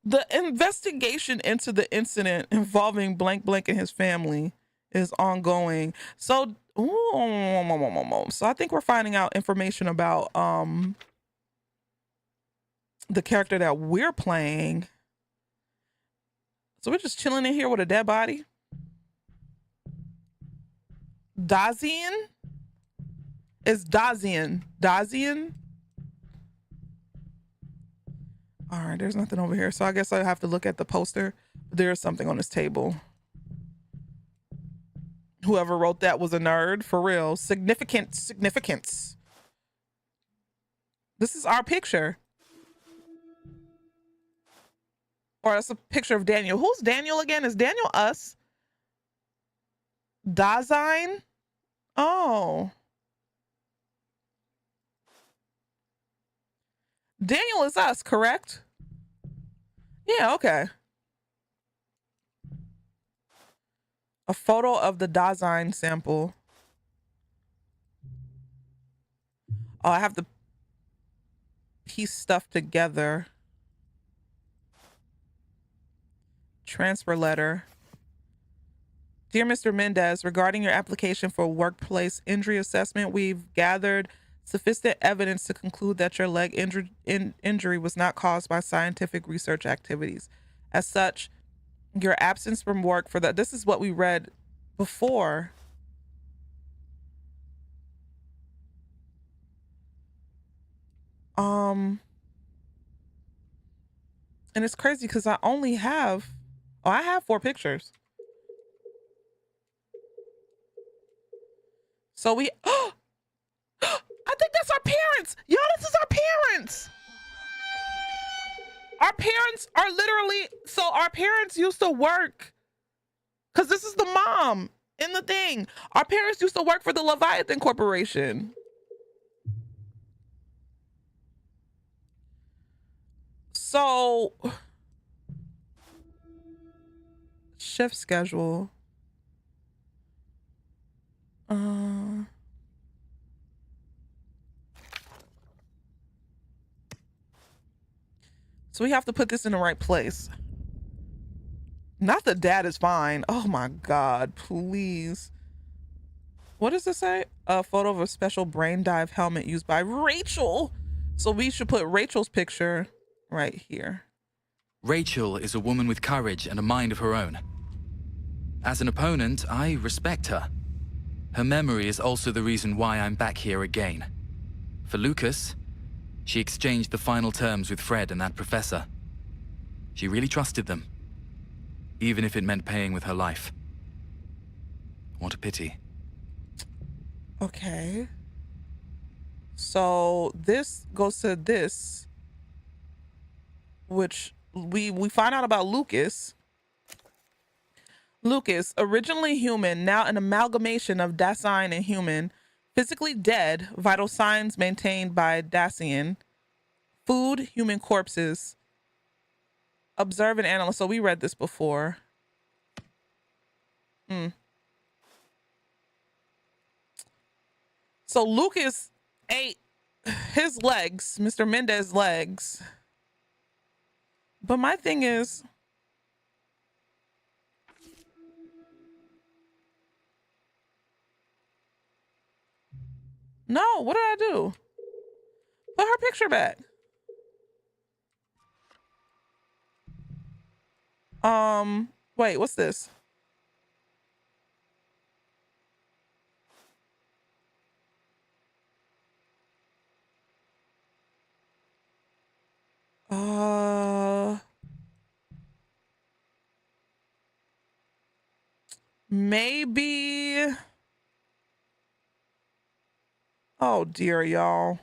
The investigation into the incident involving blank blank and his family is ongoing. So, so I think we're finding out information about the character that we're playing. So we're just chilling in here with a dead body. Dacian? It's Dacian. Dacian? All right, there's nothing over here. So I guess I have to look at the poster. There's something on this table. Whoever wrote that was a nerd, for real. Significance. This is our picture. Or that's a picture of Daniel. Who's Daniel again? Is Daniel us? Dasein? Oh. Daniel is us, correct? Yeah, okay. A photo of the Dasein sample. Oh, I have to piece stuff together. Transfer letter. Dear Mr. Mendez, regarding your application for workplace injury assessment, we've gathered sufficient evidence to conclude that your leg injury was not caused by scientific research activities. As such, your absence from work for this is what we read before. And it's crazy because I only have, I have 4 pictures. So we, I think that's our parents. Yo, this is our parents. Our parents are literally, so our parents used to work, because this is the mom in the thing. Our parents used to work for the Leviathan Corporation. So, shift schedule. So we have to put this in the right place. Not that dad is fine. Oh my God, please. What does this say? A photo of a special brain dive helmet used by Rachel. So we should put Rachel's picture right here. Rachel is a woman with courage and a mind of her own. As an opponent, I respect her. Her memory is also the reason why I'm back here again. For Lucas, she exchanged the final terms with Fred and that professor. She really trusted them, even if it meant paying with her life. What a pity. Okay. So this goes to this, which we find out about Lucas. Lucas, originally human, now an amalgamation of Dasein and human, physically dead, vital signs maintained by Dacian, food, human corpses, Observe and analyze. So we read this before. So Lucas ate his legs, Mr. Mendez's legs. But my thing is, no, what did I do? Put her picture back. Wait, what's this? Maybe. Oh dear, y'all.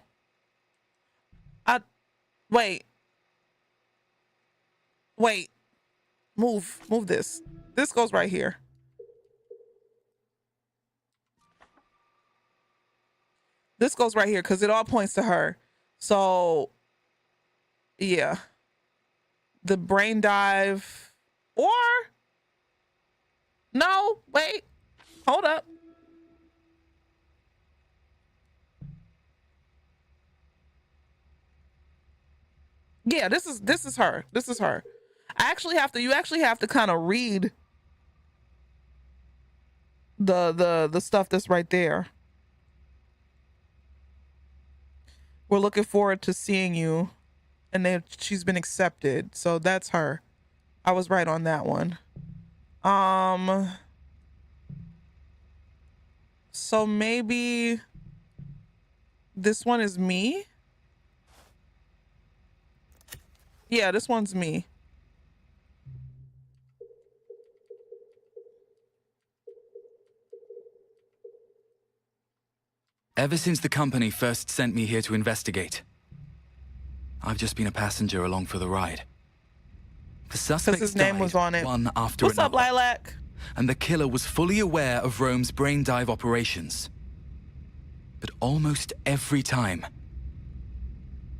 Wait. Move this. This goes right here. This goes right here because it all points to her. So, yeah. The brain dive. Or, no, wait, hold up. Yeah, this is her. This is her. You actually have to kind of read the stuff that's right there. We're looking forward to seeing you. And then she's been accepted. So that's her. I was right on that one. So maybe this one is me. Yeah, this one's me. Ever since the company first sent me here to investigate, I've just been a passenger along for the ride. The suspects his name was on it. One after What's another. up, Lilac? And the killer was fully aware of Rome's brain dive operations. But almost every time,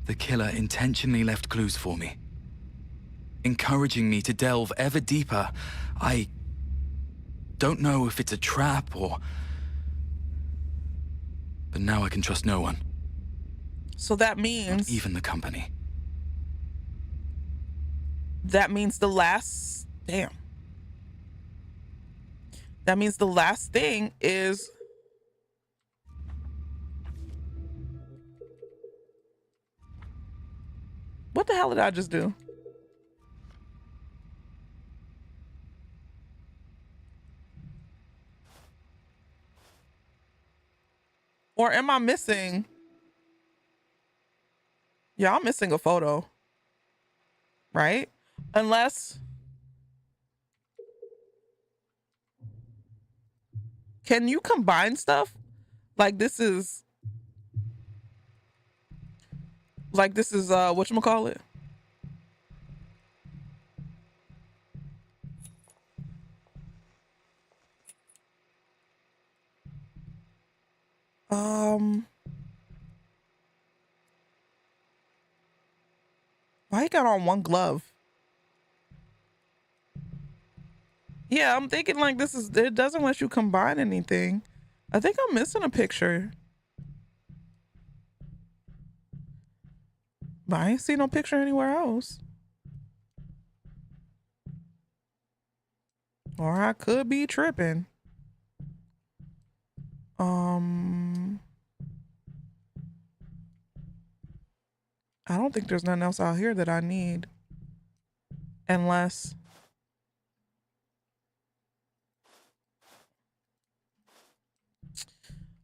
the killer intentionally left clues for me, encouraging me to delve ever deeper. I don't know if it's a trap or... But now I can trust no one. So that means... Not even the company. That means the last... Damn. That means the last thing is... What the hell did I just do? Or am I missing? Yeah, I'm missing a photo. Right? Unless... Can you combine stuff? Like this is whatchamacallit? Why you got on one glove? Yeah, I'm thinking like it doesn't let you combine anything. I think I'm missing a picture. But I ain't see no picture anywhere else. Or I could be tripping. I don't think there's nothing else out here that I need. Unless...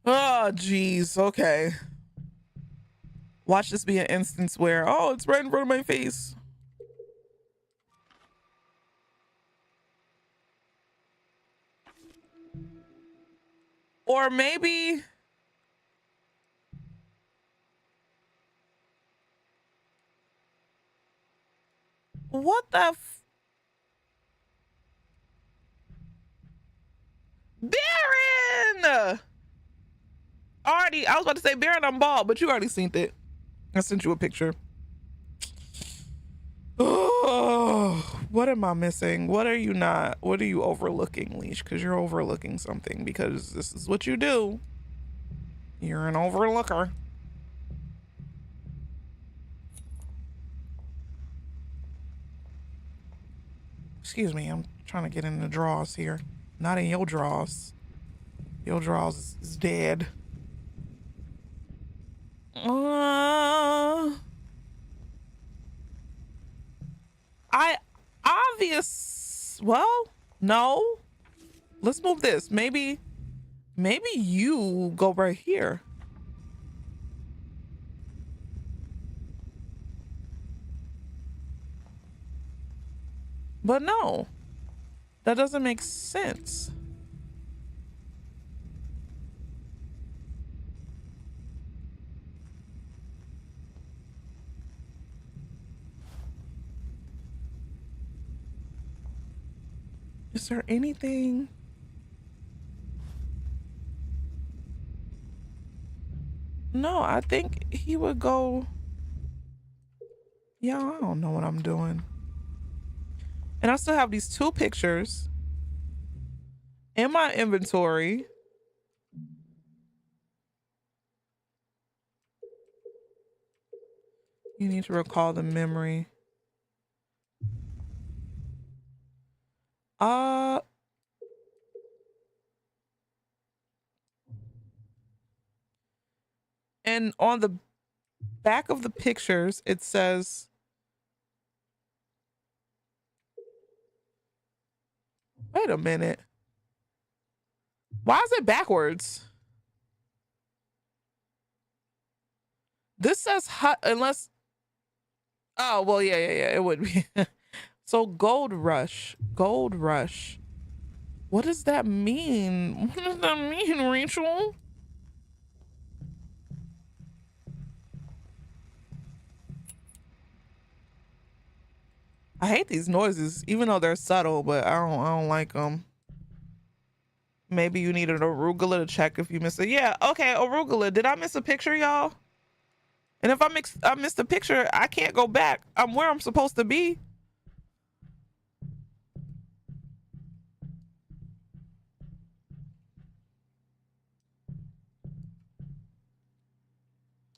Oh, geez. Okay. Watch this be an instance where, oh, it's right in front of my face. Or maybe... What the Baron! Already, I was about to say, Baron, I'm bald, but you already seen it. I sent you a picture. Oh, Oh, what am I missing? What are you not? What are you overlooking, Leash? Because you're overlooking something, because this is what you do. You're an overlooker. Excuse me, I'm trying to get in the drawers here. Not in your drawers. Your drawers is dead. Well, no. Let's move this. Maybe you go right here. But no, that doesn't make sense. Is there anything? No, I think he would go. Yeah, I don't know what I'm doing. And I still have these 2 pictures in my inventory. You need to recall the memory. And on the back of the pictures, it says, wait a minute. Why is it backwards? This says hut, unless, oh, well, yeah, it would be. So gold rush. What does that mean? What does that mean, Rachel? I hate these noises, even though they're subtle, but I don't like them. Maybe you need an arugula to check if you miss it. Yeah, okay, arugula. Did I miss a picture, y'all? And if I missed a picture, I can't go back. I'm where I'm supposed to be.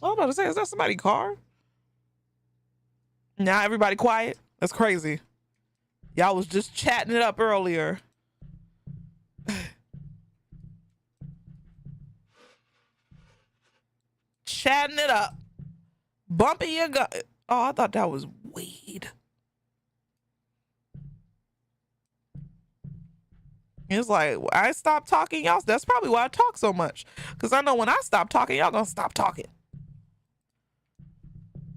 I was about to say, is that somebody's car? Now everybody quiet? That's crazy. Y'all was just chatting it up earlier. Chatting it up. Bumping your gun. Oh, I thought that was weed. It's like, I stopped talking, y'all. That's probably why I talk so much. Because I know when I stop talking, y'all gonna stop talking.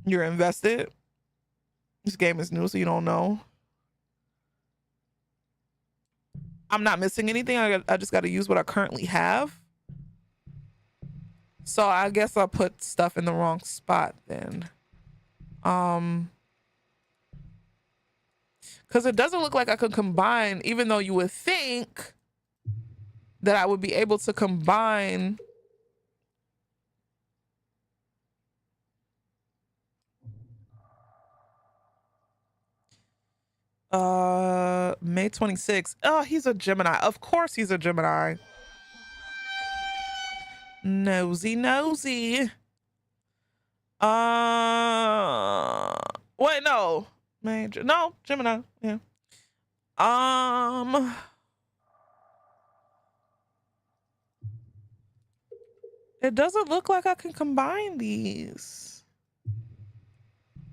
You're invested. This game is new, so you don't know. I'm not missing anything. I just got to use what I currently have. So I guess I'll put stuff in the wrong spot then. Because it doesn't look like I could combine, even though you would think that I would be able to combine. May 26th. Oh, he's a Gemini. Of course he's a Gemini. Nosy. Wait, no. No, Gemini. Yeah. It doesn't look like I can combine these.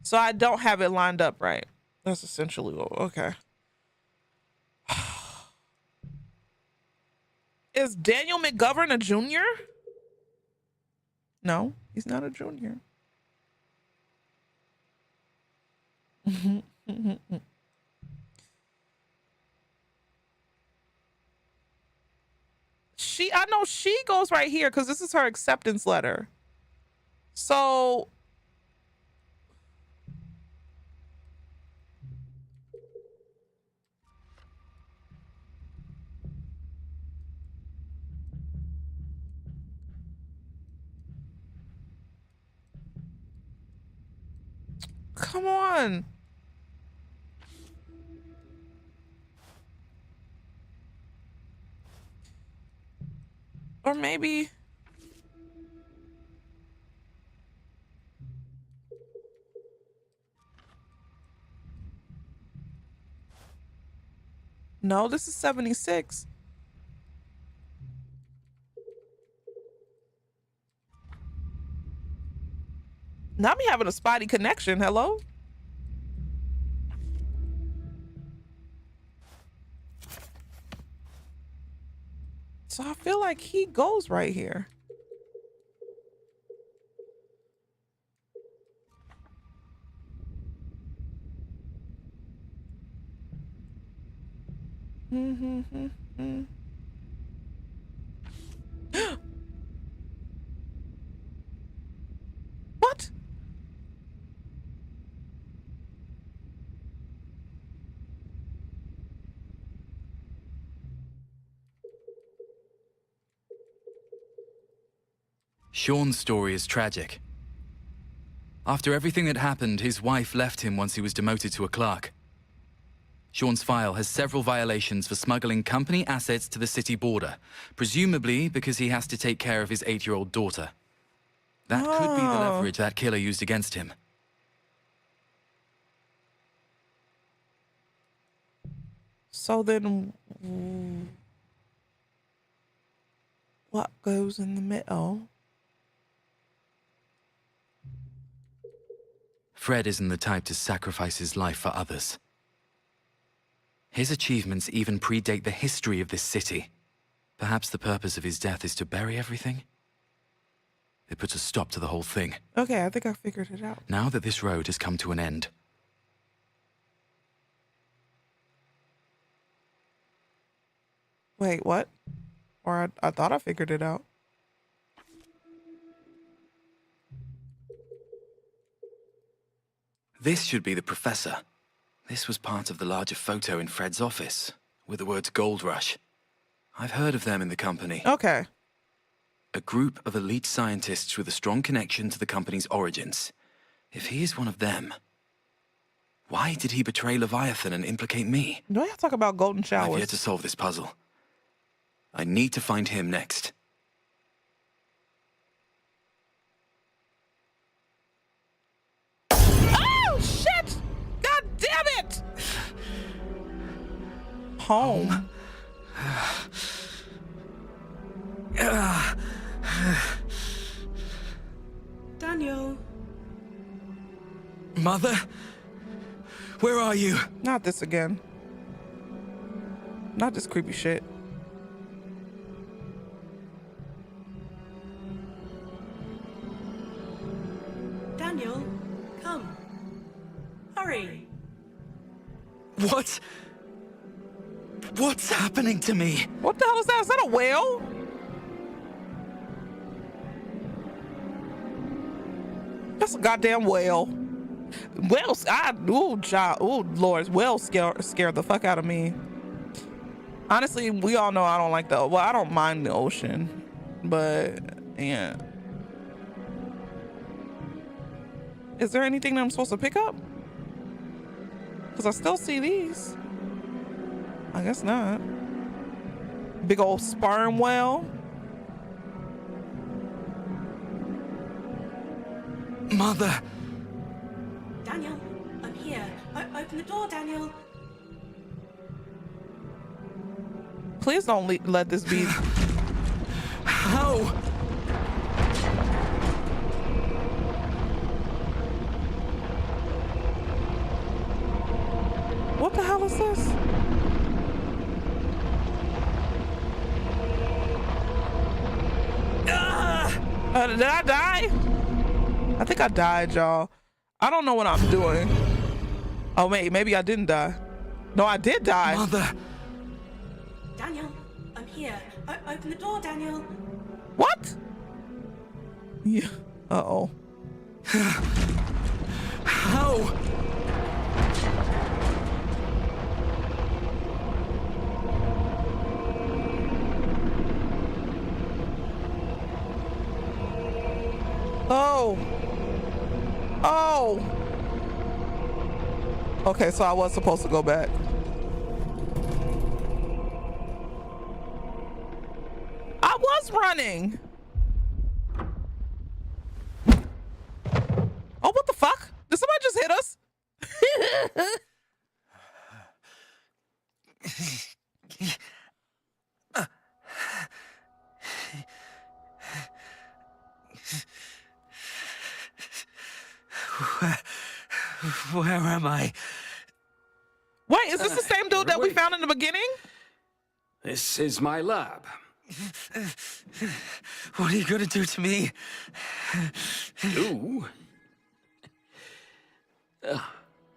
So I don't have it lined up right. That's essentially what, okay. Is Daniel McGovern a junior? No, he's not a junior. I know she goes right here because this is her acceptance letter. So come on. Or maybe. No, this is 76. Now me having a spotty connection. Hello? So I feel like he goes right here. What? Sean's story is tragic. After everything that happened, his wife left him once he was demoted to a clerk. Sean's file has several violations for smuggling company assets to the city border, presumably because he has to take care of his 8-year-old daughter. That could be the leverage that killer used against him. So then, what goes in the middle? Fred isn't the type to sacrifice his life for others. His achievements even predate the history of this city. Perhaps the purpose of his death is to bury everything? It puts a stop to the whole thing. Okay, I think I figured it out. Now that this road has come to an end. Wait, what? Or I thought I figured it out. This should be the professor. This was part of the larger photo in Fred's office, with the words Gold Rush. I've heard of them in the company. Okay. A group of elite scientists with a strong connection to the company's origins. If he is one of them, why did he betray Leviathan and implicate me? Do I have to talk about golden showers? I've yet to solve this puzzle. I need to find him next. Oh, shit! God damn it! Home. Daniel. Mother? Where are you? Not this again. Not this creepy shit. Daniel, come. Hurry. What? What's happening to me? What the hell is that? Is that a whale? That's a goddamn whale. Whales, Lord, whales scare the fuck out of me. Honestly, we all know I don't like I don't mind the ocean, but yeah. Is there anything that I'm supposed to pick up? Because I still see these. I guess not. Big old sperm whale. Mother! Daniel, I'm here. Open the door, Daniel. Please don't let this be. How? What the hell is this? Did I die? I think I died, y'all. I don't know what I'm doing. Oh, maybe I didn't die. No, I did die. Mother! Daniel, I'm here. Open the door, Daniel. What? Yeah. Uh-oh. How? Oh. Oh. Okay, so I was supposed to go back. I was was running. Oh, what the fuck? Did somebody just hit us? Where am I? Wait, is this the same dude that we found in the beginning? This is my lab. What are you gonna do to me? Do?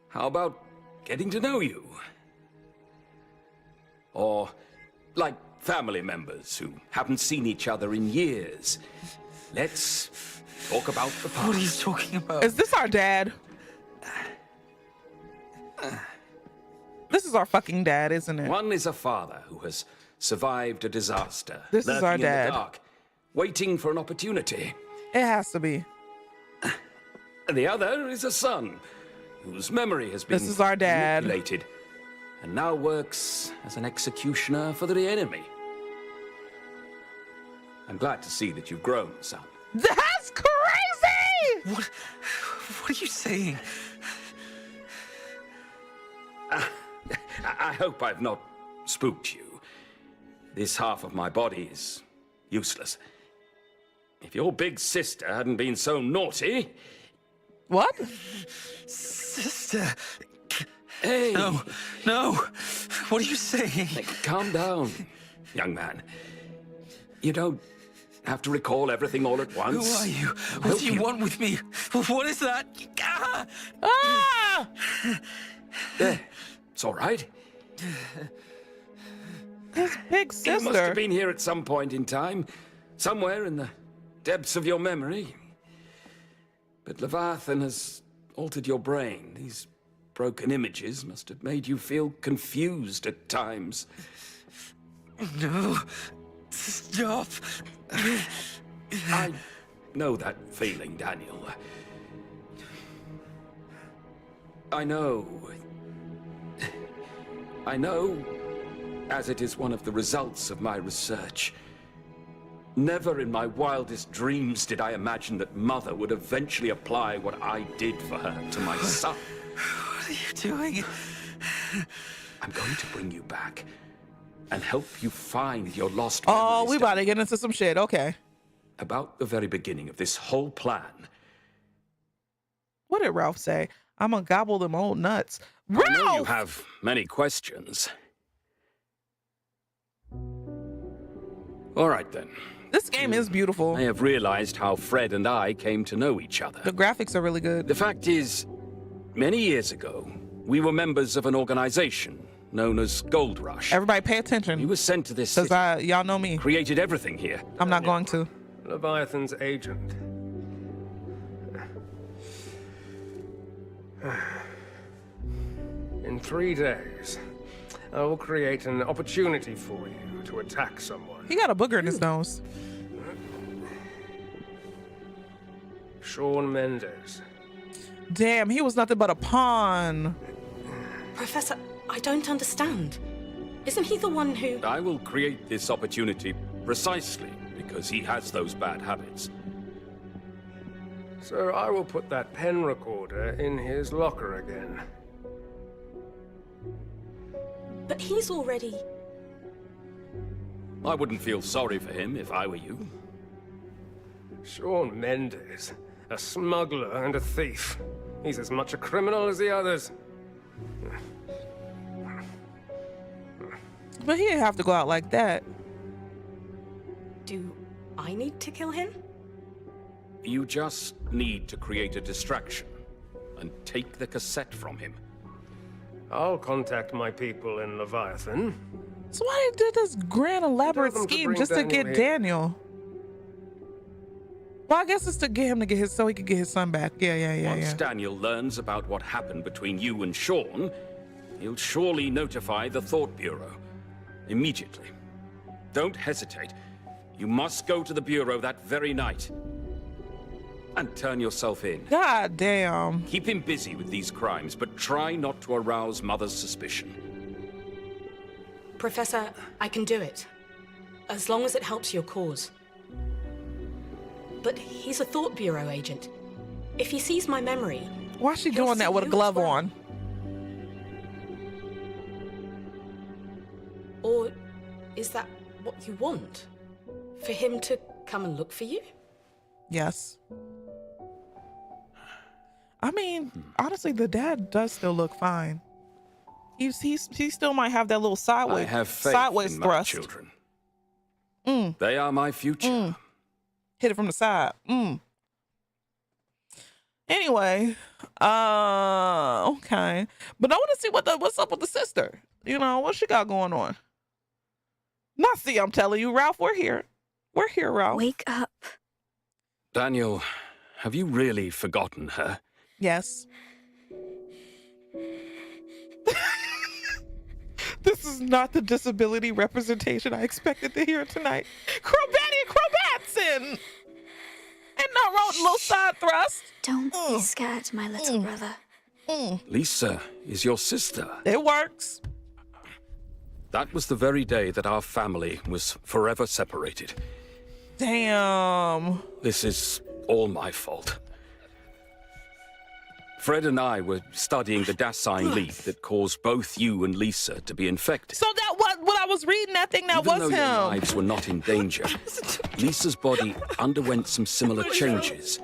How about getting to know you? Or like family members who haven't seen each other in years. Let's talk about the past. What are you talking about? Is this our dad? This is our fucking dad, isn't it? One is a father who has survived a disaster. This is our lurking in dad. the dark, waiting for an opportunity. It has to be. And the other is a son whose memory has been This is our dad. manipulated and now works as an executioner for the enemy. I'm glad to see that you've grown, son. That's crazy! What are you saying? I hope I've not spooked you. This half of my body is useless. If your big sister hadn't been so naughty... What? Sister... Hey! No! What are you saying? Calm down, young man. You don't have to recall everything all at once. Who are you? What do you want with me? What is that? Ah! There. It's all right. His big You must have sister. been here at some point in time, somewhere in the depths of your memory. But Leviathan has altered your brain. These broken images must have made you feel confused at times. No. Stop. I know that feeling, Daniel. I know, as it is one of the results of my research. Never in my wildest dreams did I imagine that Mother would eventually apply what I did for her to my son. What are you doing? I'm going to bring you back and help you find your lost Oh, memories. we about to get into some shit. Okay. About the very beginning of this whole plan. What did Ralph say? I'm gonna gobble them old nuts. I know you Ralph! have many questions. All right, then. This game is beautiful. I have realized how Fred and I came to know each other. The graphics are really good. The fact is, many years ago, we were members of an organization known as Gold Rush. Everybody pay We attention, were sent to this because city, y'all know me. created everything here. I'm not going to. Leviathan's agent. In 3 days, I will create an opportunity for you to attack someone. He got a booger in his nose. Sean Mendes. Damn, he was nothing but a pawn. Professor, I don't understand. Isn't he the one who... I will create this opportunity precisely because he has those bad habits. So I will put that pen recorder in his locker again. But he's already... I wouldn't feel sorry for him if I were you. Sean Mendes, a smuggler and a thief. He's as much a criminal as the others. But he didn't have to go out like that. Do I need to kill him? You just need to create a distraction and take the cassette from him. I'll contact my people in Leviathan. So why they did this grand elaborate Tell them to scheme bring just to Daniel get here. Daniel? Well, I guess it's to get him to get his, so he could get his son back. Yeah. Once Daniel learns about what happened between you and Sean, he'll surely notify the Thought Bureau. Immediately. Don't hesitate. You must go to the Bureau that very night. And turn yourself in. God damn. Keep him busy with these crimes, but try not to arouse Mother's suspicion. Professor, I can do it. as long as it helps your cause. But he's a Thought Bureau agent. If he sees my memory... Why is she he'll doing that see with a you glove as well. on? Or is that what you want? For him to come and look for you? Yes. I mean, honestly, the dad does still look fine. He still might have that little I have faith sideways in my thrust. children. Mm. They are my future. Hit it from the side. Anyway, okay. But I want to see what's up with the sister. You know, what she got going on. Not see, I'm telling you, Ralph, we're here. We're here, Ralph. Wake up. Daniel, have you really forgotten her? Yes. This is not the disability representation I expected to hear tonight. Crobatson! And not wrote little side thrust. Don't be scared, my little brother. Lisa is your sister. It works. That was the very day that our family was forever separated. Damn. This is all my fault. Fred and I were studying the Dasein leak that caused both you and Lisa to be infected. So that what I was reading, that thing, that Even was though him. your lives were not in danger, Lisa's body underwent some similar changes.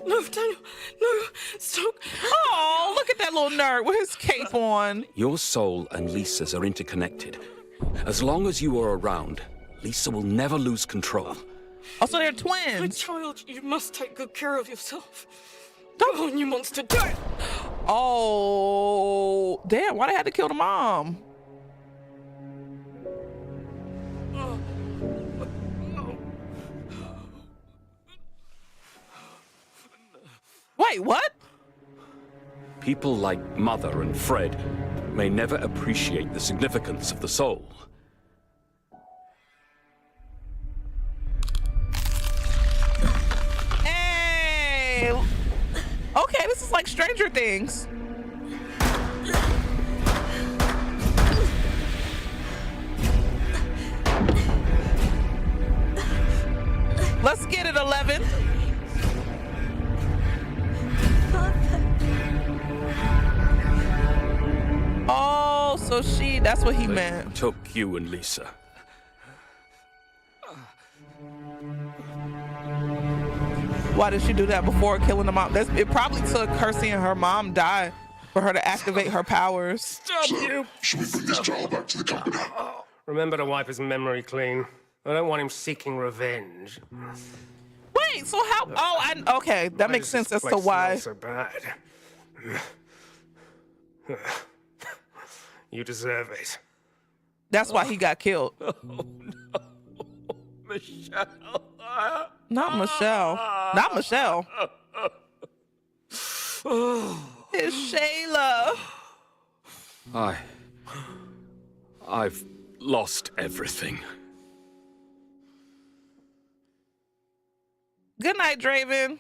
No, Daniel, no, stop. Oh, look at that little nerd with his cape on. Your soul and Lisa's are interconnected. As long as you are around, Lisa will never lose control. Oh, so they're My twins. child, you must take good care of yourself. Go on, you monster, do it! Oh, damn, why they had to kill the mom? Wait, what? People like Mother and Fred may never appreciate the significance of the soul. Hey! Okay, this is like Stranger Things. Let's get it, 11. Oh, so that's what he meant. Took you and Lisa. Why did she do that before killing the mom? It probably took her seeing her mom die for her to activate her powers. Stop you! Should we bring this child back to the company? Remember to wipe his memory clean. I don't want him seeking revenge. Wait, so how? Oh, okay, that makes sense as to why. So bad. You deserve it. That's why he got killed. Oh no, Michelle. Not Michelle. Not Michelle. It's Shayla. I've lost everything. Good night, Draven.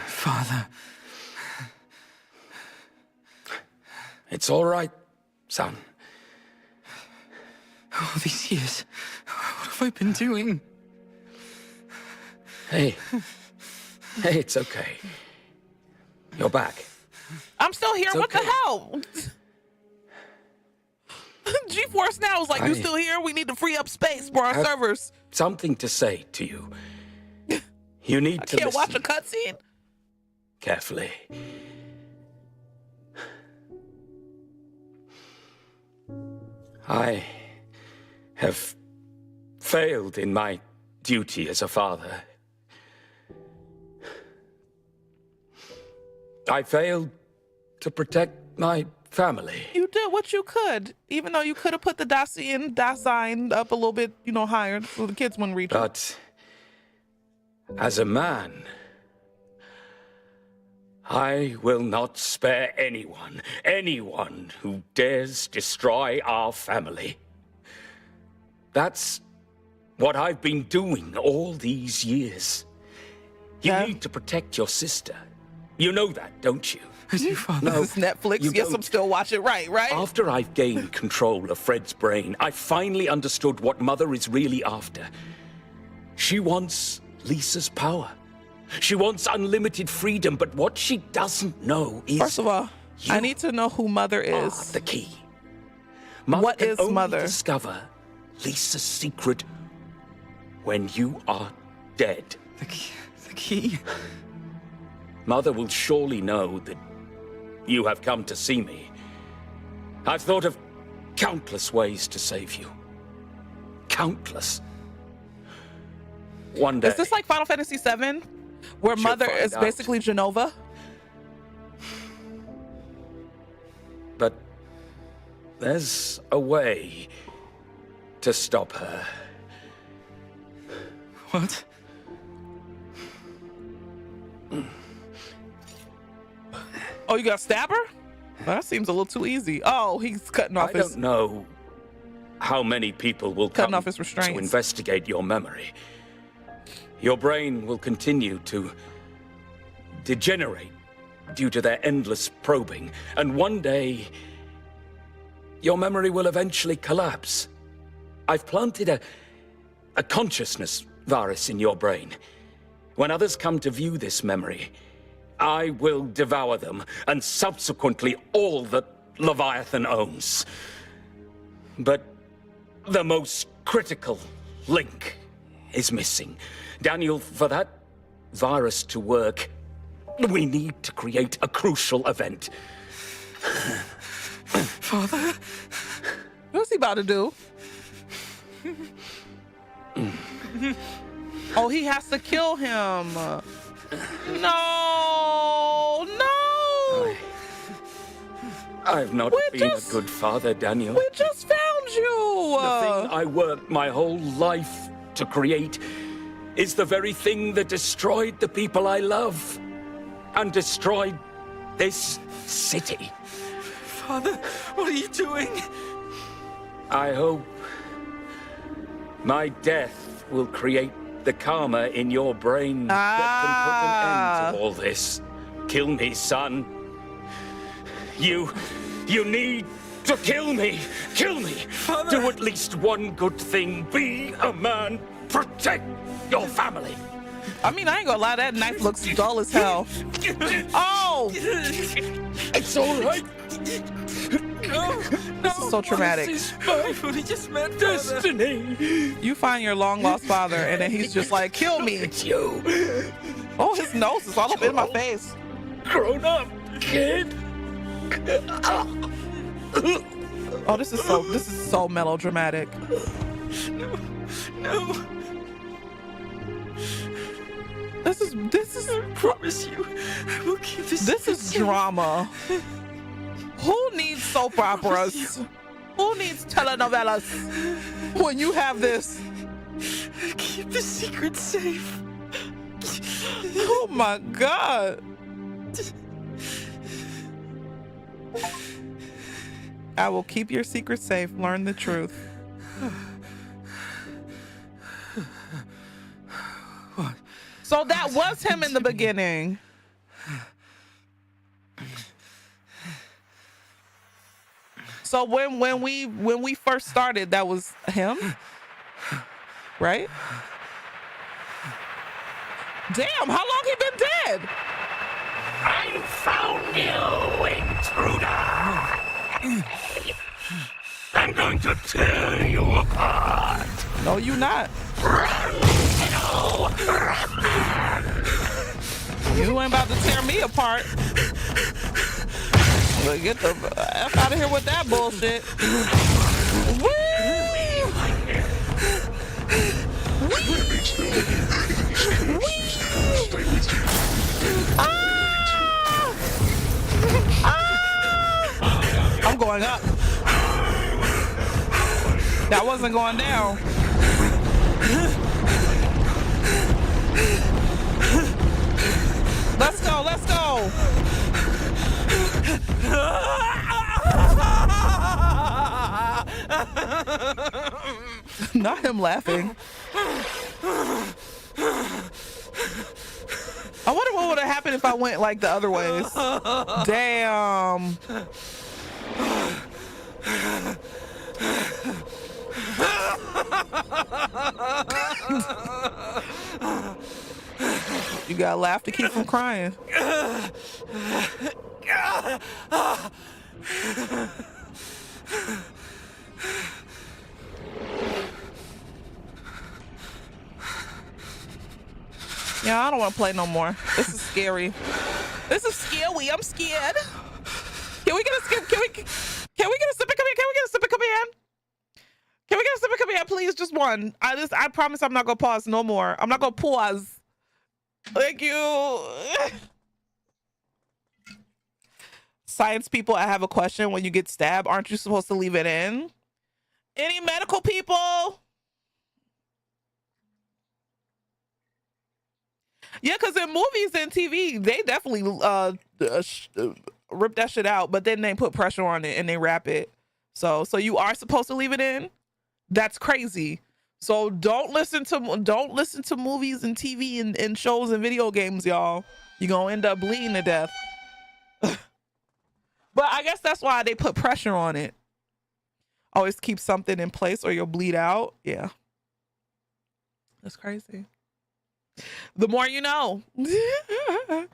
Father. It's all right, son. All these years, what have I been doing? Hey, it's okay. You're back. I'm still here. It's What okay. the hell? G-Force now is like, you still here? We need to free up space for our Have- servers. Something to say to you. You need to Can't listen watch a cutscene. carefully. I have failed in my duty as a father. I failed to protect my family. You did what you could, even though you could have put the Dasein up a little bit, higher so the kids wouldn't reach it. But as a man, I will not spare anyone who dares destroy our family. That's what I've been doing all these years. You need to protect your sister. You know that, don't you? No, this is Netflix. you Yes, don't. I'm still watching. Right? After I've gained control of Fred's brain, I finally understood what Mother is really after. She wants Lisa's power. She wants unlimited freedom, but what she doesn't know is... First of all, I need to know who Mother is. The key. Mother What can is only Mother? discover Lisa's secret when you are dead. The key? Mother will surely know that you have come to see me. I've thought of countless ways to save you. Countless. One day... Is this like Final Fantasy VII, where She'll Mother find is out. basically Genova? But there's a way to stop her. What? Oh, you got stab her? Well, that seems a little too easy. Oh, he's cutting off I his... don't know how many people will Cutting come off his restraints. to investigate your memory. Your brain will continue to degenerate due to their endless probing, and one day your memory will eventually collapse. I've planted a consciousness virus in your brain. When others come to view this memory, I will devour them, and subsequently all that Leviathan owns. But the most critical link is missing. Daniel, for that virus to work, we need to create a crucial event. Father? What's he about to do? Oh, he has to kill him. No. I've not been a good father, Daniel. We just found you. The thing I worked my whole life to create is the very thing that destroyed the people I love and destroyed this city. Father, what are you doing? I hope my death will create the karma in your brain that can put an end to all this. Kill me, son. You need to kill me. Kill me. Father. Do at least one good thing. Be a man. Protect your family. I mean, I ain't gonna lie, that knife looks dull as hell. Oh! It's all right. No, This is so traumatic. This is what he just meant, Father. Destiny. You find your long lost father, and then he's just like, kill me. It's you. Oh, his nose is all up in my face. Grown up, kid. Oh, this is so melodramatic. No. This is I promise you, I will keep this. This is drama. Who needs soap operas? Who needs telenovelas when you have this? Keep the secret safe. Oh my God. I will keep your secret safe. Learn the truth. What? So that was him in the beginning. So when we first started, that was him, right? Damn, how long he been dead? I found you, intruder. I'm going to tear you apart. No, you not. You ain't about to tear me apart. But get the F out of here with that bullshit. Woo! I'm going up. That wasn't going down. Let's go. No. Not him laughing. I wonder what would have happened if I went like the other ways. Damn. You gotta laugh to keep from crying. Yeah, I don't want to play no more. This is scary. This is scary. I'm scared. Can we get a skip? Can we get a sip of command? Can we get a sip of command? Can we get a sip of command, please? Just one. I promise I'm not gonna pause no more. I'm not gonna pause. Thank you. Science people, I have a question. When you get stabbed, aren't you supposed to leave it in? Any medical people? Yeah, because in movies and TV, they definitely rip that shit out, but then they put pressure on it and they wrap it. So you are supposed to leave it in? That's crazy. So don't listen to movies and TV and shows and video games, y'all. You're gonna end up bleeding to death. But I guess that's why they put pressure on it. Always keep something in place or you'll bleed out. Yeah. That's crazy. The more you know. Cheers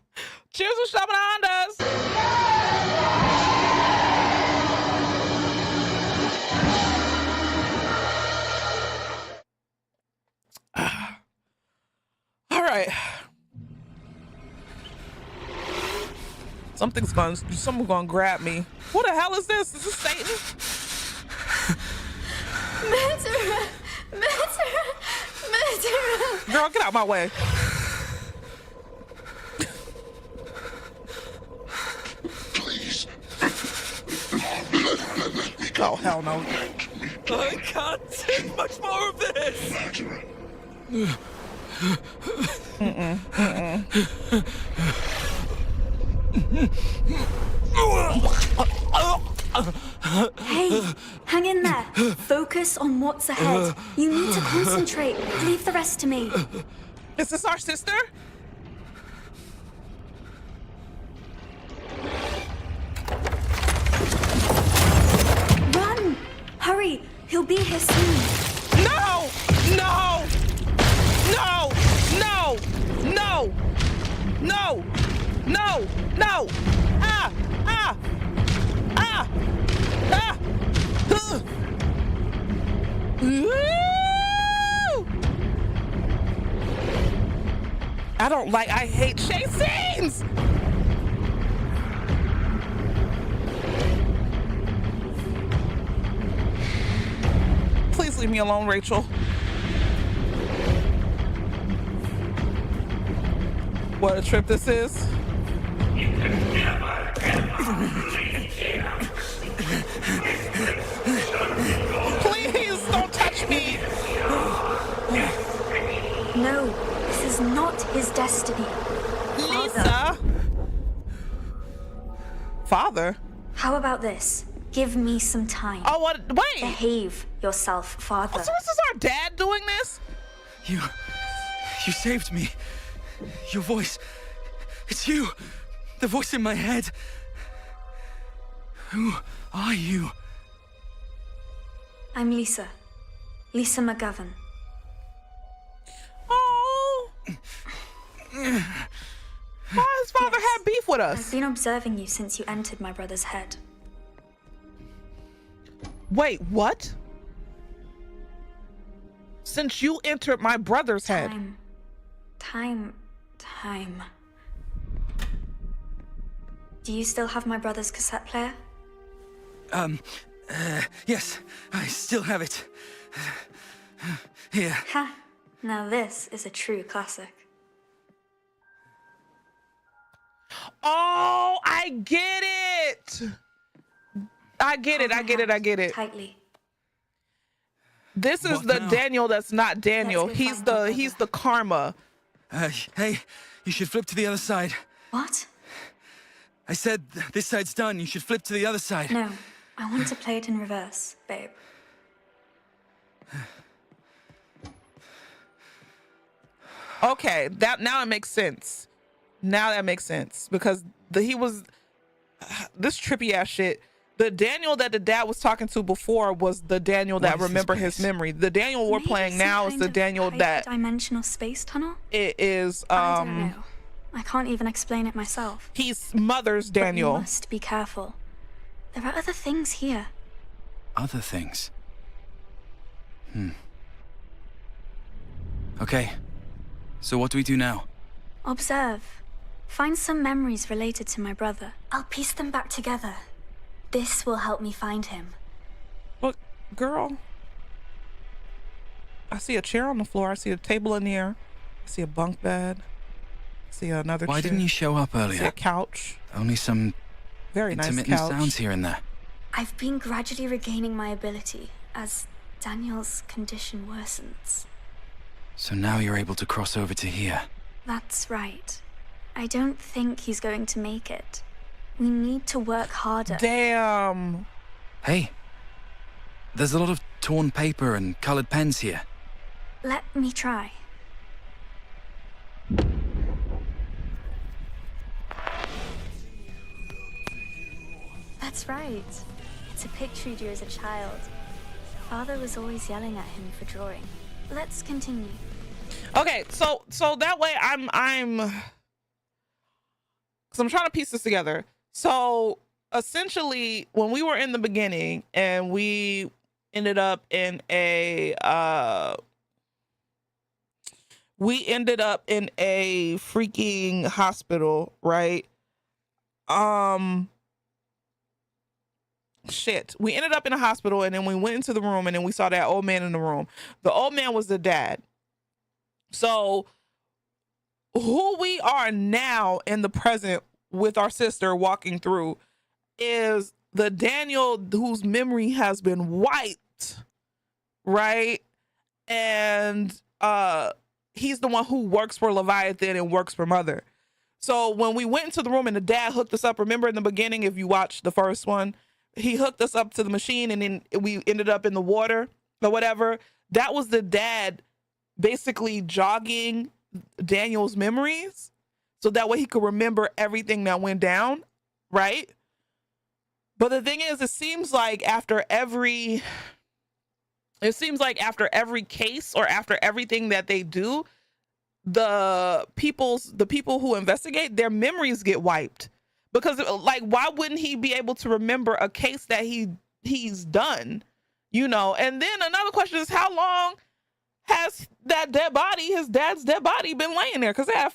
for shopping on us. All right. Someone's gonna grab me. What the hell is this? Is this Satan? Murderer! Girl, get out my way. Please. Let me go. Oh, hell no. I can't take much more of this. Murderer. Hey, hang in there. Focus on what's ahead. You need to concentrate. Leave the rest to me. Is this our sister? Run! Hurry, he'll be here soon. No! No! No! No! No! No! No! No! Ah! Ah! Ah! Ah! Woo! I hate chase scenes! Please leave me alone, Rachel. What a trip this is. Please don't touch me. No, this is not his destiny. Lisa. Father? How about this? Give me some time. Oh, what? Wait. Behave yourself, father. So this is our dad doing this? You saved me. Your voice. It's you. The voice in my head. Who are you? I'm Lisa. Lisa McGovern. Oh. Why has father had beef with us? I've been observing you since you entered my brother's head. Wait, what? Since you entered my brother's head. Time. Do you still have my brother's cassette player? Yes, I still have it. Here. Ha! Now this is a true classic. Oh, I get it. I get it. Tightly. This is What the now? Daniel that's not Daniel. Let's go He's find my the karma. Hey, you should flip to the other side. What? I said this side's done. You should flip to the other side. No, I want to play it in reverse, babe. Okay, now it makes sense. Now that makes sense because he was this trippy ass shit. The Daniel that the dad was talking to before was the Daniel that remember his memory. The Daniel we're playing now is the Daniel that dimensional space tunnel. It is. I don't know. I can't even explain it myself. He's Mother's Daniel. But you must be careful. There are other things here. Other things. Okay. So what do we do now? Observe. Find some memories related to my brother. I'll piece them back together. This will help me find him. Look, girl. I see a chair on the floor. I see a table in the air. I see a bunk bed. I see another chair. Why didn't you show up earlier? I see a couch. Only some very nice intermittent couch. sounds here and there. I've been gradually regaining my ability as Daniel's condition worsens. So now you're able to cross over to here. That's right. I don't think he's going to make it. We need to work harder. Damn. Hey, there's a lot of torn paper and colored pens here. Let me try. That's right. It's a picture he drew as a child. Father was always yelling at him for drawing. Let's continue. Okay, so that way I'm trying to piece this together. So essentially, when we were in the beginning and we ended up in a freaking hospital, right? Shit. We ended up in a hospital and then we went into the room and then we saw that old man in the room. The old man was the dad. So who we are now in the present with our sister walking through is the Daniel whose memory has been wiped, right? And he's the one who works for Leviathan and works for Mother. So when we went into the room and the dad hooked us up, remember in the beginning, if you watched the first one, he hooked us up to the machine and then we ended up in the water or whatever. That was the dad basically jogging Daniel's memories so that way he could remember everything that went down, right? But the thing is, it seems like after every case or after everything that they do, the people who investigate, their memories get wiped. Because like, why wouldn't he be able to remember a case that he's done, you know? And then another question is, how long has that dead body, his dad's dead body, been laying there? Because they have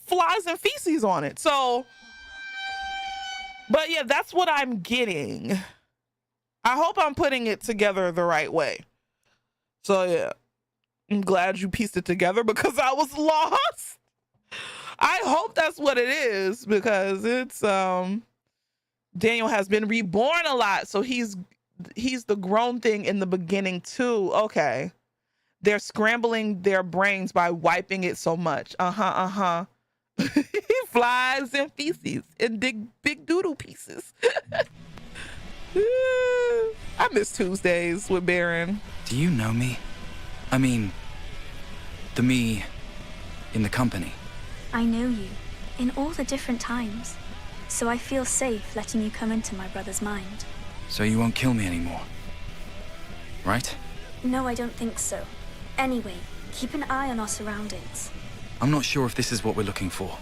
flies and feces on it. So, but yeah, that's what I'm getting. I hope I'm putting it together the right way. So yeah, I'm glad you pieced it together because I was lost. I hope that's what it is because it's Daniel has been reborn a lot, so he's the grown thing in the beginning too. Okay, they're scrambling their brains by wiping it so much. Flies and feces and big doodle pieces. I miss Tuesdays with Baron. Do you know me? I mean, the me in the company. I know you, in all the different times, so I feel safe letting you come into my brother's mind. So you won't kill me anymore, right? No, I don't think so. Anyway, keep an eye on our surroundings. I'm not sure if this is what we're looking for.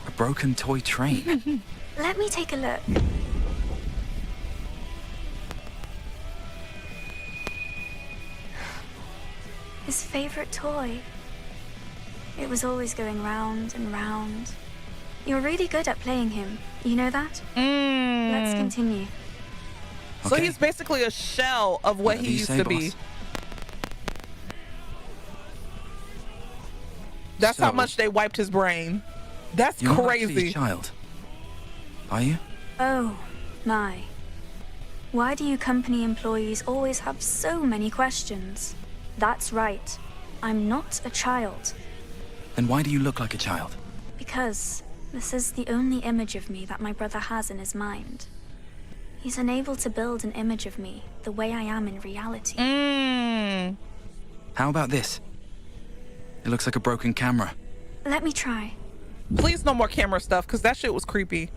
A broken toy train. Let me take a look. His favorite toy. It was always going round and round. You're really good at playing him. You know that? Let's continue. So Okay. he's basically a shell of what he used to be. That's how So- much they wiped his brain. That's You're not actually crazy. a child, are you? Oh, my. Why do you company employees always have so many questions? That's right. I'm not a child. Then why do you look like a child? Because This is the only image of me that my brother has in his mind. He's unable to build an image of me the way I am in reality. How about this? It looks like a broken camera. Let me try. Please no more camera stuff, because that shit was creepy.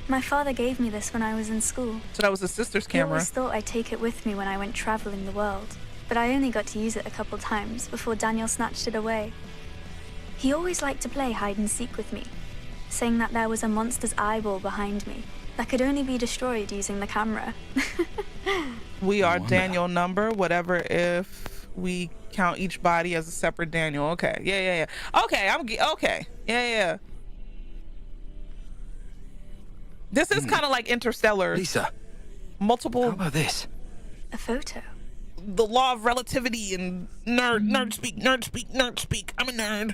My father gave me this when I was in school. So that was his sister's He camera. always thought I'd take it with me when I went traveling the world, but I only got to use it a couple times before Daniel snatched it away. He always liked to play hide and seek with me, saying that there was a monster's eyeball behind me that could only be destroyed using the camera. We are Daniel number, whatever, if we count each body as a separate Daniel. Okay, yeah. Okay, okay, yeah. This is kind of like Interstellar. Lisa, Multiple. how about this? A photo. The law of relativity and nerd speak. I'm a nerd.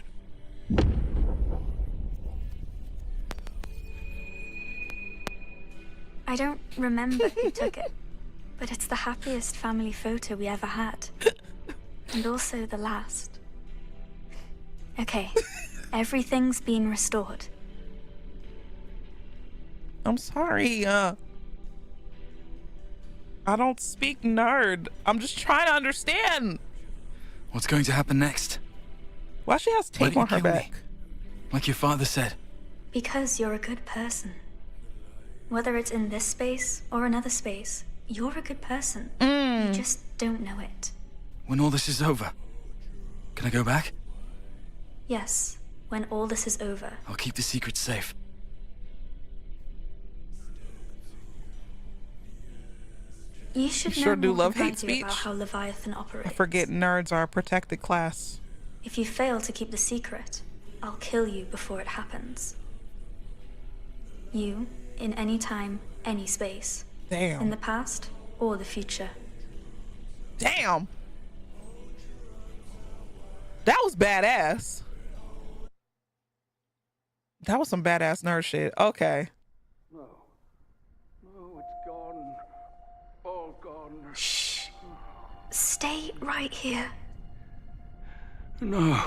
I don't remember who took it, but it's the happiest family photo we ever had. And also the last. Okay, everything's been restored. I'm sorry. I don't speak nerd. I'm just trying to understand. What's going to happen next? Why she has Why tape don't on you her kill me? back? Like your father said. Because you're a good person. Whether it's in this space or another space, you're a good person. You just don't know it. When all this is over, can I go back? Yes, when all this is over. I'll keep the secret safe. You should You sure know do more love than I hate do speech. about how Leviathan operates. I forget nerds are a protected class. If you fail to keep the secret, I'll kill you before it happens. You, in any time, any space. Damn. In the past or the future. Damn. That was badass. That was some badass nerd shit. Okay. No, it's gone. All gone. Shh. Stay right here. No,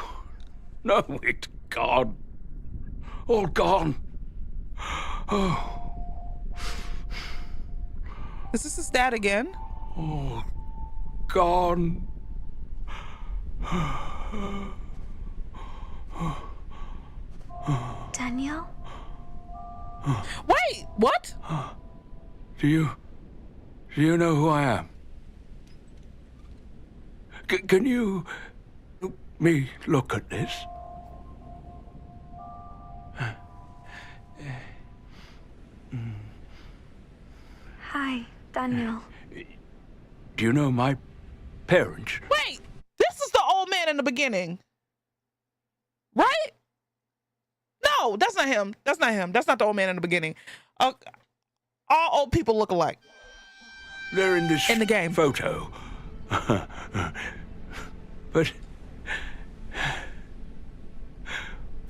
it's gone. All gone. Oh. Is this his dad again? All gone. Daniel? Wait, what? Do you know who I am? Can you help me look at this? Hi, Daniel. Do you know my parents? Wait, this is the old man in the beginning. Right? No, that's not him. That's not the old man in the beginning. All old people look alike. They're in this in the game photo. But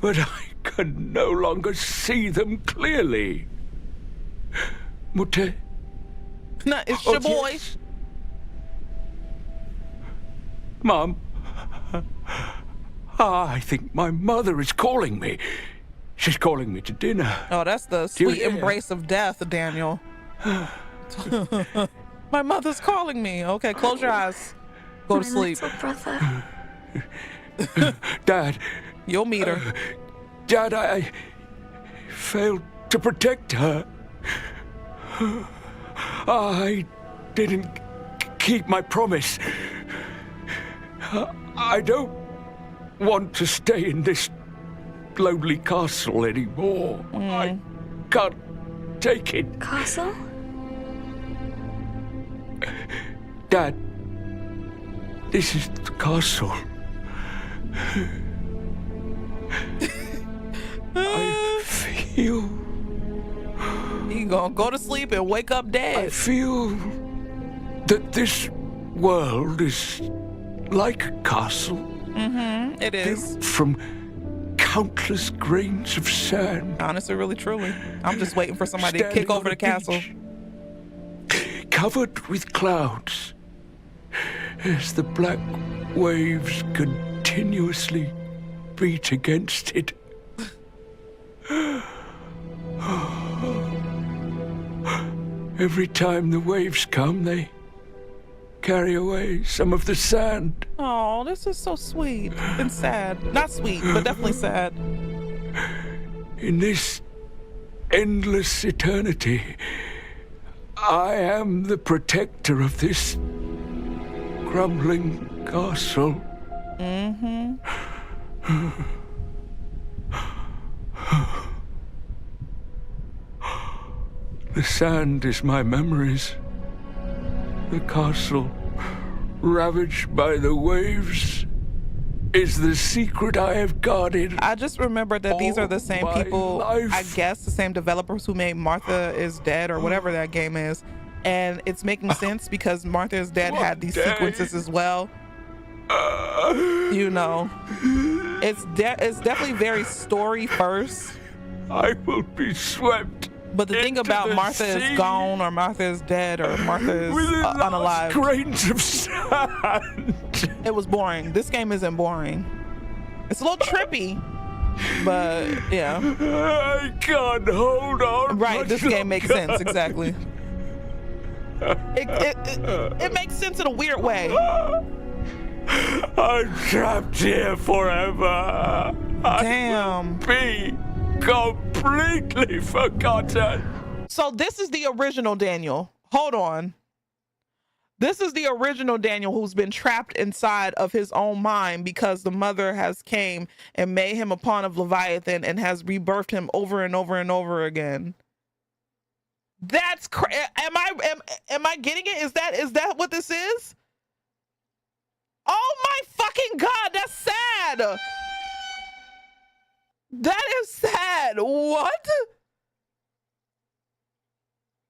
I can no longer see them clearly. Mutte? No, it's your boy. Yes. Mom? I think my mother is calling me. She's calling me to dinner. Oh, that's the sweet embrace of death, Daniel. My mother's calling me. Okay, close your eyes. Go to sleep. My little brother. Dad. You'll meet her. Dad, I failed to protect her. I didn't keep my promise. I don't want to stay in this lonely castle anymore. I can't take it. Castle? Dad, this is the castle. I feel... You gonna go to sleep and wake up dead. I feel that this world is like a castle. It is. Built from countless grains of sand. Honestly, really, truly. I'm just waiting for somebody to Standing kick over on the a castle. beach, covered with clouds as the black waves continuously beat against it. Every time the waves come, they carry away some of the sand. Oh, this is so sweet and sad. Not sweet, but definitely sad. In this endless eternity, I am the protector of this crumbling castle. Mm-hmm. The sand is my memories. The castle, ravaged by the waves, is the secret I have guarded. I just remembered that these are the same people, I guess, the same developers who made Martha is Dead or whatever that game is. And it's making sense because Martha is Dead had these sequences as well. You know, it's definitely very story first. I will be swept. But the thing about Martha is Gone or Martha is Dead or Martha is unalive. Grains of sand. It was boring. This game isn't boring. It's a little trippy, but yeah. I can't hold on. Right, this game makes sense, exactly. It makes sense in a weird way. I'm trapped here forever. Damn. Be completely forgotten. So this is the original Daniel. Hold on. This is the original Daniel who's been trapped inside of his own mind because the mother has came and made him a pawn of Leviathan and has rebirthed him over and over and over again. That's am I getting it? Is that what this is? Oh my fucking God, that's sad. That is sad. What?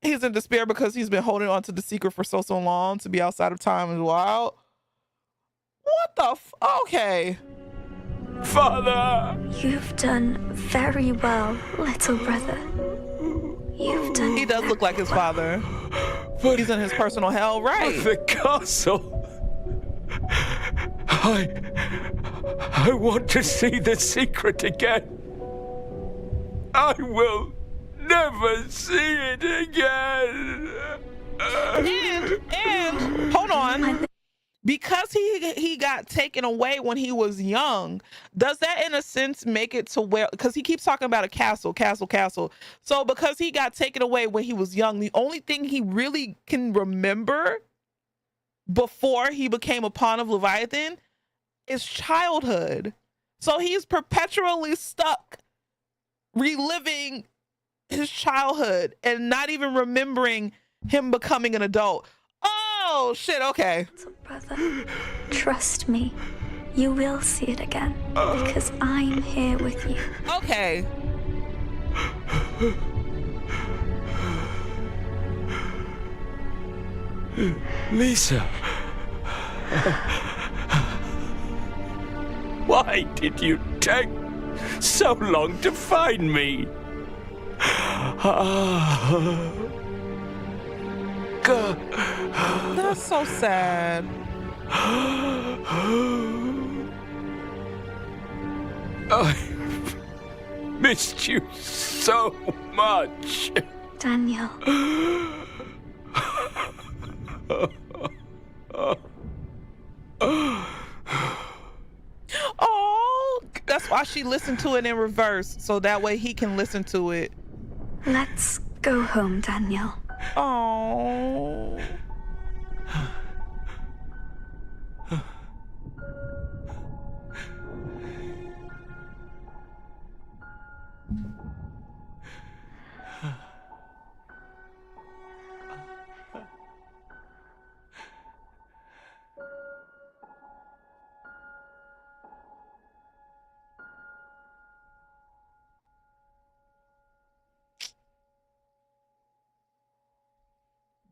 He's in despair because he's been holding on to the secret for so long. To be outside of time is wild. What the okay. Father! You've done very well, little brother. You've done. He does look like his father. But he's in his personal hell, right? The castle. I want to see the secret again. I will never see it again. And hold on. Because he got taken away when he was young, does that in a sense make it to where, because he keeps talking about a castle. So because he got taken away when he was young, the only thing he really can remember before he became a pawn of Leviathan is childhood. So he's perpetually stuck reliving his childhood and not even remembering him becoming an adult. Oh shit, okay. Little brother, trust me, you will see it again because I'm here with you. Okay. Lisa. Why did you take so long to find me? God. That's so sad. I missed you so much. Daniel. Oh, that's why she listened to it in reverse, so that way he can listen to it. Let's go home, Daniel. Oh.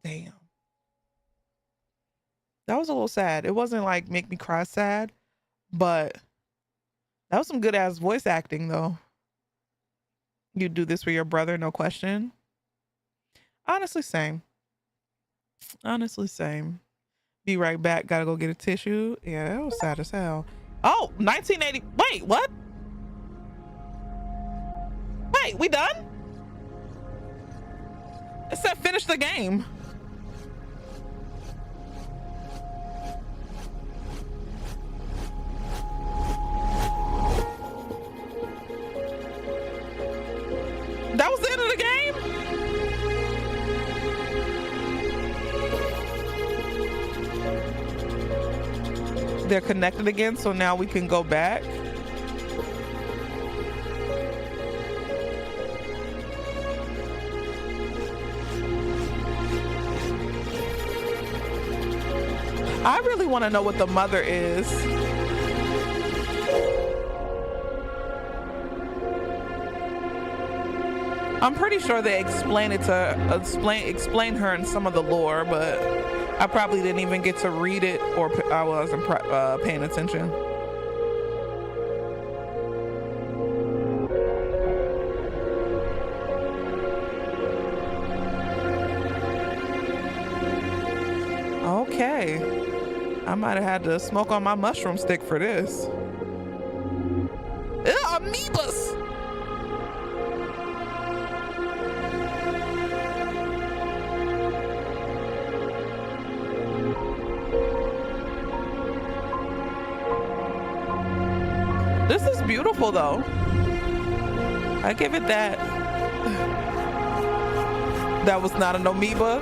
Damn. That was a little sad. It wasn't like make me cry sad, but that was some good ass voice acting though. You do this for your brother, no question. Honestly, same. Honestly, same. Be right back. Gotta go get a tissue. Yeah, that was sad as hell. Oh, 1980. Wait, what? right, we done? It said finish the game. That was the end of the game? They're connected again, so now we can go back. I really want to know what the mother is. I'm pretty sure they explain it to explain her in some of the lore, but I probably didn't even get to read it, or I wasn't paying attention. Okay, I might have had to smoke on my mushroom stick for this. Ew, amoebas. This is beautiful though. I give it that. That was not an amoeba.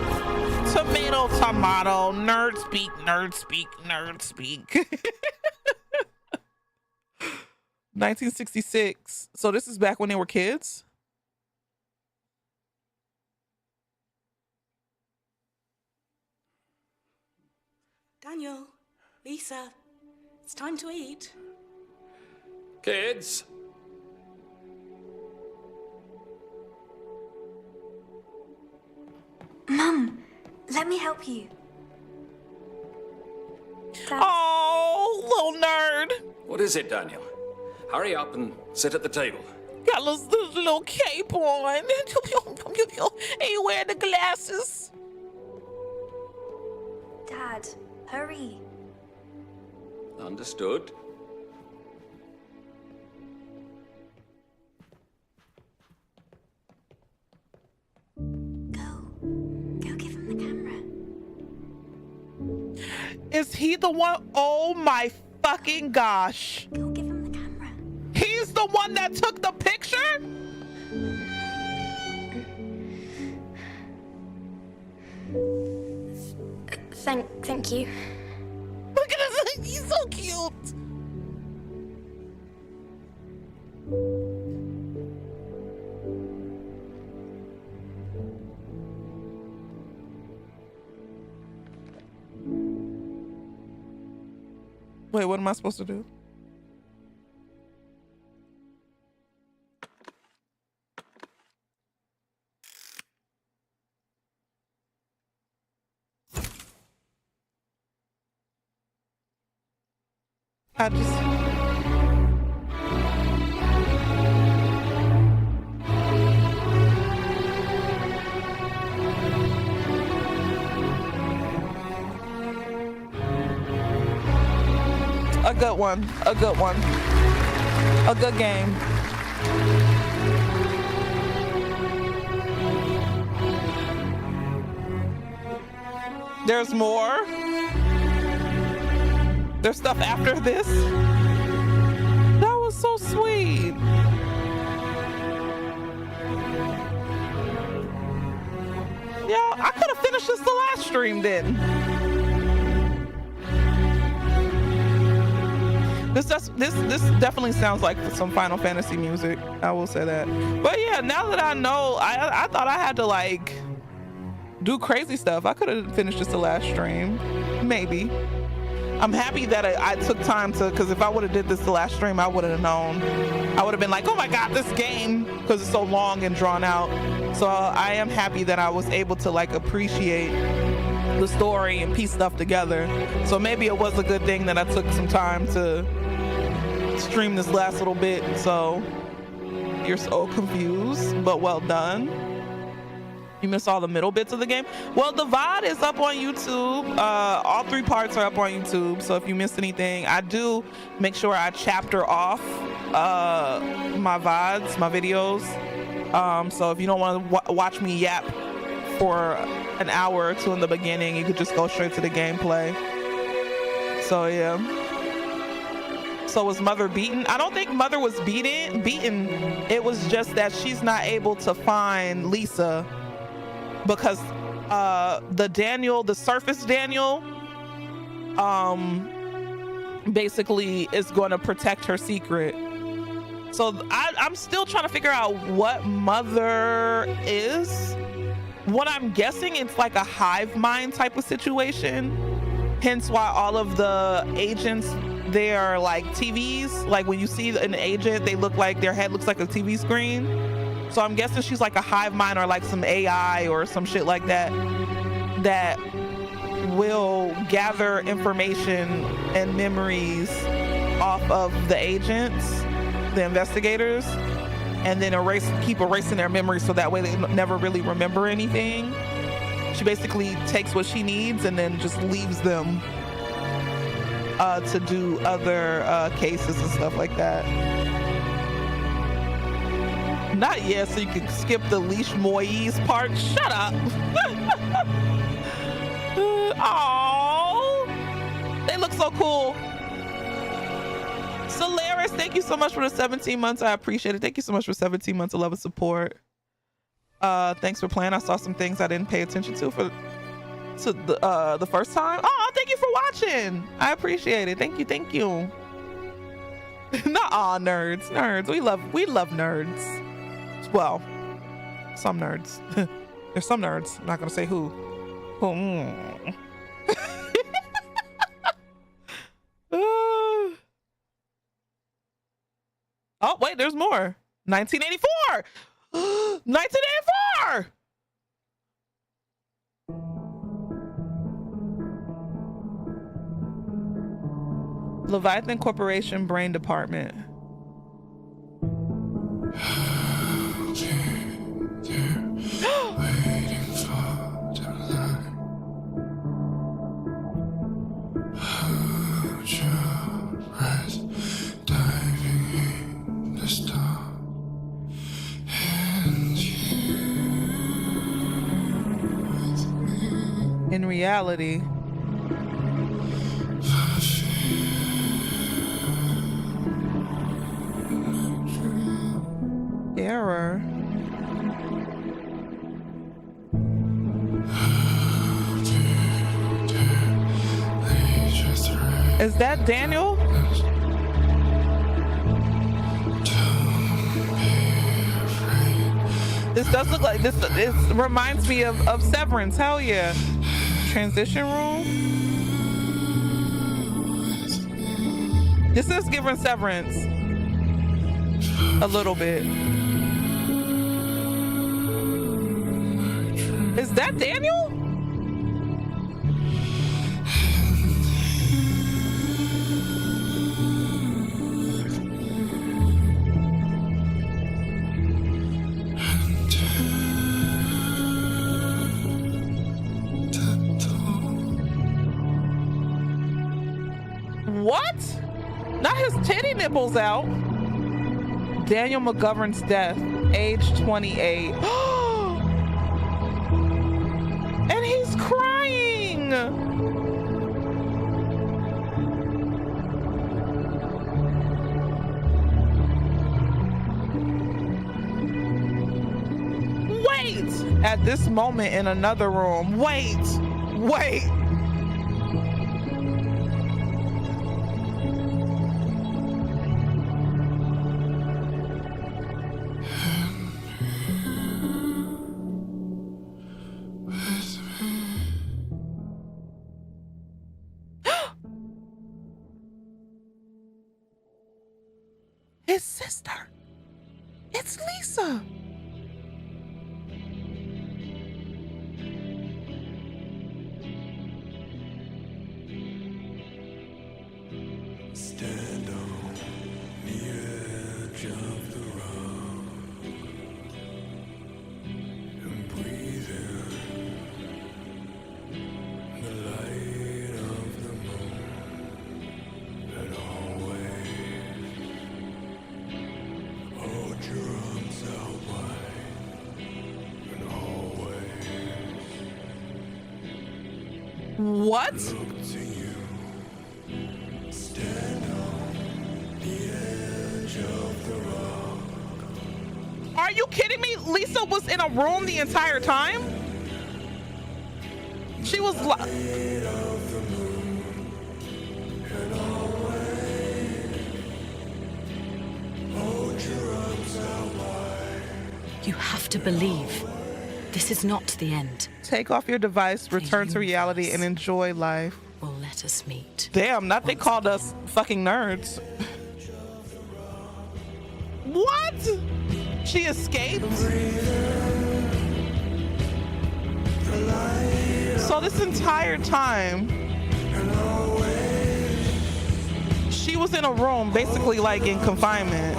Tomato, tomato, nerd speak, nerd speak, nerd speak. 1966. So this is back when they were kids? Daniel, Lisa, it's time to eat. Kids? Mum, let me help you. Dad. Oh, little nerd. What is it, Daniel? Hurry up and sit at the table. Got this little cape on. And you wearing the glasses. Dad, hurry. Understood. Go give him the camera. Is he the one? Oh my fucking gosh. Go give him the camera. He's the one that took the picture? Thank you. Look at his, he's so cute. Wait, what am I supposed to do? I just... A good one, a good one. A good game. There's more. There's stuff after this. That was so sweet. Yeah, I could have finished this the last stream then. This definitely sounds like some Final Fantasy music. I will say that. But yeah, now that I know, I thought I had to like do crazy stuff. I could have finished this the last stream, maybe. I'm happy that I took time to, because if I would have did this the last stream, I wouldn't have known. I would have been like, oh my God, this game, because it's so long and drawn out. So I am happy that I was able to like appreciate the story and piece stuff together. So maybe it was a good thing that I took some time to stream this last little bit. So you're so confused, but well done. You missed all the middle bits of the game. Well, the VOD is up on YouTube. All 3 parts are up on YouTube. So if you missed anything, I do make sure I chapter off my VODs, my videos. So if you don't want to watch me yap for an hour or two in the beginning, you could just go straight to the gameplay. So yeah. So was Mother beaten? I don't think Mother was beaten. It was just that she's not able to find Lisa because the surface Daniel basically is going to protect her secret. So I'm still trying to figure out what Mother is. What I'm guessing, it's like a hive mind type of situation. Hence why all of the agents, they are like TVs. Like when you see an agent, they look like, their head looks like a TV screen. So I'm guessing she's like a hive mind or like some AI or some shit like that, that will gather information and memories off of the agents, the investigators, and then keep erasing their memories so that way they never really remember anything. She basically takes what she needs and then just leaves them to do other cases and stuff like that. Not yet, so you can skip the Leash Moise part. Shut up. Oh, they look so cool. Solaris, thank you so much for the 17 months. I appreciate it. Thank you so much for 17 months of love and support. Thanks for playing. I saw some things I didn't pay attention to the first time. Oh, thank you for watching. I appreciate it. Thank you. Nuh-uh, nerds. We love nerds. Well, some nerds. There's some nerds. I'm not gonna say who. Oh, wait, there's more. 1984! 1984! Leviathan Corporation Brain Department. In reality, error. Is that Daniel? This does look like this. It reminds me of Severance. Hell yeah. Transition room. This is giving Severance a little bit. Is that Daniel? What? Not his titty nipples out. Daniel McGovern's death, age 28. And he's crying. Wait! At this moment in another room. Wait. His sister. It's Lisa. Stand on the edge of the road and breathe in the light of the moon that always hold your arms out wide. What? Are you kidding me? Lisa was in a room the entire time? She was You have to believe. This is not the end. Take off your device, return to reality, and enjoy life. Will let us meet. Damn, not they called us fucking nerds. What? She escaped? So this entire time, she was in a room, basically like in confinement.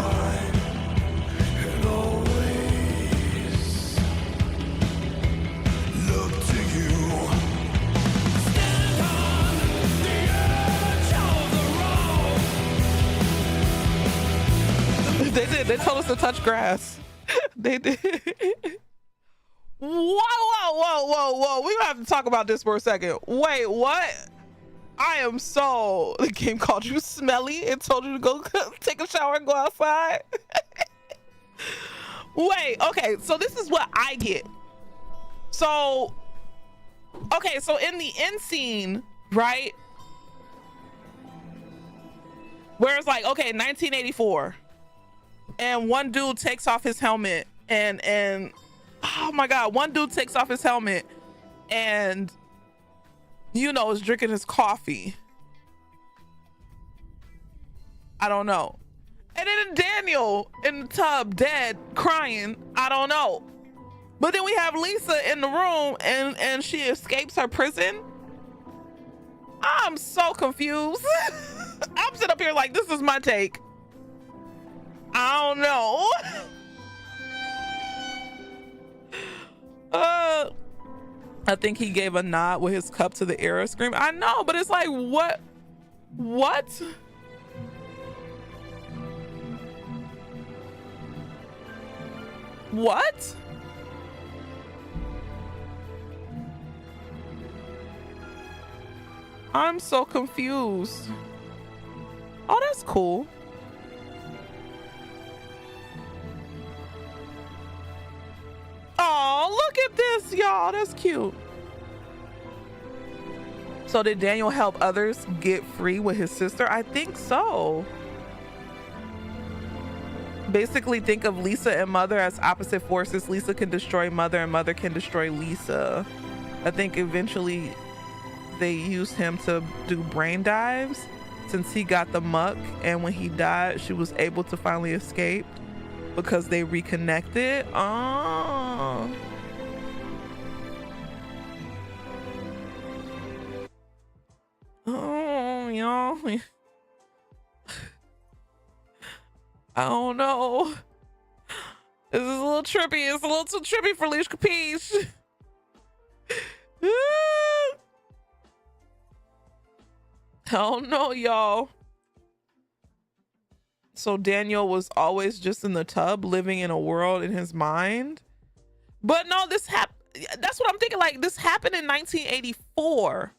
They did. They told us to touch grass. They did. Whoa. We have to talk about this for a second. Wait, what? I am so... The game called you smelly and told you to go take a shower and go outside. Wait, okay. So this is what I get. So... Okay, so in the end scene, right? Where it's like, okay, 1984. And one dude takes off his helmet and oh my God, one dude takes off his helmet and, you know, is drinking his coffee. I don't know. And then Daniel in the tub, dead, crying. I don't know. But then we have Lisa in the room and she escapes her prison. I'm so confused. I'm sitting up here like, this is my take. I don't know. I think he gave a nod with his cup to the era scream. I know, but it's like, what? What? What? I'm so confused. Oh, that's cool. Oh, look at this, y'all. That's cute. So did Daniel help others get free with his sister? I think so. Basically, think of Lisa and Mother as opposite forces. Lisa can destroy Mother and Mother can destroy Lisa. I think eventually they used him to do brain dives since he got the muck, and when he died, she was able to finally escape because they reconnected. Oh. Oh, y'all. I don't know. This is a little trippy. It's a little too trippy for Leash Capiche. I don't know, y'all. So Daniel was always just in the tub, living in a world in his mind. But no, this happened. That's what I'm thinking. Like, this happened in 1984.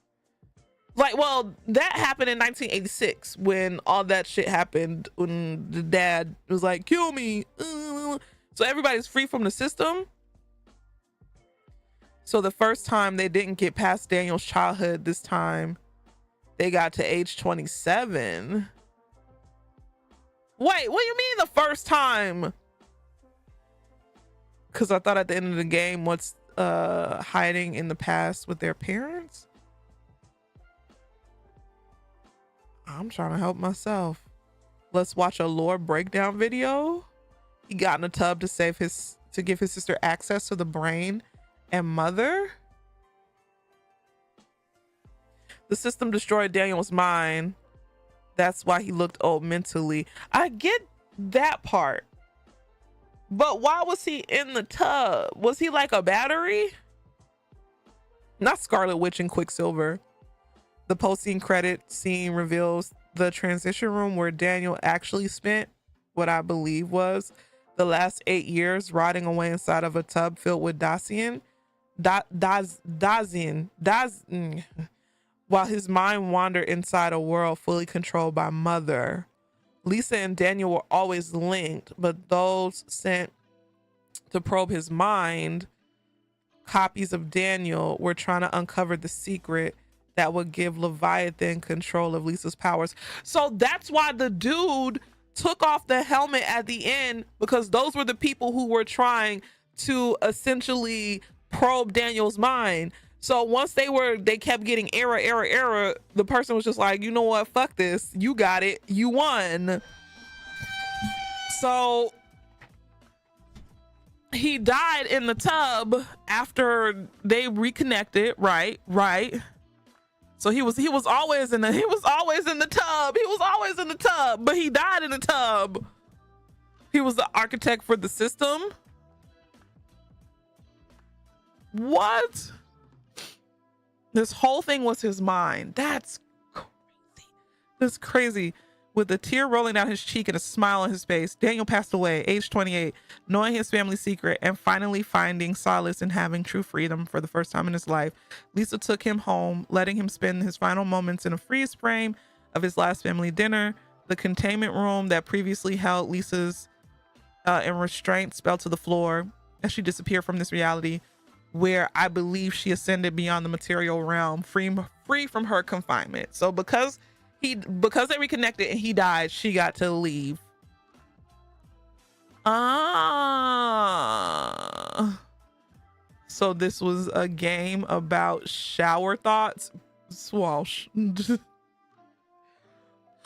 Like, well, that happened in 1986 when all that shit happened. When the dad was like, "Kill me." So everybody's free from the system. So the first time they didn't get past Daniel's childhood, this time they got to age 27. Wait, what do you mean the first time? Because I thought at the end of the game, what's hiding in the past with their parents? I'm trying to help myself. Let's watch a lore breakdown video. He got in a tub to give his sister access to the brain and Mother. The system destroyed Daniel's mind. That's why he looked old mentally. I get that part. But why was he in the tub? Was he like a battery? Not Scarlet Witch and Quicksilver. The post-scene credit scene reveals the transition room where Daniel actually spent what I believe was the last 8 years rotting away inside of a tub filled with Dacian. while his mind wandered inside a world fully controlled by Mother. Lisa and Daniel were always linked, but those sent to probe his mind, copies of Daniel, were trying to uncover the secret that would give Leviathan control of Lisa's powers. So that's why the dude took off the helmet at the end, because those were the people who were trying to essentially probe Daniel's mind. So once they kept getting error, the person was just like, you know what, fuck this, you got it, you won. So he died in the tub after they reconnected, right? So he was always in the tub, but he died in the tub. He was the architect for the system. What? This whole thing was his mind. That's crazy. That's crazy. With a tear rolling down his cheek and a smile on his face, Daniel passed away, age 28, knowing his family's secret and finally finding solace in having true freedom for the first time in his life. Lisa took him home, letting him spend his final moments in a freeze frame of his last family dinner. The containment room that previously held Lisa's in restraints fell to the floor as she disappeared from this reality, where I believe she ascended beyond the material realm, free from her confinement. So because they reconnected and he died, she got to leave. So this was a game about shower thoughts. Swash. I'm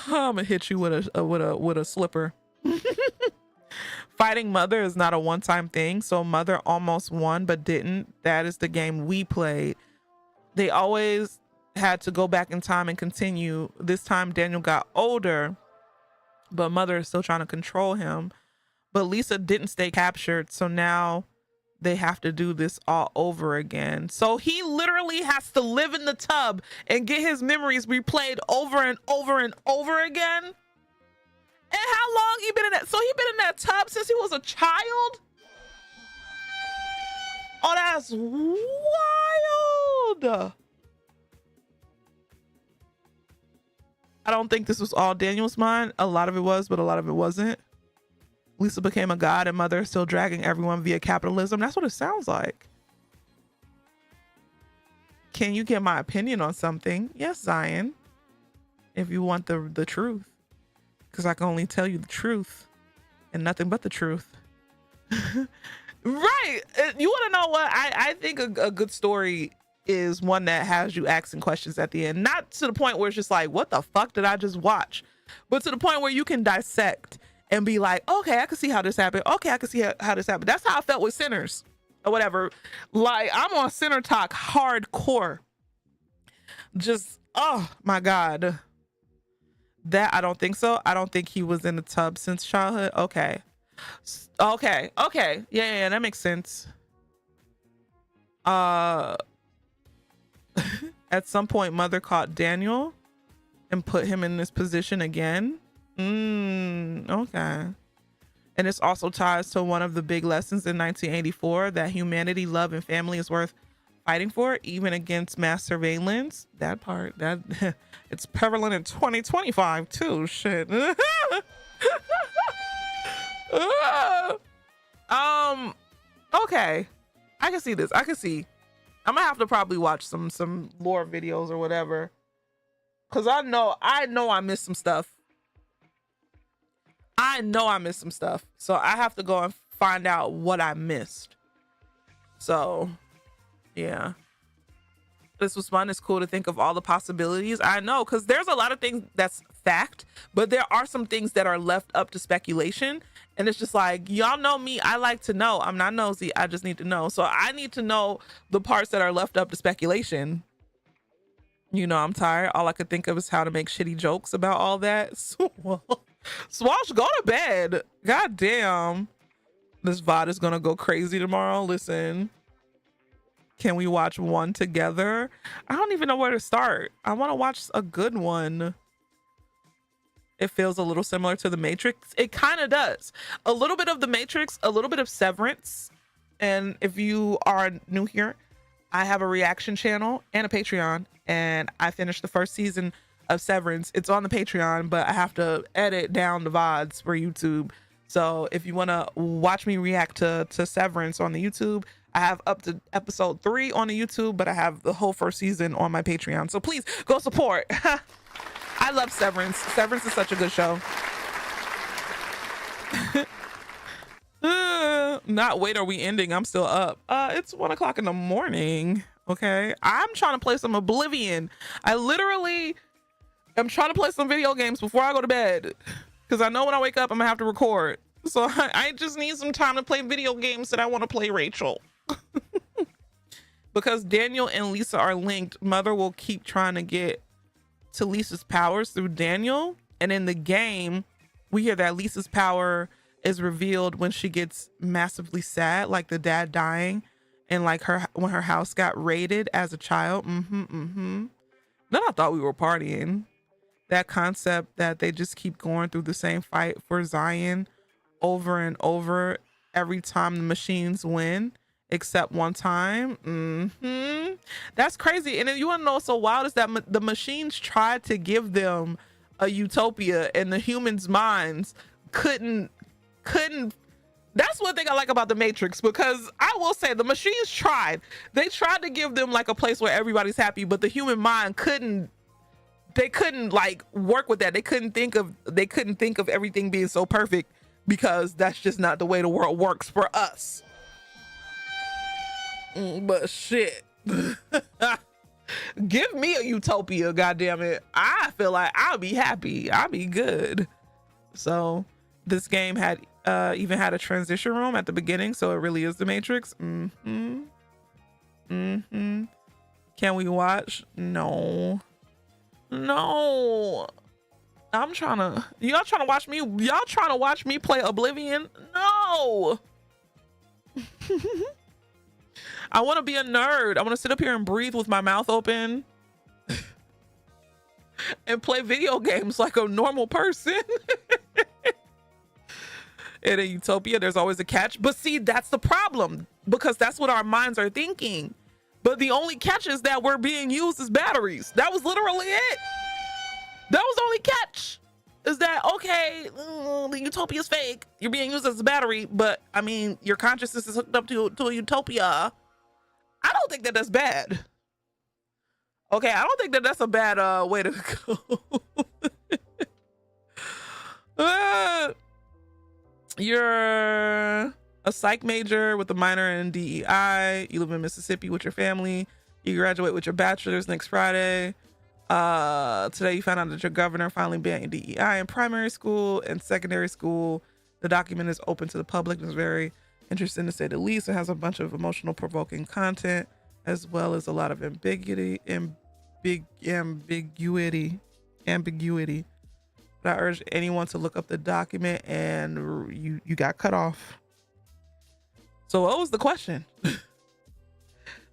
gonna hit you with a slipper. Fighting Mother is not a one-time thing, so Mother almost won but didn't. That is the game we played. They always had to go back in time and continue. This time Daniel got older, but Mother is still trying to control him. But Lisa didn't stay captured, so now they have to do this all over again. So he literally has to live in the tub and get his memories replayed over and over and over again. And how long he been in that? So he been in that tub since he was a child? Oh, that's wild. I don't think this was all Daniel's mind. A lot of it was, but a lot of it wasn't. Lisa became a god and Mother still dragging everyone via capitalism. That's what it sounds like. Can you get my opinion on something? Yes, Zion. If you want the truth. Because I can only tell you the truth and nothing but the truth. Right. You want to know what? I think a good story is one that has you asking questions at the end. Not to the point where it's just like, what the fuck did I just watch? But to the point where you can dissect and be like, okay, I can see how this happened. Okay, I can see how this happened. That's how I felt with Sinners or whatever. Like, I'm on Sinner Talk hardcore. Just, oh my God. That I don't think so. I don't think he was in the tub since childhood. Okay. Yeah, that makes sense. At some point, Mother caught Daniel and put him in this position again. Okay. And this also ties to one of the big lessons in 1984, that humanity, love, and family is worth fighting for, even against mass surveillance. That part, that it's prevalent in 2025 too. Shit. Okay, I can see this. I can see. I'm gonna have to probably watch some lore videos or whatever, because I know I missed some stuff. So I have to go and find out what I missed. So yeah, this was fun. It's cool to think of all the possibilities. I know, because there's a lot of things that's fact, but there are some things that are left up to speculation. And it's just like, y'all know me, I like to know. I'm not nosy, I just need to know. So I need to know the parts that are left up to speculation. You know, I'm tired. All I could think of is how to make shitty jokes about all that. Swash, go to bed. God damn. This VOD is gonna go crazy tomorrow. Listen. Can we watch one together? I don't even know where to start. I want to watch a good one. It feels a little similar to The Matrix. It kind of does. A little bit of The Matrix, a little bit of Severance. And if you are new here, I have a reaction channel and a Patreon, and I finished the first season of Severance. It's on the Patreon, but I have to edit down the VODs for YouTube. So if you want to watch me react to Severance on the YouTube, I have up to episode 3 on the YouTube, but I have the whole first season on my Patreon. So please go support. I love Severance. Severance is such a good show. Not wait, are we ending? I'm still up. It's 1 o'clock in the morning. Okay. I'm trying to play some Oblivion. I literally am trying to play some video games before I go to bed, because I know when I wake up, I'm gonna have to record. So I just need some time to play video games that I want to play, Rachel. Because Daniel and Lisa are linked, Mother will keep trying to get to Lisa's powers through Daniel. And in the game, we hear that Lisa's power is revealed when she gets massively sad, like the dad dying, and like when her house got raided as a child. Then I thought we were partying. That concept that they just keep going through the same fight for Zion over and over every time the machines win, except one time. That's crazy. And then you want to know what's so wild is that the machines tried to give them a utopia, and the humans' minds couldn't. That's one thing I like about the Matrix, because I will say the machines tried. They tried to give them like a place where everybody's happy, but the human mind couldn't. They couldn't like work with that. They couldn't think of everything being so perfect, because that's just not the way the world works for us. But shit. Give me a utopia, goddammit. I feel like I'll be happy. I'll be good. So this game had even had a transition room at the beginning, so it really is the Matrix. Can we watch? No. Y'all trying to watch me play Oblivion? No. I want to be a nerd. I want to sit up here and breathe with my mouth open and play video games like a normal person. In a utopia, there's always a catch. But see, that's the problem, because that's what our minds are thinking. But the only catch is that we're being used as batteries. That was literally it. That was the only catch. Is that, okay, the utopia's fake. You're being used as a battery, but I mean, your consciousness is hooked up to a utopia. I don't think that that's bad. Okay, I don't think that that's a bad way to go. You're a psych major with a minor in DEI. You live in Mississippi with your family. You graduate with your bachelor's next Friday. Today you found out that your governor finally banned DEI in primary school and secondary school. The document is open to the public. It's very interesting to say the least. It has a bunch of emotional provoking content, as well as a lot of ambiguity. But I urge anyone to look up the document, and you got cut off. So what was the question?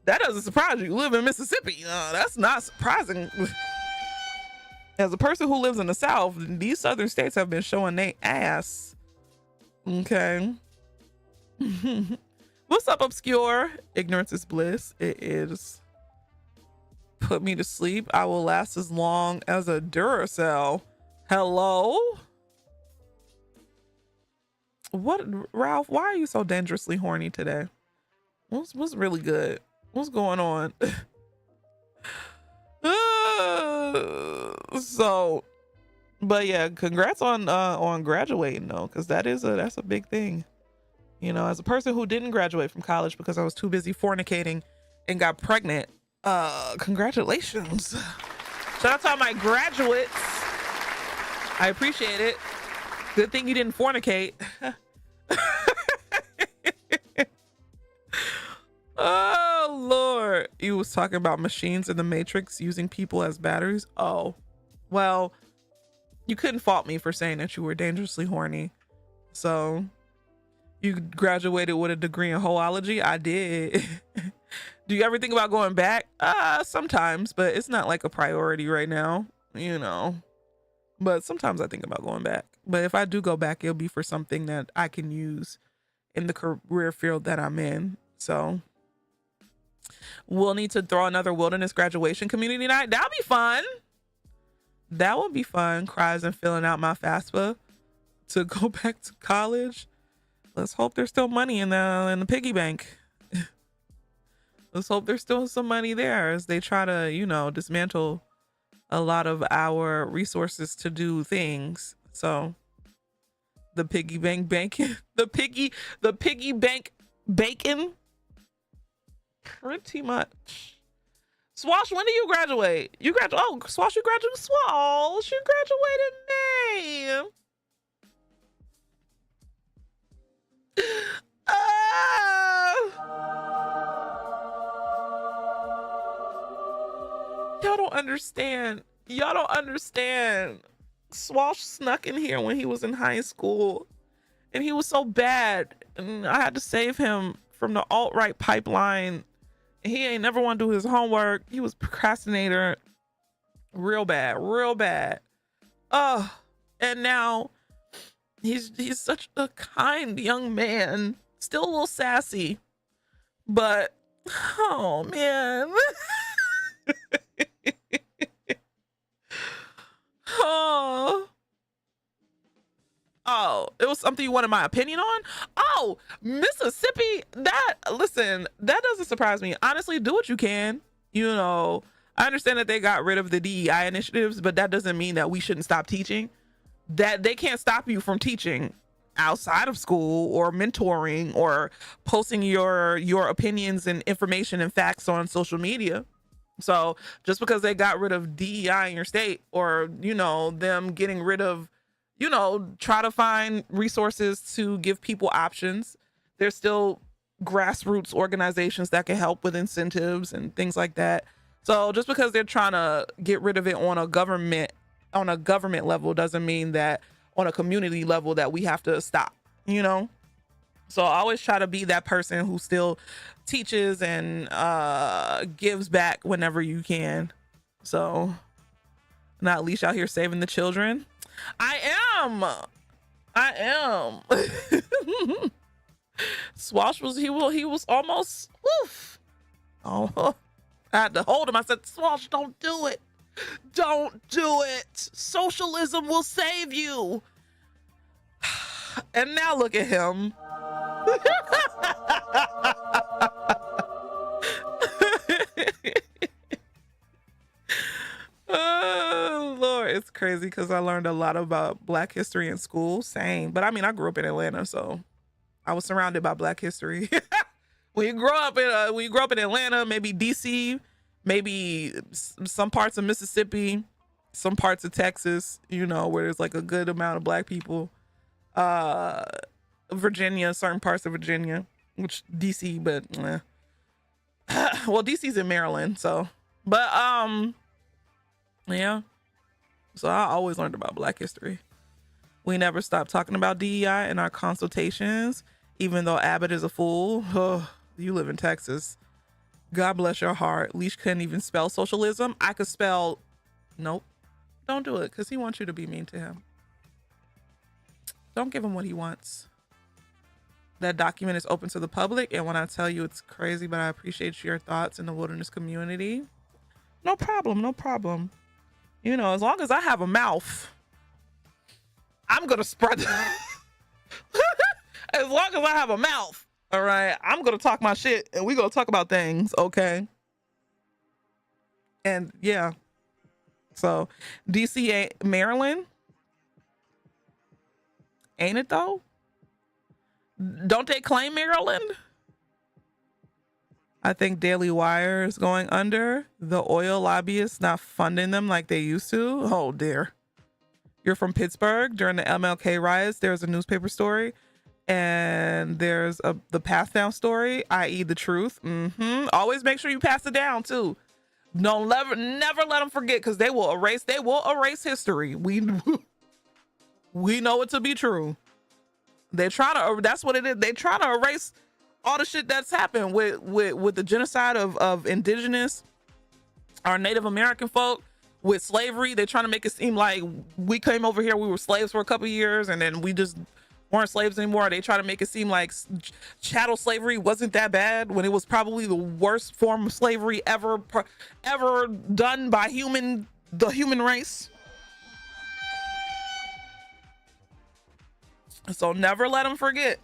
That doesn't surprise you. You live in Mississippi. That's not surprising. As a person who lives in the South, these southern states have been showing their ass. Okay. What's up, Obscure? Ignorance is bliss. It is. Put me to sleep. I will last as long as a Duracell. Hello? What, Ralph? Why are you so dangerously horny today? What's really good? What's going on? So, but yeah, congrats on graduating though, because that's a big thing. You know, as a person who didn't graduate from college because I was too busy fornicating and got pregnant, congratulations. Shout out to all my graduates. I appreciate it. Good thing you didn't fornicate. Oh Lord, you was talking about machines in the Matrix using people as batteries. Oh, well, you couldn't fault me for saying that you were dangerously horny. So you graduated with a degree in hoology. I did. Do you ever think about going back? Sometimes, but it's not like a priority right now, you know. But sometimes I think about going back. But if I do go back, it'll be for something that I can use in the career field that I'm in. So We'll need to throw another wilderness graduation community night. That'll be fun. That would be fun. Cries and filling out my FAFSA to go back to college. Let's hope there's still money in the piggy bank. Let's hope there's still some money there as they try to, you know, dismantle a lot of our resources to do things. So the piggy bank banking, the piggy bank bacon. Pretty much. Swash, when do you graduate? You graduate. Oh, Swash, you graduated. Swash, you graduated in May. Y'all don't understand. Y'all don't understand. Swash snuck in here when he was in high school, and he was so bad, and I had to save him from the alt-right pipeline. He ain't never want to do his homework. He was procrastinator, real bad, real bad. And now he's such a kind young man, still a little sassy, but oh man. Oh, it was something you wanted my opinion on? Oh, Mississippi, that doesn't surprise me. Honestly, do what you can. You know, I understand that they got rid of the DEI initiatives, but that doesn't mean that we shouldn't stop teaching. That they can't stop you from teaching outside of school or mentoring or posting your opinions and information and facts on social media. So just because they got rid of DEI in your state, or, you know, them getting rid of, you know, try to find resources to give people options. There's still grassroots organizations that can help with incentives and things like that. So just because they're trying to get rid of it on a government level doesn't mean that on a community level that we have to stop, you know? So I always try to be that person who still teaches and gives back whenever you can. So not least out here saving the children. I am. Swash was he was almost woof. Oh, I had to hold him. I said, Swash, don't do it. Don't do it. Socialism will save you. And now look at him. Oh Lord, it's crazy because I learned a lot about Black history in school. Same, but I mean, I grew up in Atlanta, so I was surrounded by Black history. When you grow up in Atlanta, maybe DC, maybe some parts of Mississippi, some parts of Texas, you know, where there's like a good amount of Black people. Virginia, certain parts of Virginia, which DC, but well, DC's in Maryland, so, but yeah. So I always learned about Black history. We never stopped talking about DEI in our consultations, even though Abbott is a fool. Oh, you live in Texas. God bless your heart. Leash couldn't even spell socialism. I could spell. Nope. Don't do it, because he wants you to be mean to him. Don't give him what he wants. That document is open to the public, and when I tell you it's crazy, but I appreciate your thoughts in the wilderness community. No problem, no problem. You know, as long as I have a mouth, I'm gonna spread as long as I have a mouth, all right, I'm gonna talk my shit, and we gonna talk about things, okay? And yeah, so DC, Maryland, ain't it though? Don't they claim Maryland? I think Daily Wire is going under. The oil lobbyists not funding them like they used to. Oh dear. You're from Pittsburgh. During the MLK riots, there's a newspaper story, and there's the pass down story, i.e. the truth. Always make sure you pass it down too. Don't never let them forget, because they will erase history. We know it to be true. They're trying to, that's what it is. They're trying to erase all the shit that's happened with the genocide of indigenous, our Native American folk, with slavery. They're trying to make it seem like we came over here, we were slaves for a couple of years, and then we just weren't slaves anymore. They try to make it seem like chattel slavery wasn't that bad when it was probably the worst form of slavery ever done by the human race. So never let them forget.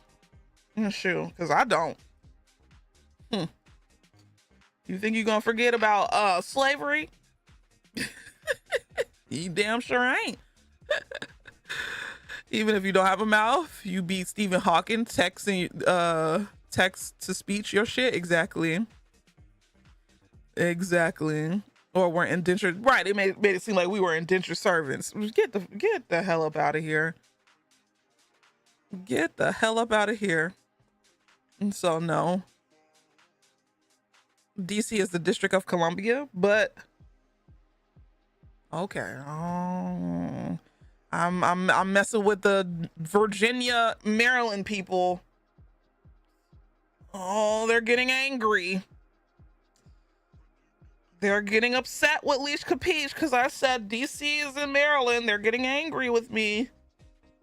Shoot, because I don't. You think you're gonna forget about slavery? You damn sure ain't. Even if you don't have a mouth, you beat Stephen Hawking text to speech your shit. Exactly. Or we're indentured. Right, it made it seem like we were indentured servants. Get the hell up out of here. Get the hell up out of here. And so no. DC is the District of Columbia, but okay. Oh, I'm messing with the Virginia, Maryland people. Oh, they're getting angry. They're getting upset with Leash Capiche because I said DC is in Maryland. They're getting angry with me.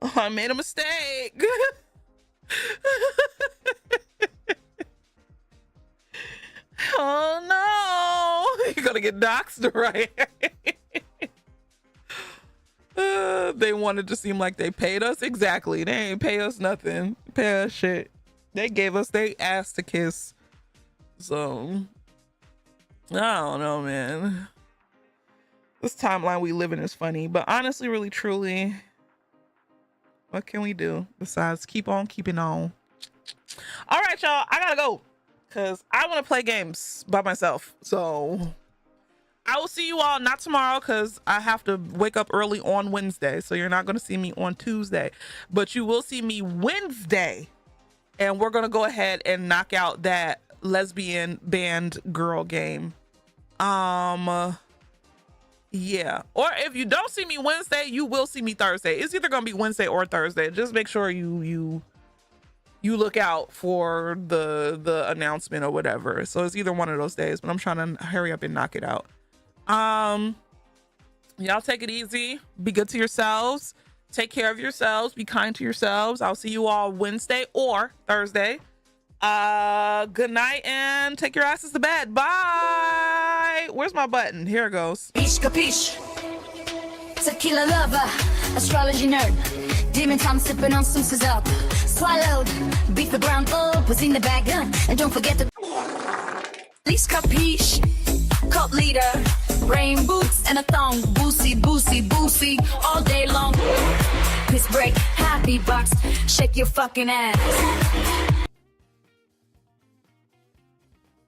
Oh, I made a mistake. Oh no, you're gonna get doxxed, right? They wanted to seem like they paid us. Exactly. They ain't pay us nothing. Pay us shit. They gave us they ass to kiss. So I don't know, man. This timeline we live in is funny, but honestly, really, truly, what can we do besides keep on keeping on? All right, y'all, I gotta go because I want to play games by myself. So I will see you all not tomorrow because I have to wake up early on Wednesday. So you're not going to see me on Tuesday, but you will see me Wednesday. And we're going to go ahead and knock out that lesbian band girl game. Yeah. Or if you don't see me Wednesday, you will see me Thursday. It's either going to be Wednesday or Thursday. Just make sure you look out for the announcement or whatever. So it's either one of those days, but I'm trying to hurry up and knock it out. Y'all take it easy. Be good to yourselves. Take care of yourselves. Be kind to yourselves. I'll see you all Wednesday or Thursday. Good night and take your asses to bed. Bye. Where's my button? Here it goes. Capiche. Tequila lover, astrology nerd. Demon time sipping on some scissor. Swallowed, beat the ground up, was in the bag, and don't forget the least capiche. Cult leader, rain boots and a thong, boosie, all day long. Piss break, happy box, shake your fucking ass.